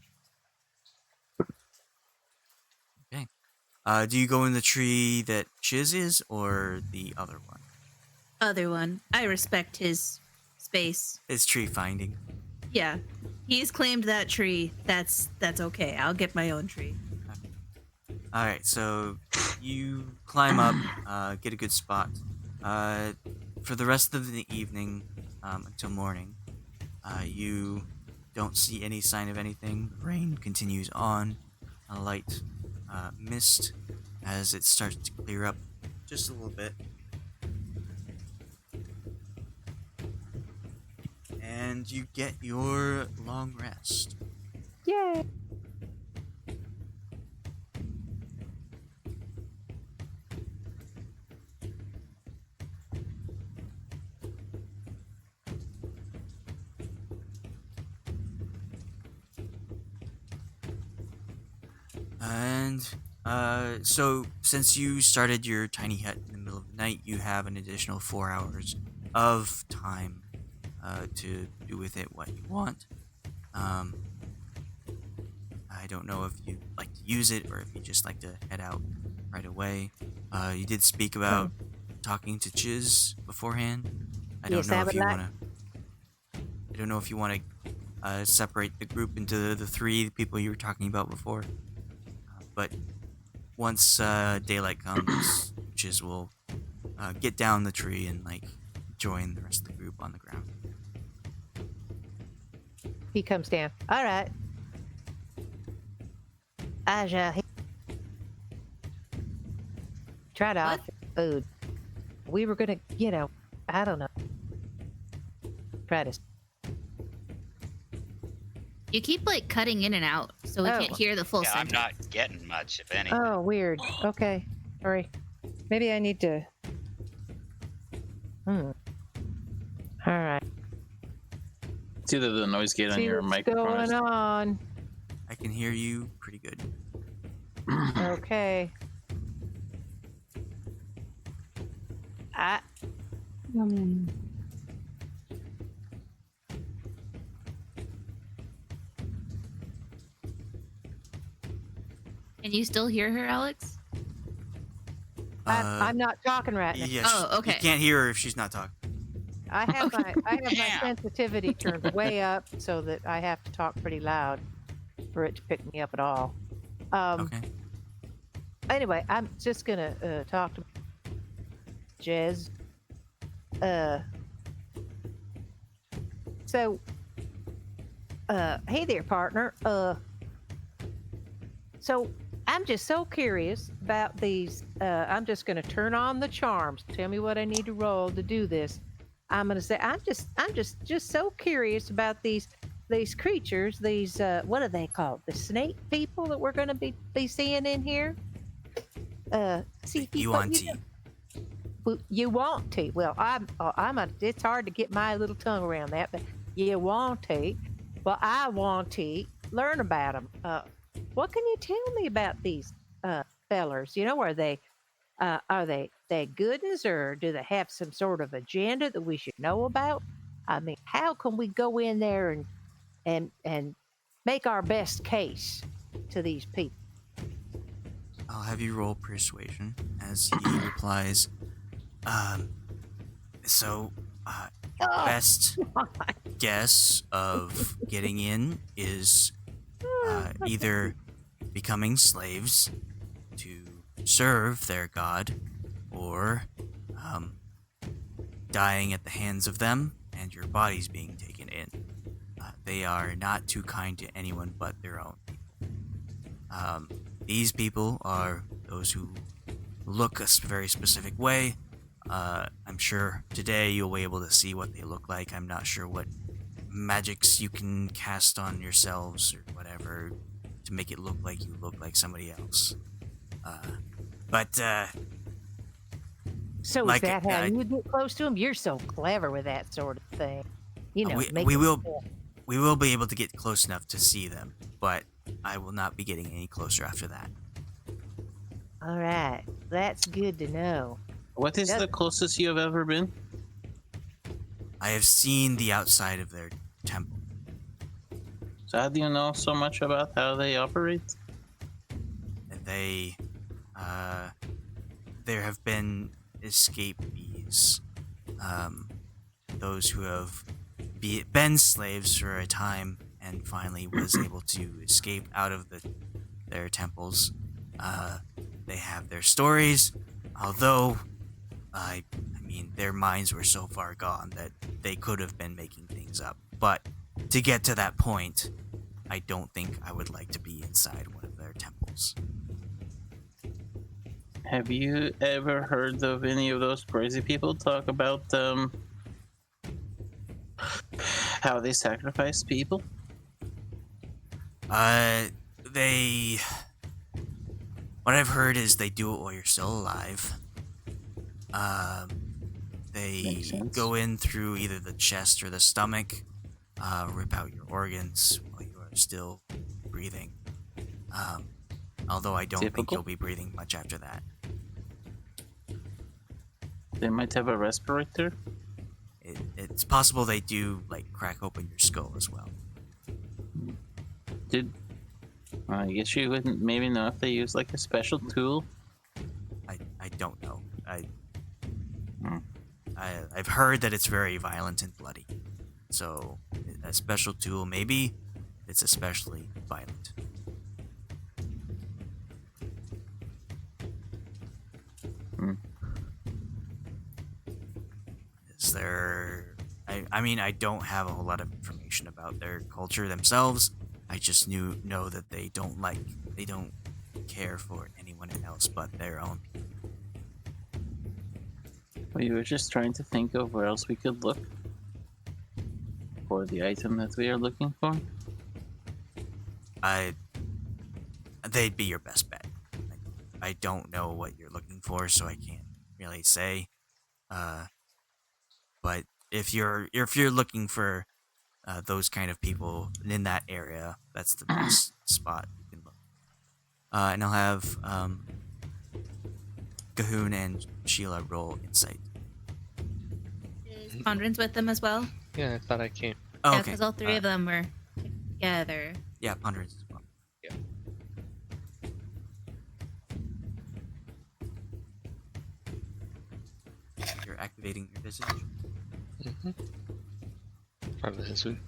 Okay. Do you go in the tree that Chiz is, or the other one? Other one. I respect his space. It's tree finding. Yeah. He's claimed that tree. That's okay. I'll get my own tree. All right, so you climb up, get a good spot. For the rest of the evening, until morning, you don't see any sign of anything. The rain continues on. A light mist as it starts to clear up just a little bit. And you get your long rest. Yay! And so since you started your tiny hut in the middle of the night, you have an additional 4 hours of time to do with it what you want. I don't know if you like to use it or if you just like to head out right away. You did speak about talking to Chiz beforehand. I don't Yes, know I if would you like- want to. I don't know if you want to separate the group into the three people you were talking about before. But once daylight comes, Chiz will get down the tree and like join the rest of the group on the ground. He comes down. All right. Aja, try to What? offer food. We were gonna, I don't know. Try to. You keep like cutting in and out, so we Oh. can't hear the full Yeah, I'm sentence. not getting much, if anything. Oh, weird. Okay. Sorry. Maybe I need to. All right. It's either the noise gate on See your what's microphone. going on. I can hear you pretty good. Okay. I. Can you still hear her, Alex? I'm not talking right now. Yeah, Oh, okay. You can't hear her if she's not talking. I have my Damn. sensitivity turned way up so that I have to talk pretty loud for it to pick me up at all. Okay. Anyway, I'm just gonna talk to Jez. Hey there, partner. So I'm just so curious about these. I'm just gonna turn on the charms. Tell me what I need to roll to do this. I'm gonna say I'm just so curious about these creatures. These what are they called? The snake people that we're gonna be seeing in here. See, Yuan-Ti. You want to. Well, it's hard to get my little tongue around that, but you want to. Well, I want to learn about them. What can you tell me about these fellers? Are they good uns, or do they have some sort of agenda that we should know about? I mean, how can we go in there and make our best case to these people? I'll have you roll persuasion as he replies. So, best guess of getting in is either becoming slaves to serve their god, or dying at the hands of them and your bodies being taken in. They are not too kind to anyone but their own people. These people are those who look a very specific way. I'm sure today you'll be able to see what they look like. I'm not sure what magics you can cast on yourselves or whatever to make it look like you look like somebody else. So like, is that how you get close to them? You're so clever with that sort of thing. we will be able to get close enough to see them, but I will not be getting any closer after that. All right, that's good to know. What is the closest you have ever been? I have seen the outside of their temple. So how do you know so much about how they operate? And there have been escapees, those who have been slaves for a time and finally was able to escape out of their temples. They have their stories, although I mean their minds were so far gone that they could have been making things up. But to get to that point, I don't think I would like to be inside one of their temples. Have you ever heard of any of those crazy people talk about how they sacrifice people? What I've heard is they do it while you're still alive. They go in through either the chest or the stomach, rip out your organs while you are still breathing. Although I don't think you'll be breathing much after that. They might have a respirator. It's possible they do like crack open your skull as well. I guess you wouldn't maybe know if they use like a special tool. I don't know. I've heard that it's very violent and bloody. So a special tool, maybe it's especially violent. Is there... I mean, I don't have a whole lot of information about their culture themselves. I just know that they don't care for anyone else but their own. We were just trying to think of where else we could look for the item that we are looking for. They'd be your best bet. I don't know what you're looking for, so I can't really say. But if you're looking for those kind of people in that area, that's the best spot you can look. And I'll have Cahoon and Sheila roll insight. Is Ponderance with them as well? Yeah, I thought I came. Oh, Yeah, okay. because all three of them were together. Yeah, Ponderance as well. Yeah. You're activating your visage. Mm-hmm. Part of the history.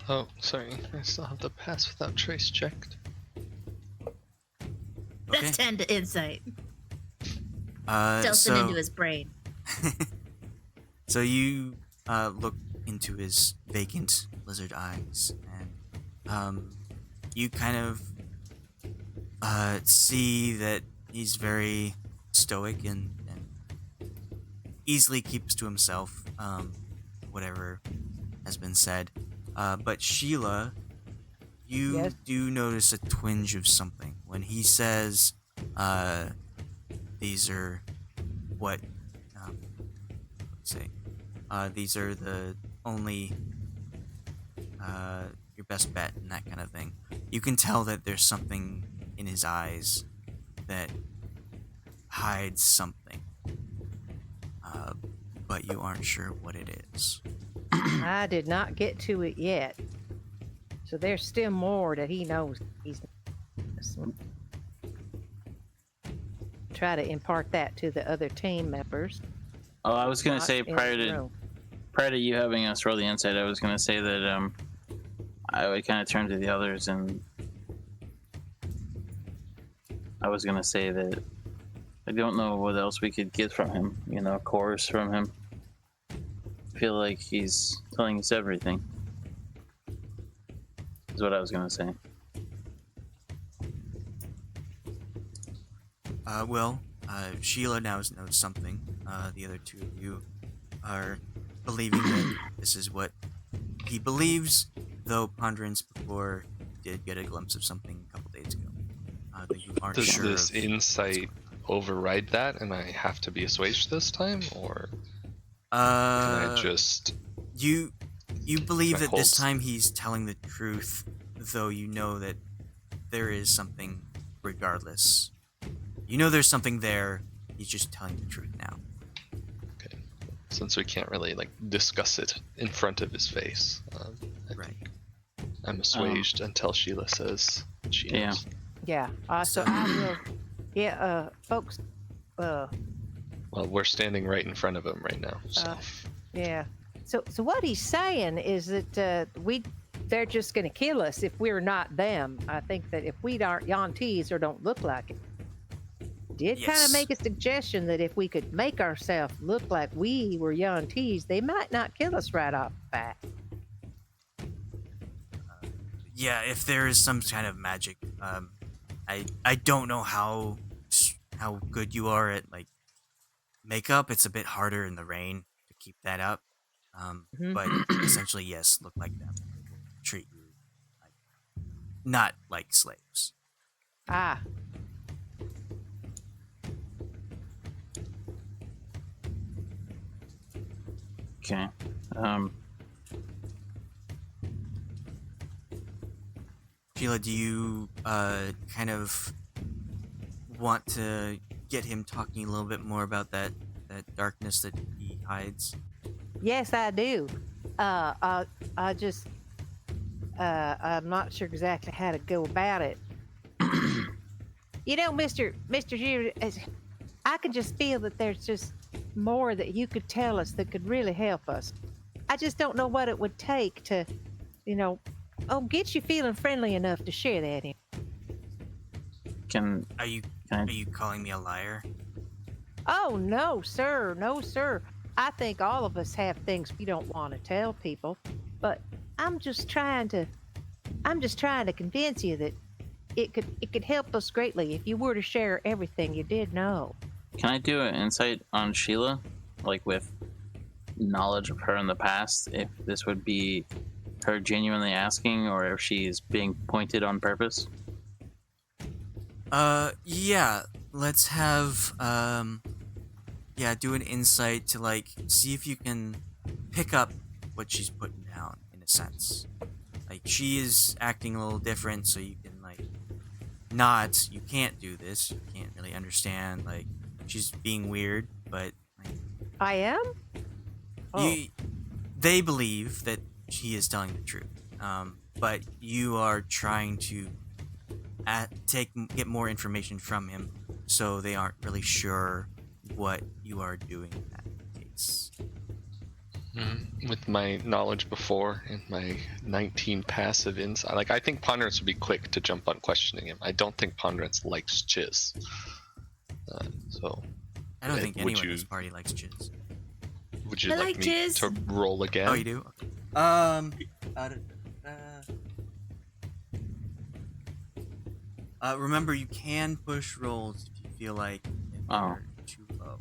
Oh, sorry. I still have the pass without trace checked. Okay. That's 10 to insight. So Delson into his brain. So you look into his vacant lizard eyes, and you kind of see that he's very stoic and easily keeps to himself, whatever has been said. But Sheila, You Yes? do notice a twinge of something when he says, "These are what let's say, these are the only your best bet and that kind of thing." You can tell that there's something in his eyes that hides something, but you aren't sure what it is. I did not get to it yet. So there's still more that he knows. He's try to impart that to the other team members. Oh, I was gonna not say in prior the to room. you having us roll the insight, I was gonna say that I would kind of turn to the others, and I was gonna say that I don't know what else we could get from him. You know, chorus from him. I feel like he's telling us everything. Is what I was gonna say. Sheila now knows something. The other two of you are believing that this is what he believes, though Ponderance before did get a glimpse of something a couple days ago. That you aren't Does sure this of. insight override that, and I have to be assuaged this time, or can I just? You believe Can I that this hold- time he's telling the truth, though you know that there is something regardless. You know there's something there, he's just telling the truth now. Okay, since we can't really like discuss it in front of his face, I Right. think I'm assuaged until Sheila says she Yeah. knows. Yeah. So I will. Yeah. Folks. Well, we're standing right in front of him right now, so Yeah. So what he's saying is that they're just going to kill us if we're not them. I think that if we aren't Yuan-Tis or don't look like it. Did kind Yes. of make a suggestion that if we could make ourselves look like we were Yuan-Tis, they might not kill us right off the bat. Yeah, if there is some kind of magic, I don't know how good you are at like makeup. It's a bit harder in the rain to keep that up. Mhm. But essentially, yes, look like them. Treat you like not like slaves. Ah. Okay. Sheila, do you kind of want to get him talking a little bit more about that darkness that he hides? Yes, I do. I just, I'm not sure exactly how to go about it. You know, Mr. Shear, I can just feel that there's just more that you could tell us that could really help us. I just don't know what it would take to, get you feeling friendly enough to share that. Are you calling me a liar? Oh, no, sir. No, sir. I think all of us have things we don't want to tell people, but I'm just trying to convince you that it could help us greatly if you were to share everything you did know. Can I do an insight on Sheila, like with knowledge of her in the past? If this would be her genuinely asking, or if she's being pointed on purpose? Yeah. Let's have do an insight to like see if you can pick up what she's putting down in a sense. Like she is acting a little different, so you can like not. You can't do this. You can't really understand. Like she's being weird, but like, I am? Oh. they believe that she is telling the truth. But you are trying to get more information from him, so they aren't really sure what you are doing in that case. With my knowledge before and my 19 passive insight, like I think Ponderance would be quick to jump on questioning him. I don't think Ponderance likes Chiz. So I don't think anyone in you- this party likes Chiz. would you I like me Chiz. to roll again? Oh, you do? Remember, you can push rolls if you feel like they're too low.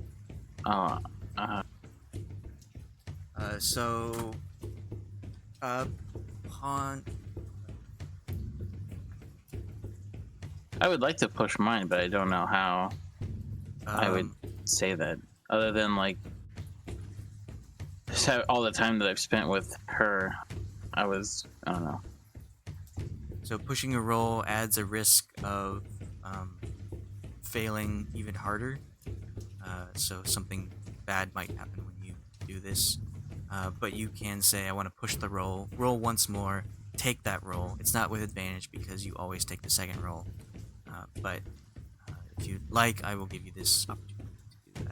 I would like to push mine, but I don't know how I would say that. Other than like all the time that I've spent with her, I don't know. So pushing a roll adds a risk of failing even harder. So something bad might happen when you do this. But you can say, I want to push the roll. Roll once more. Take that roll. It's not with advantage because you always take the second roll. But if you'd like, I will give you this opportunity to do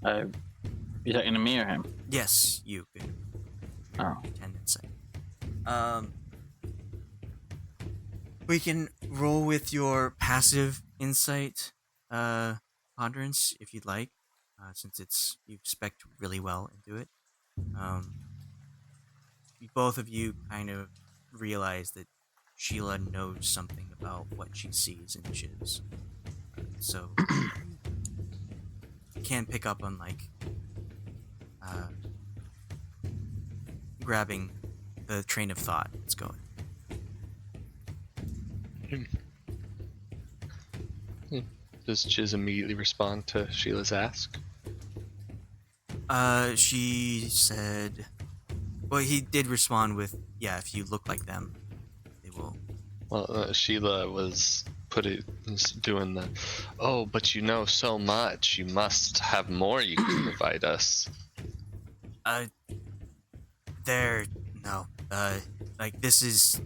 that. You're talking to me or him? Yes, you. Oh. 10 second. We can roll with your passive insight, ponderance, if you'd like, since you spec really well into it. Both of you kind of realize that Sheila knows something about what she sees in Chiz. So you can pick up on grabbing the train of thought that's going. Does Chiz immediately respond to Sheila's ask? She said... Well, he did respond with, yeah, if you look like them, they will... Well, Sheila was doing the, oh, but you know so much, you must have more you can provide us. This is...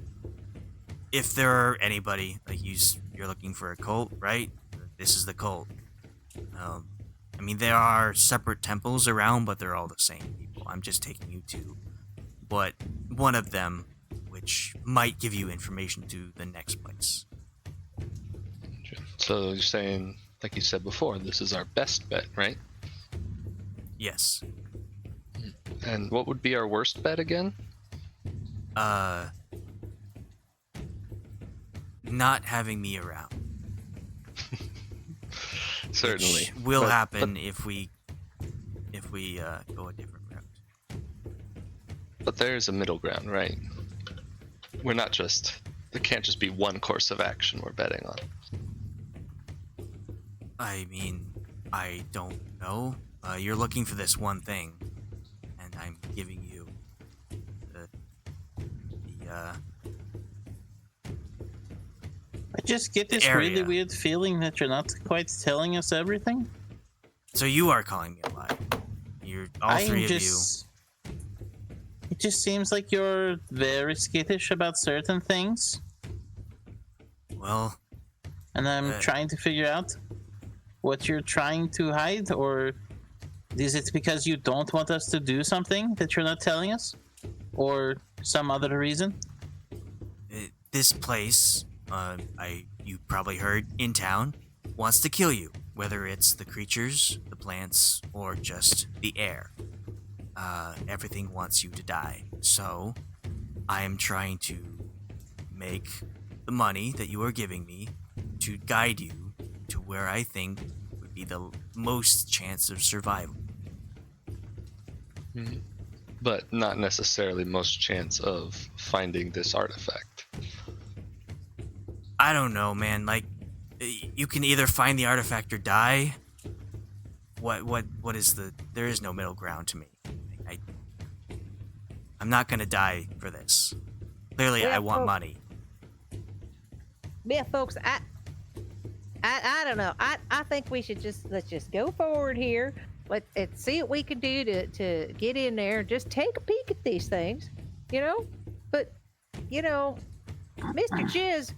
If there are anybody, you're looking for a cult, right? This is the cult. There are separate temples around, but they're all the same people. I'm just taking you to one of them, which might give you information to the next place. So you're saying, like you said before, this is our best bet, right? Yes. And what would be our worst bet again? Not having me around. Certainly. Which will happen if we go a different route. But there's a middle ground, right? We're not just... There can't just be one course of action we're betting on. I don't know. You're looking for this one thing, and I'm giving you I just get this area. really weird feeling that you're not quite telling us everything. So you are calling me a lie. You're all three of you. It just seems like you're very skittish about certain things. Well, and I'm trying to figure out what you're trying to hide, or is it because you don't want us to do something that you're not telling us, or some other reason? This place, you probably heard in town, wants to kill you, whether it's the creatures, the plants, or just the air. Everything wants you to die. So, I am trying to make the money that you are giving me to guide you to where I think would be the most chance of survival. Mm-hmm. But not necessarily most chance of finding this artifact. I don't know, man. You can either find the artifact or die. What is the... There is no middle ground to me. I'm not gonna die for this. Clearly, I want money. Yeah, folks, I don't know. I think we should let's just go forward here. Let's see what we can do to get in there. Just take a peek at these things, But, Mr. Chiz,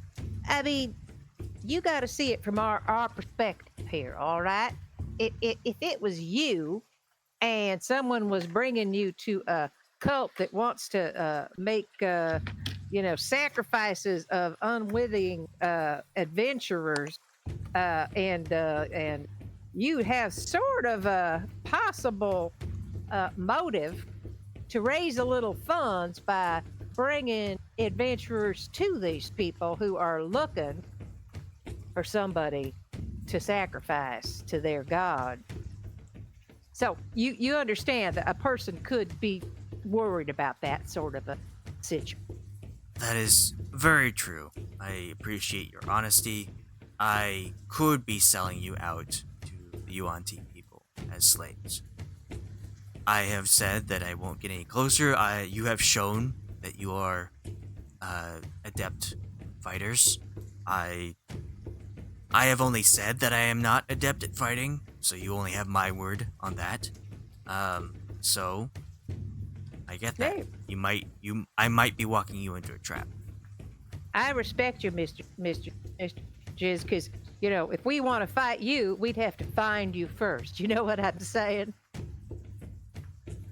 you got to see it from our perspective here, all right? If it was you and someone was bringing you to a cult that wants to make, sacrifices of unwitting adventurers, and you have sort of a possible motive to raise a little funds by bringing adventurers to these people who are looking for somebody to sacrifice to their god. So you understand that a person could be worried about that sort of a situation. That is very true. I appreciate your honesty. I could be selling you out to the Yuan-Ti people as slaves. I have said that I won't get any closer. You have shown that you are adept fighters. I have only said that I am not adept at fighting, so you only have my word on that. So I get that. Hey. I might be walking you into a trap. I respect you, Mr. Jizz, because, you know, if we want to fight you, we'd have to find you first. You know what I'm saying?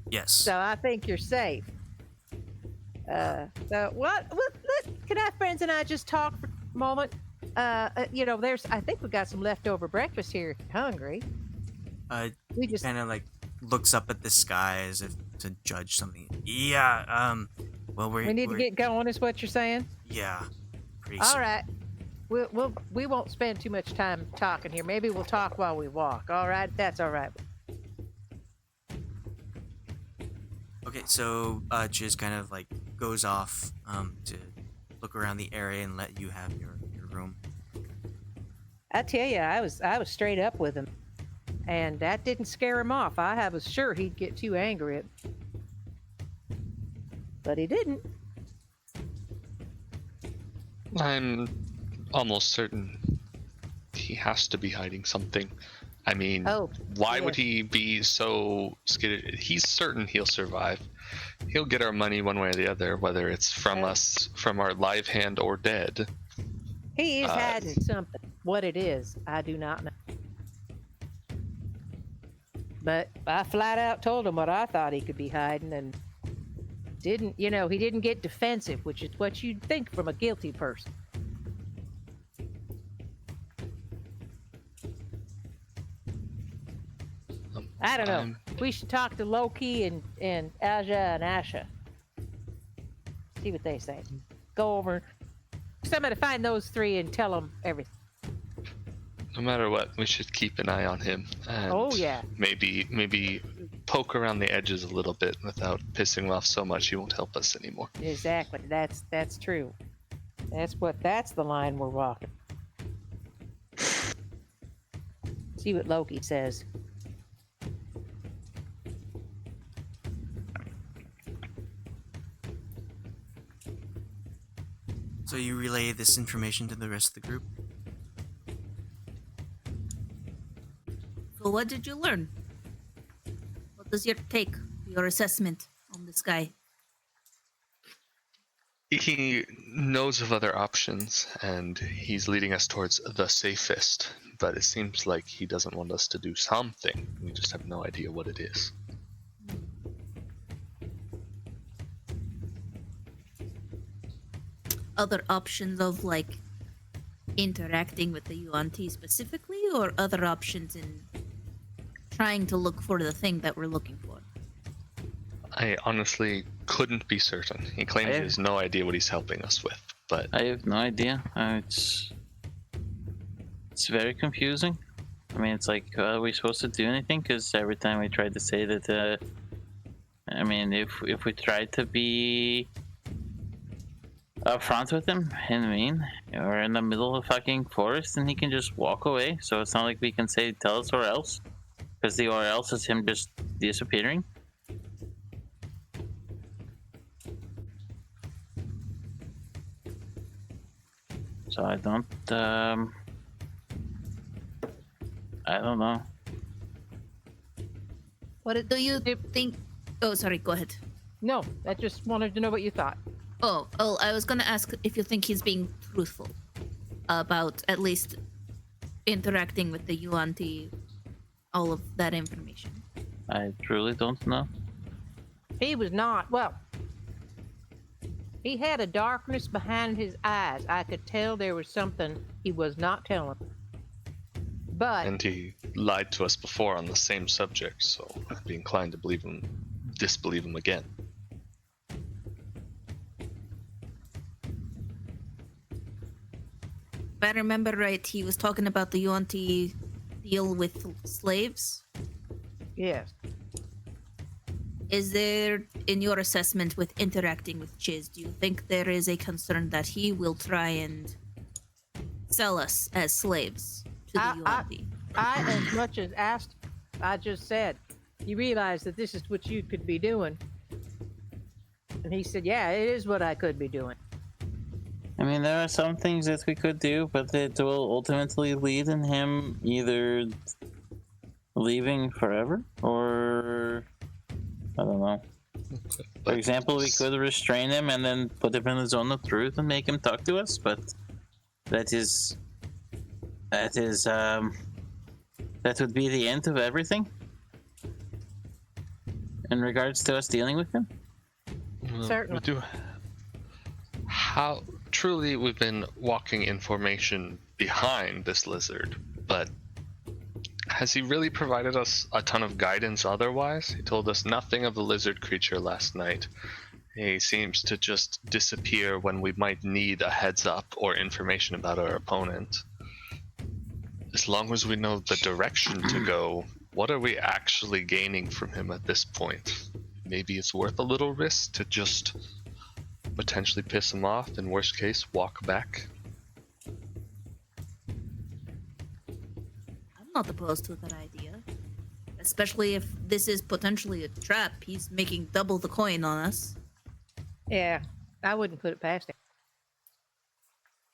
Yes. So I think you're safe. So what? Can our friends and I just talk for a moment? You know, I think we got some leftover breakfast here if you're hungry. We just kind of like looks up at the sky as if to judge something. Yeah. Well, we need to get going, is what you're saying? Yeah. Pretty All soon. right. We won't spend too much time talking here. Maybe we'll talk while we walk. All right, that's all right. Okay, so Chiz kind of like goes off to look around the area and let you have your room. I tell you, I was straight up with him, and that didn't scare him off. I was sure he'd get too angry at me, but he didn't. I'm almost certain he has to be hiding something. I mean, why would he be so scared? He's certain he'll survive. He'll get our money one way or the other, whether it's from us, from our live hand, or dead. He is hiding something. What it is, I do not know. But I flat out told him what I thought he could be hiding, and he didn't get defensive, which is what you'd think from a guilty person. I don't know. We should talk to Loki and Aja and Asha. See what they say. Go over. Somebody find those three and tell them everything. No matter what, we should keep an eye on him. And maybe poke around the edges a little bit without pissing him off so much he won't help us anymore. Exactly. That's true. That's the line we're walking. See what Loki says. So you relay this information to the rest of the group? So what did you learn? What was your take, your assessment on this guy? He knows of other options, and he's leading us towards the safest, but it seems like he doesn't want us to do something. We just have no idea what it is. Other options of like interacting with the Yuan-Ti specifically, or other options in trying to look for the thing that we're looking for? I honestly couldn't be certain. He claims he has no idea what he's helping us with, but I have no idea. It's very confusing. I mean, it's like, are we supposed to do anything? Because every time we tried to say that, I mean, if we tried to be upfront with him, and I mean, we're in the middle of a fucking forest, and he can just walk away. So it's not like we can say, tell us or else, because the or else is him just disappearing. So I don't know. What do you think? Oh, sorry, go ahead. No, I just wanted to know what you thought. Oh, I was gonna ask if you think he's being truthful about at least interacting with the Yuan-Ti, all of that information. I truly don't know. He was not. Well, he had a darkness behind his eyes. I could tell there was something he was not telling. But and he lied to us before on the same subject, so I'd be inclined to disbelieve him again. If I remember right, he was talking about the Yuan-Ti deal with slaves. yes, Is there in your assessment with interacting with Chiz, do you think there is a concern that he will try and sell us as slaves to the Yuan-Ti? I, as much as asked, I just said, you realize that this is what you could be doing. And he said, yeah, it is what I could be doing. I mean, there are some things that we could do, but it will ultimately lead in him either leaving forever or I don't know. For example, we could restrain him and then put him in the zone of truth and make him talk to us, but that would be the end of everything in regards to us dealing with him. Certainly. How truly we've been walking information behind this lizard, but has he really provided us a ton of guidance otherwise? He told us nothing of the lizard creature last night. He seems to just disappear when we might need a heads up or information about our opponent. As long as we know the direction to go, what are we actually gaining from him at this point? Maybe it's worth a little risk to just potentially piss him off, in worst case, walk back. I'm not opposed to that idea. Especially if this is potentially a trap. He's making double the coin on us. Yeah, I wouldn't put it past him.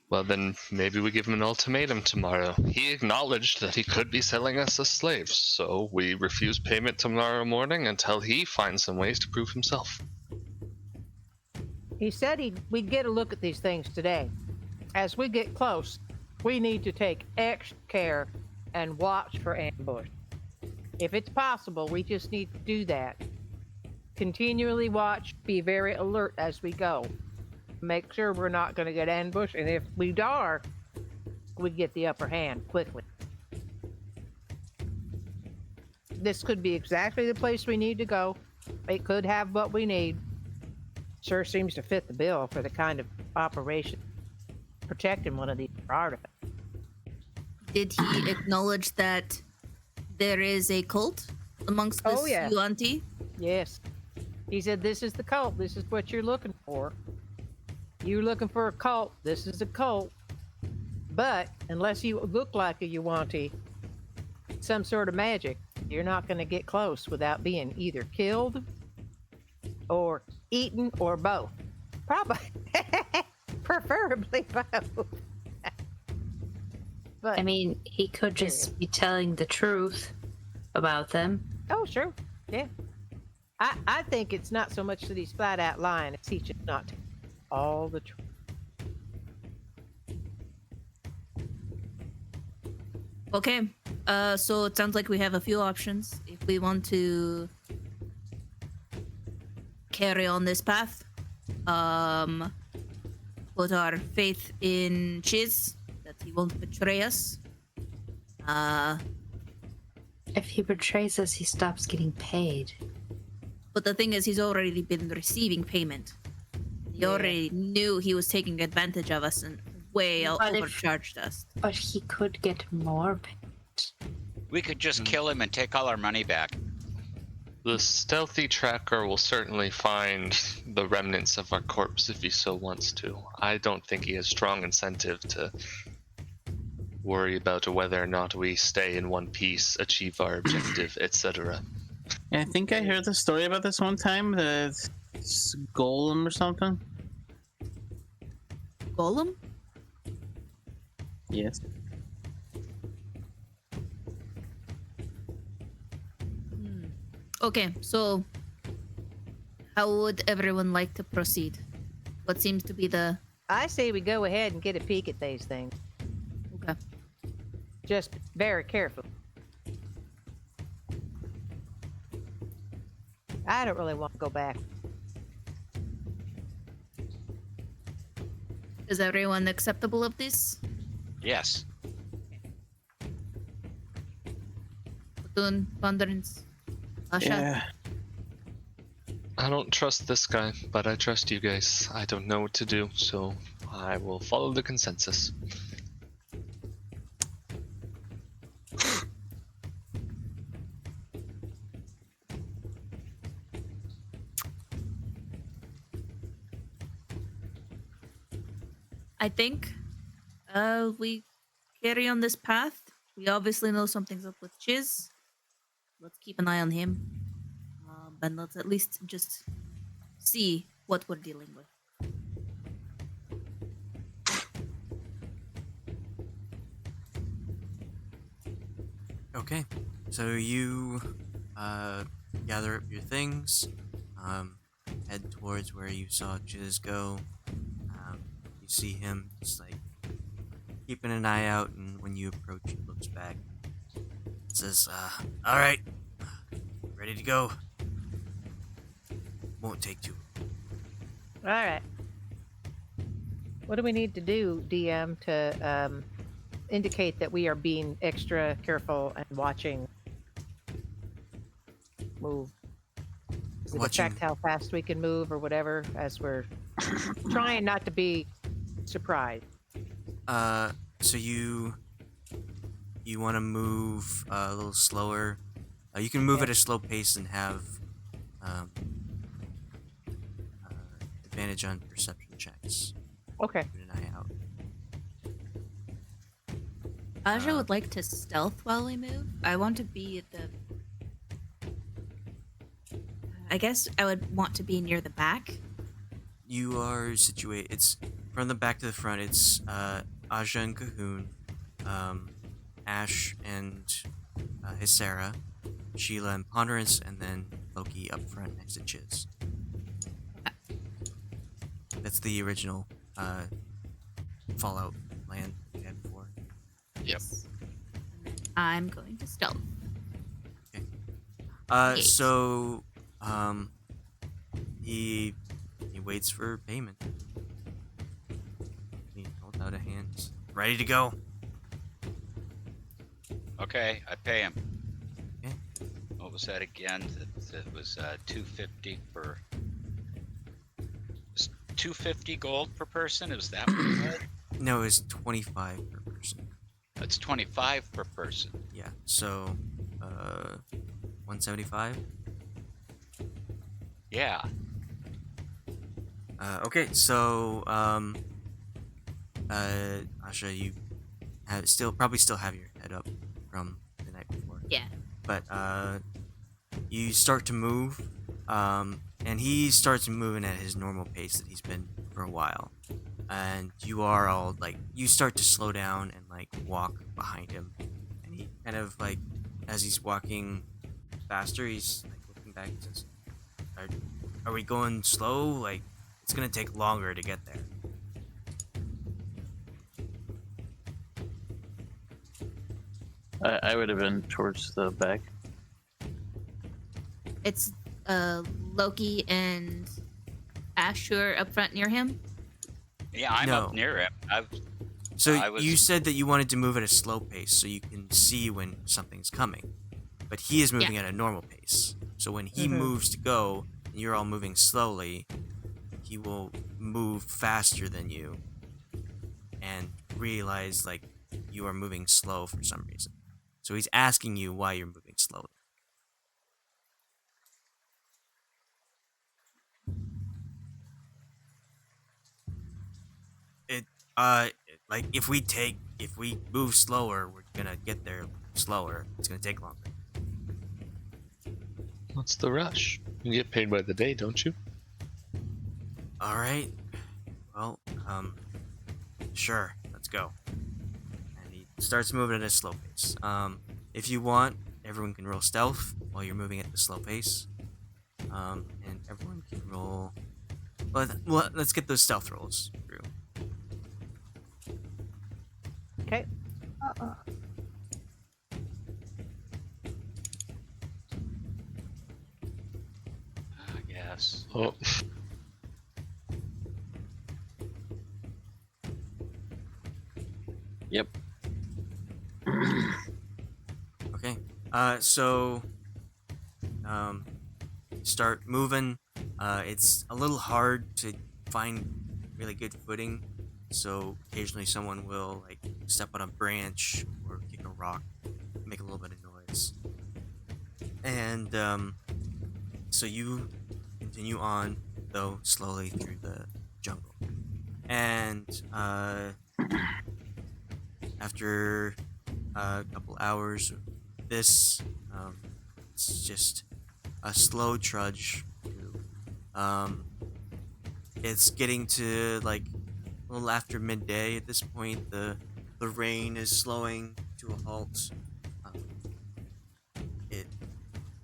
Well, then maybe we give him an ultimatum tomorrow. He acknowledged that he could be selling us as slaves, so we refuse payment tomorrow morning until he finds some ways to prove himself. He said we'd get a look at these things today. As we get close, we need to take extra care and watch for ambush. If it's possible, we just need to do that. Continually watch, be very alert as we go. Make sure we're not going to get ambushed, and if we are, we get the upper hand quickly. This could be exactly the place we need to go. It could have what we need. Sure seems to fit the bill for the kind of operation protecting one of these artifacts. Did he acknowledge that there is a cult amongst this Yuan-Ti? Yes. He said, this is the cult. This is what you're looking for. You're looking for a cult. This is a cult. But unless you look like a Yuan-Ti, some sort of magic, you're not going to get close without being either killed or eaten or both. Probably. Preferably both. But I mean, he could just be telling the truth about them. oh, sure. Yeah. I think it's not so much that he's flat out lying, it's he just not telling all the truth. Okay, so it sounds like we have a few options. If we want to carry on this path, put our faith in Chiz, that he won't betray us. If he betrays us, he stops getting paid. But the thing is, he's already been receiving payment. He already knew he was taking advantage of us and way overcharged us. But he could get more payment. We could just kill him and take all our money back. The stealthy tracker will certainly find the remnants of our corpse if he so wants to. I don't think he has strong incentive to worry about whether or not we stay in one piece, achieve our objective, etc. I think I heard the story about this one time, the golem or something. Golem? Yes. Okay, so how would everyone like to proceed? What seems to be the... I say we go ahead and get a peek at these things. Okay. Just very careful. I don't really want to go back. Is everyone acceptable of this? Yes. Platoon, Ponderance, Ashe? Yeah. I don't trust this guy, but I trust you guys. I don't know what to do, so I will follow the consensus. I think we carry on this path. We obviously know something's up with Chiz. Let's keep an eye on him. And let's at least just see what we're dealing with. Okay, so you gather up your things, head towards where you saw Chiz go. You see him just like keeping an eye out, and when you approach, he looks back. Says, "All right, ready to go. Won't take too." All right. What do we need to do, DM, to indicate that we are being extra careful and watching? Move. Does it Watching. affect how fast we can move or whatever as we're trying not to be surprised? So you want to move a little slower. You can move Yeah. at a slow pace and have advantage on perception checks. Okay. Keep an eye out. Aja would like to stealth while we move. I want to be at the. I guess I would want to be near the back. You are situated. It's from the back to the front. It's Aja and Cahoon, Ashe and Hysera, Sheila and Ponderance, and then Loki up front next to Chiz. That's the original Fallout land we had before. Yep. I'm going to stealth. Eight. So he waits for payment. He holds out a hand. Ready to go. Okay, I pay him. Okay. What was that again? It was 250 per. 250 gold per person. Is that what it was? No, it's 25 per person. That's 25 per person. Yeah. So 175. Yeah. Okay, so Asha, you probably still have your head up from the night before. Yeah. But you start to move, and he starts moving at his normal pace that he's been for a while, and you are all like, you start to slow down and like walk behind him, and he kind of like, as he's walking faster, he's like looking back and says, "Are we going slow? Like, it's gonna take longer to get there." I would have been towards the back. It's Loki and Ashe who are up front near him. Yeah, I'm No. up near him. So I was- you said that you wanted to move at a slow pace so you can see when something's coming, but he is moving at a normal pace. So when he moves to go, and you're all moving slowly, he will move faster than you, and realize like you are moving slow for some reason. So he's asking you why you're moving slowly. It like if we move slower, we're gonna get there slower. It's gonna take longer. What's the rush? You get paid by the day, don't you? All right. Well, sure. Let's go. And he starts moving at a slow pace. If you want, everyone can roll stealth while you're moving at the slow pace. And everyone can roll. Well, let's get those stealth rolls through. Okay. I guess. Oh, Yep. Okay. So, start moving. It's a little hard to find really good footing, so occasionally someone will like step on a branch or kick a rock, make a little bit of noise. And so you continue on, though slowly, through the jungle. And And after a couple hours of this, it's just a slow trudge through. It's getting to like a little after midday at this point. The rain is slowing to a halt. It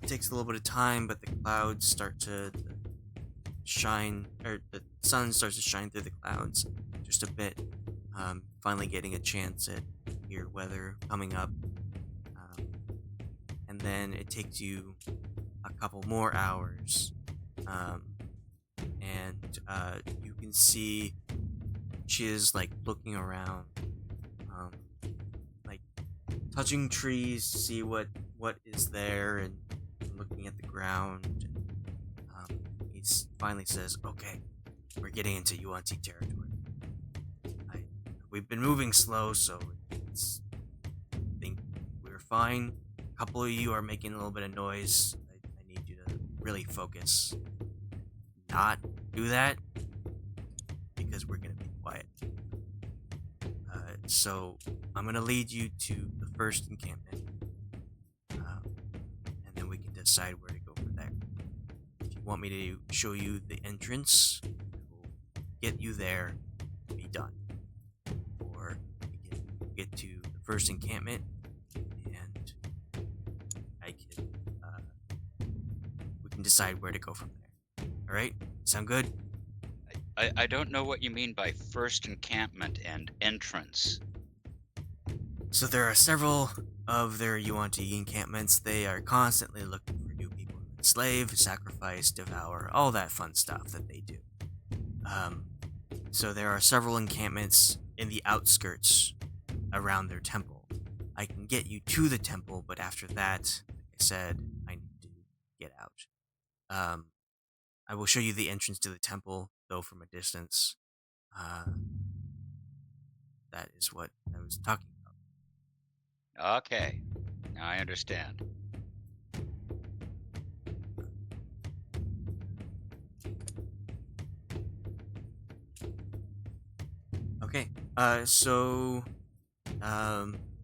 takes a little bit of time, but the clouds start to shine, or the sun starts to shine through the clouds just a bit. Finally getting a chance at your weather coming up. And then it takes you a couple more hours. And you can see she is like looking around, like touching trees to see what is there, and looking at the ground. He finally says, "Okay, we're getting into Yuan-Ti territory. We've been moving slow, so I think we're fine. A couple of you are making a little bit of noise. I need you to really focus. Not do that, because we're gonna be quiet. So I'm gonna lead you to the first encampment, and then we can decide where to go from there. If you want me to show you the entrance, we'll get you there and be done. Or we can get to the first encampment, and we can decide where to go from there. All right? Sound good?" I don't know what you mean by first encampment and entrance. So there are several of their Yuan-Ti encampments. They are constantly looking for new people to enslave, sacrifice, devour, all that fun stuff that they do. So there are several encampments in the outskirts around their temple. I can get you to the temple, but after that, like I said, I need to get out. I will show you the entrance to the temple, though from a distance. That is what I was talking about. Okay, now I understand. Okay, so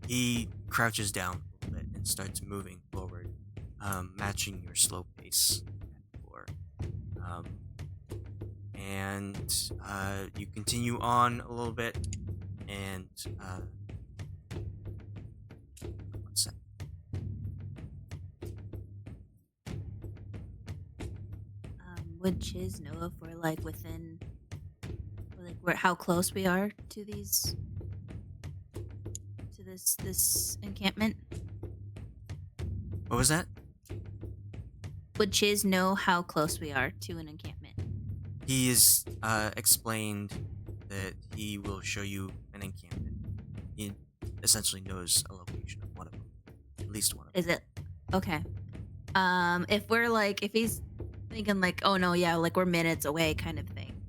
he crouches down a little bit and starts moving forward, matching your slow pace before. And you continue on a little bit, and one sec. Would Chiz know if we're like within, how close we are to this encampment? What was that? Would Chiz know how close we are to an encampment? He is explained that he will show you an encampment. He essentially knows a location of one of them, at least one of them. Is it okay? If he's thinking like, oh no, yeah, like we're minutes away, kind of thing,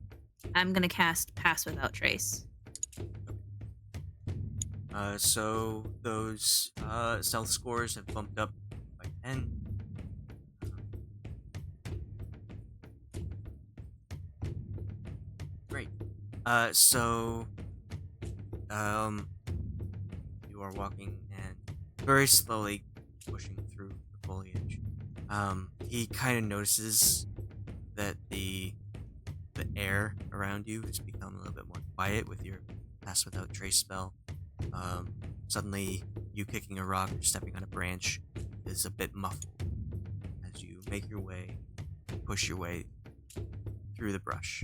I'm gonna cast Pass Without Trace. So those stealth scores have bumped up by 10. Great. So you are walking and very slowly pushing through the foliage. He kind of notices that the air around you has become a little bit more quiet with your Pass Without Trace spell. Suddenly, you kicking a rock or stepping on a branch is a bit muffled as you make your way, push your way through the brush.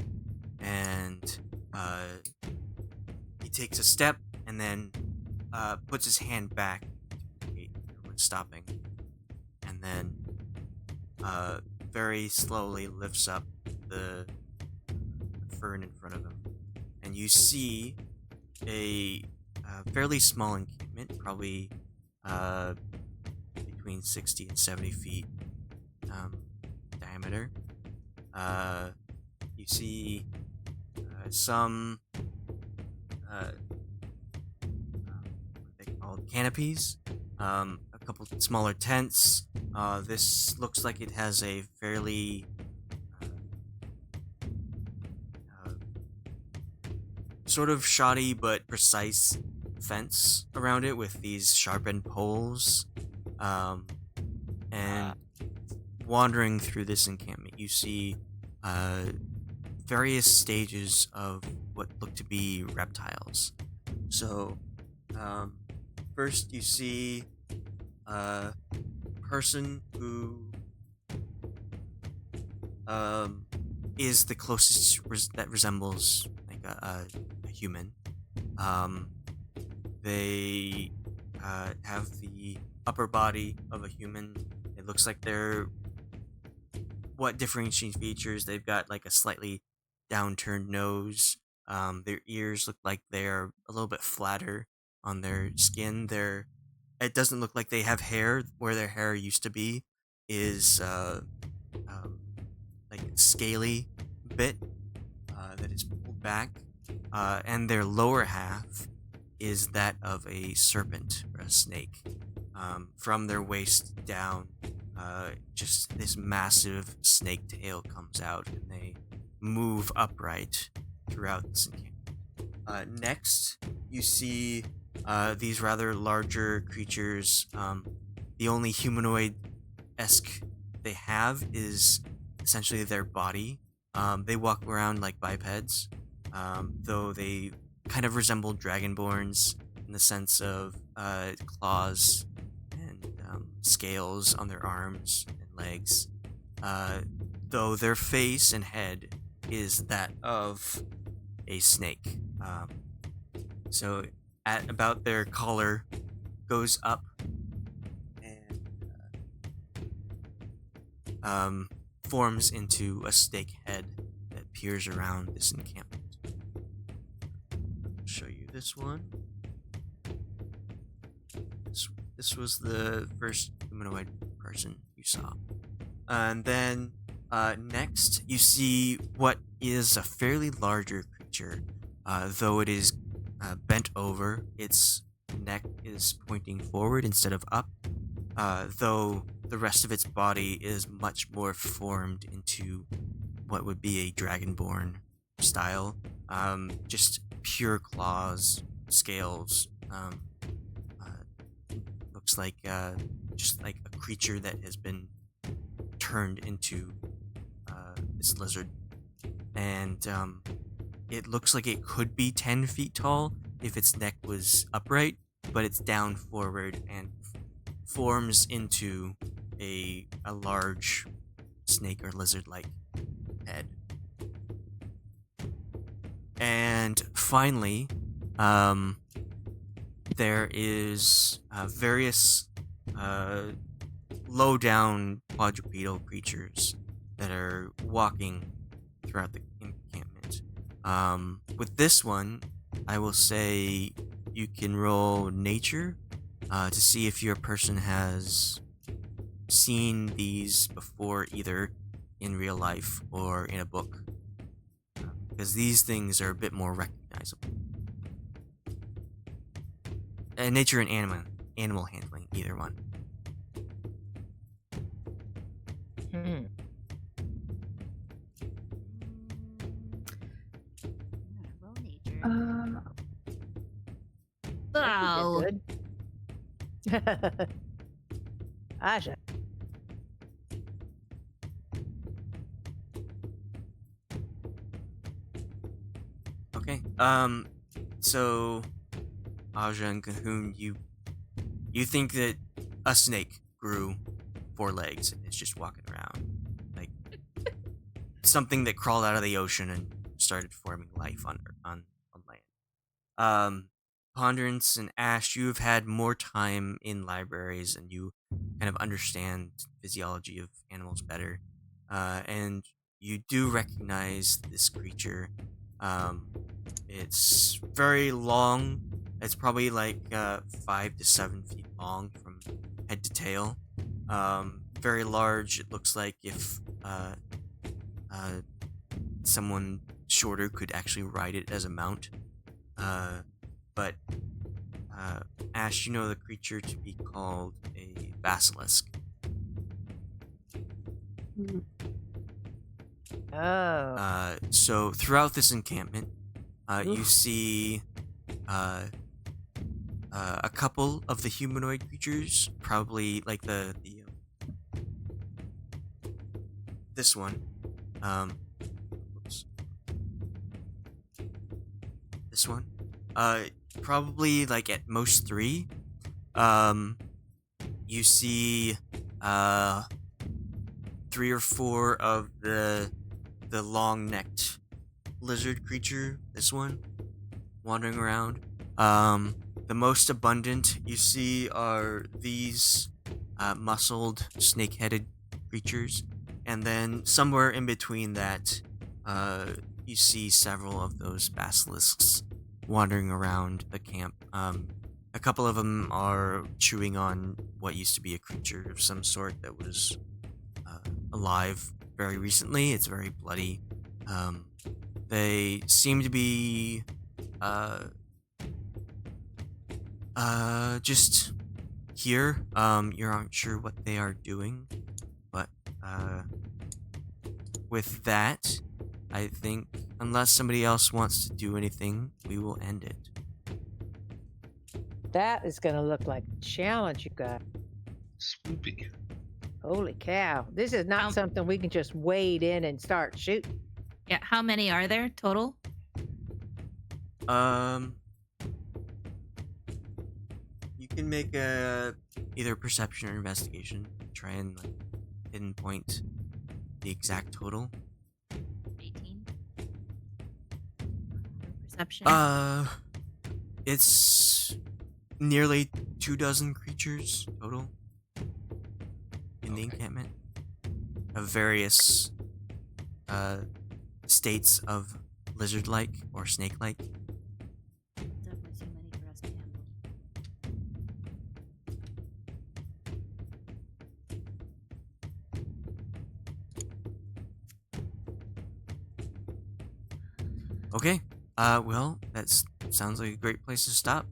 And he takes a step and then puts his hand back to indicate everyone's stopping. And then very slowly lifts up the fern in front of him. And you see a fairly small encampment, probably between 60 and 70 feet diameter. You see some what they call canopies, a couple smaller tents. This looks like it has a fairly sort of shoddy but precise fence around it with these sharpened poles. And wandering through this encampment, you see various stages of what look to be reptiles. So, first you see a person who is the closest that resembles like a human. They have the upper body of a human. It looks like they're what differentiating features. They've got like a slightly downturned nose. Their ears look like they're a little bit flatter on their skin. It doesn't look like they have hair. Where their hair used to be is like scaly bit that is pulled back, and their lower half is that of a serpent or a snake. From their waist down, just this massive snake tail comes out, and they move upright throughout this encampment. Next, you see these rather larger creatures. The only humanoid-esque they have is essentially their body. They walk around like bipeds, though they kind of resemble dragonborns in the sense of claws and scales on their arms and legs. Though their face and head is that of a snake. So at about their collar goes up and forms into a snake head that peers around this encampment. I'll show you this one. This was the first humanoid person you saw. And then next, you see what is a fairly larger creature. Though it is bent over, its neck is pointing forward instead of up. Though the rest of its body is much more formed into what would be a dragonborn style. Just pure claws, scales. Looks like just like a creature that has been turned into this lizard. And it looks like it could be 10 feet tall if its neck was upright, but it's down forward and forms into a large snake or lizard-like head. And finally, there is various low-down quadrupedal creatures that are walking throughout the encampment. With this one, I will say you can roll nature to see if your person has seen these before, either in real life or in a book, because these things are a bit more recognizable. Nature and animal handling, either one. Roll nature. Oh. Oh. Ashe. Okay. So Aja and Cahoon, you think that a snake grew 4 legs and is just walking around, like something that crawled out of the ocean and started forming life on land. Ponderance and Ashe, you have had more time in libraries and you kind of understand physiology of animals better, and you do recognize this creature. It's very long. It's probably like 5 to 7 feet long from head to tail. Very large. It looks like if someone shorter could actually ride it as a mount. But Ashe, you know the creature to be called a basilisk. Oh. So throughout this encampment, You see a couple of the humanoid creatures, probably like the this one. Whoops. This one. Probably like at most 3. You see 3 or 4 of the long-necked lizard creature, this one, wandering around. The most abundant you see are these muscled, snake-headed creatures, and then somewhere in between that, you see several of those basilisks wandering around the camp. A couple of them are chewing on what used to be a creature of some sort that was alive very recently. It's very bloody. They seem to be just here. You're not sure what they are doing, but with that, I think unless somebody else wants to do anything, we will end it. That is going to look like a challenge, you guys. Swoopy. Holy cow. This is not something we can just wade in and start shooting. Yeah, how many are there total? You can make a either perception or investigation. Try and like pinpoint the exact total. 18. Perception. It's nearly 24 creatures total in the encampment of various states of lizard-like or snake-like. Definitely too many for us to handle. Okay. Well, that sounds like a great place to stop.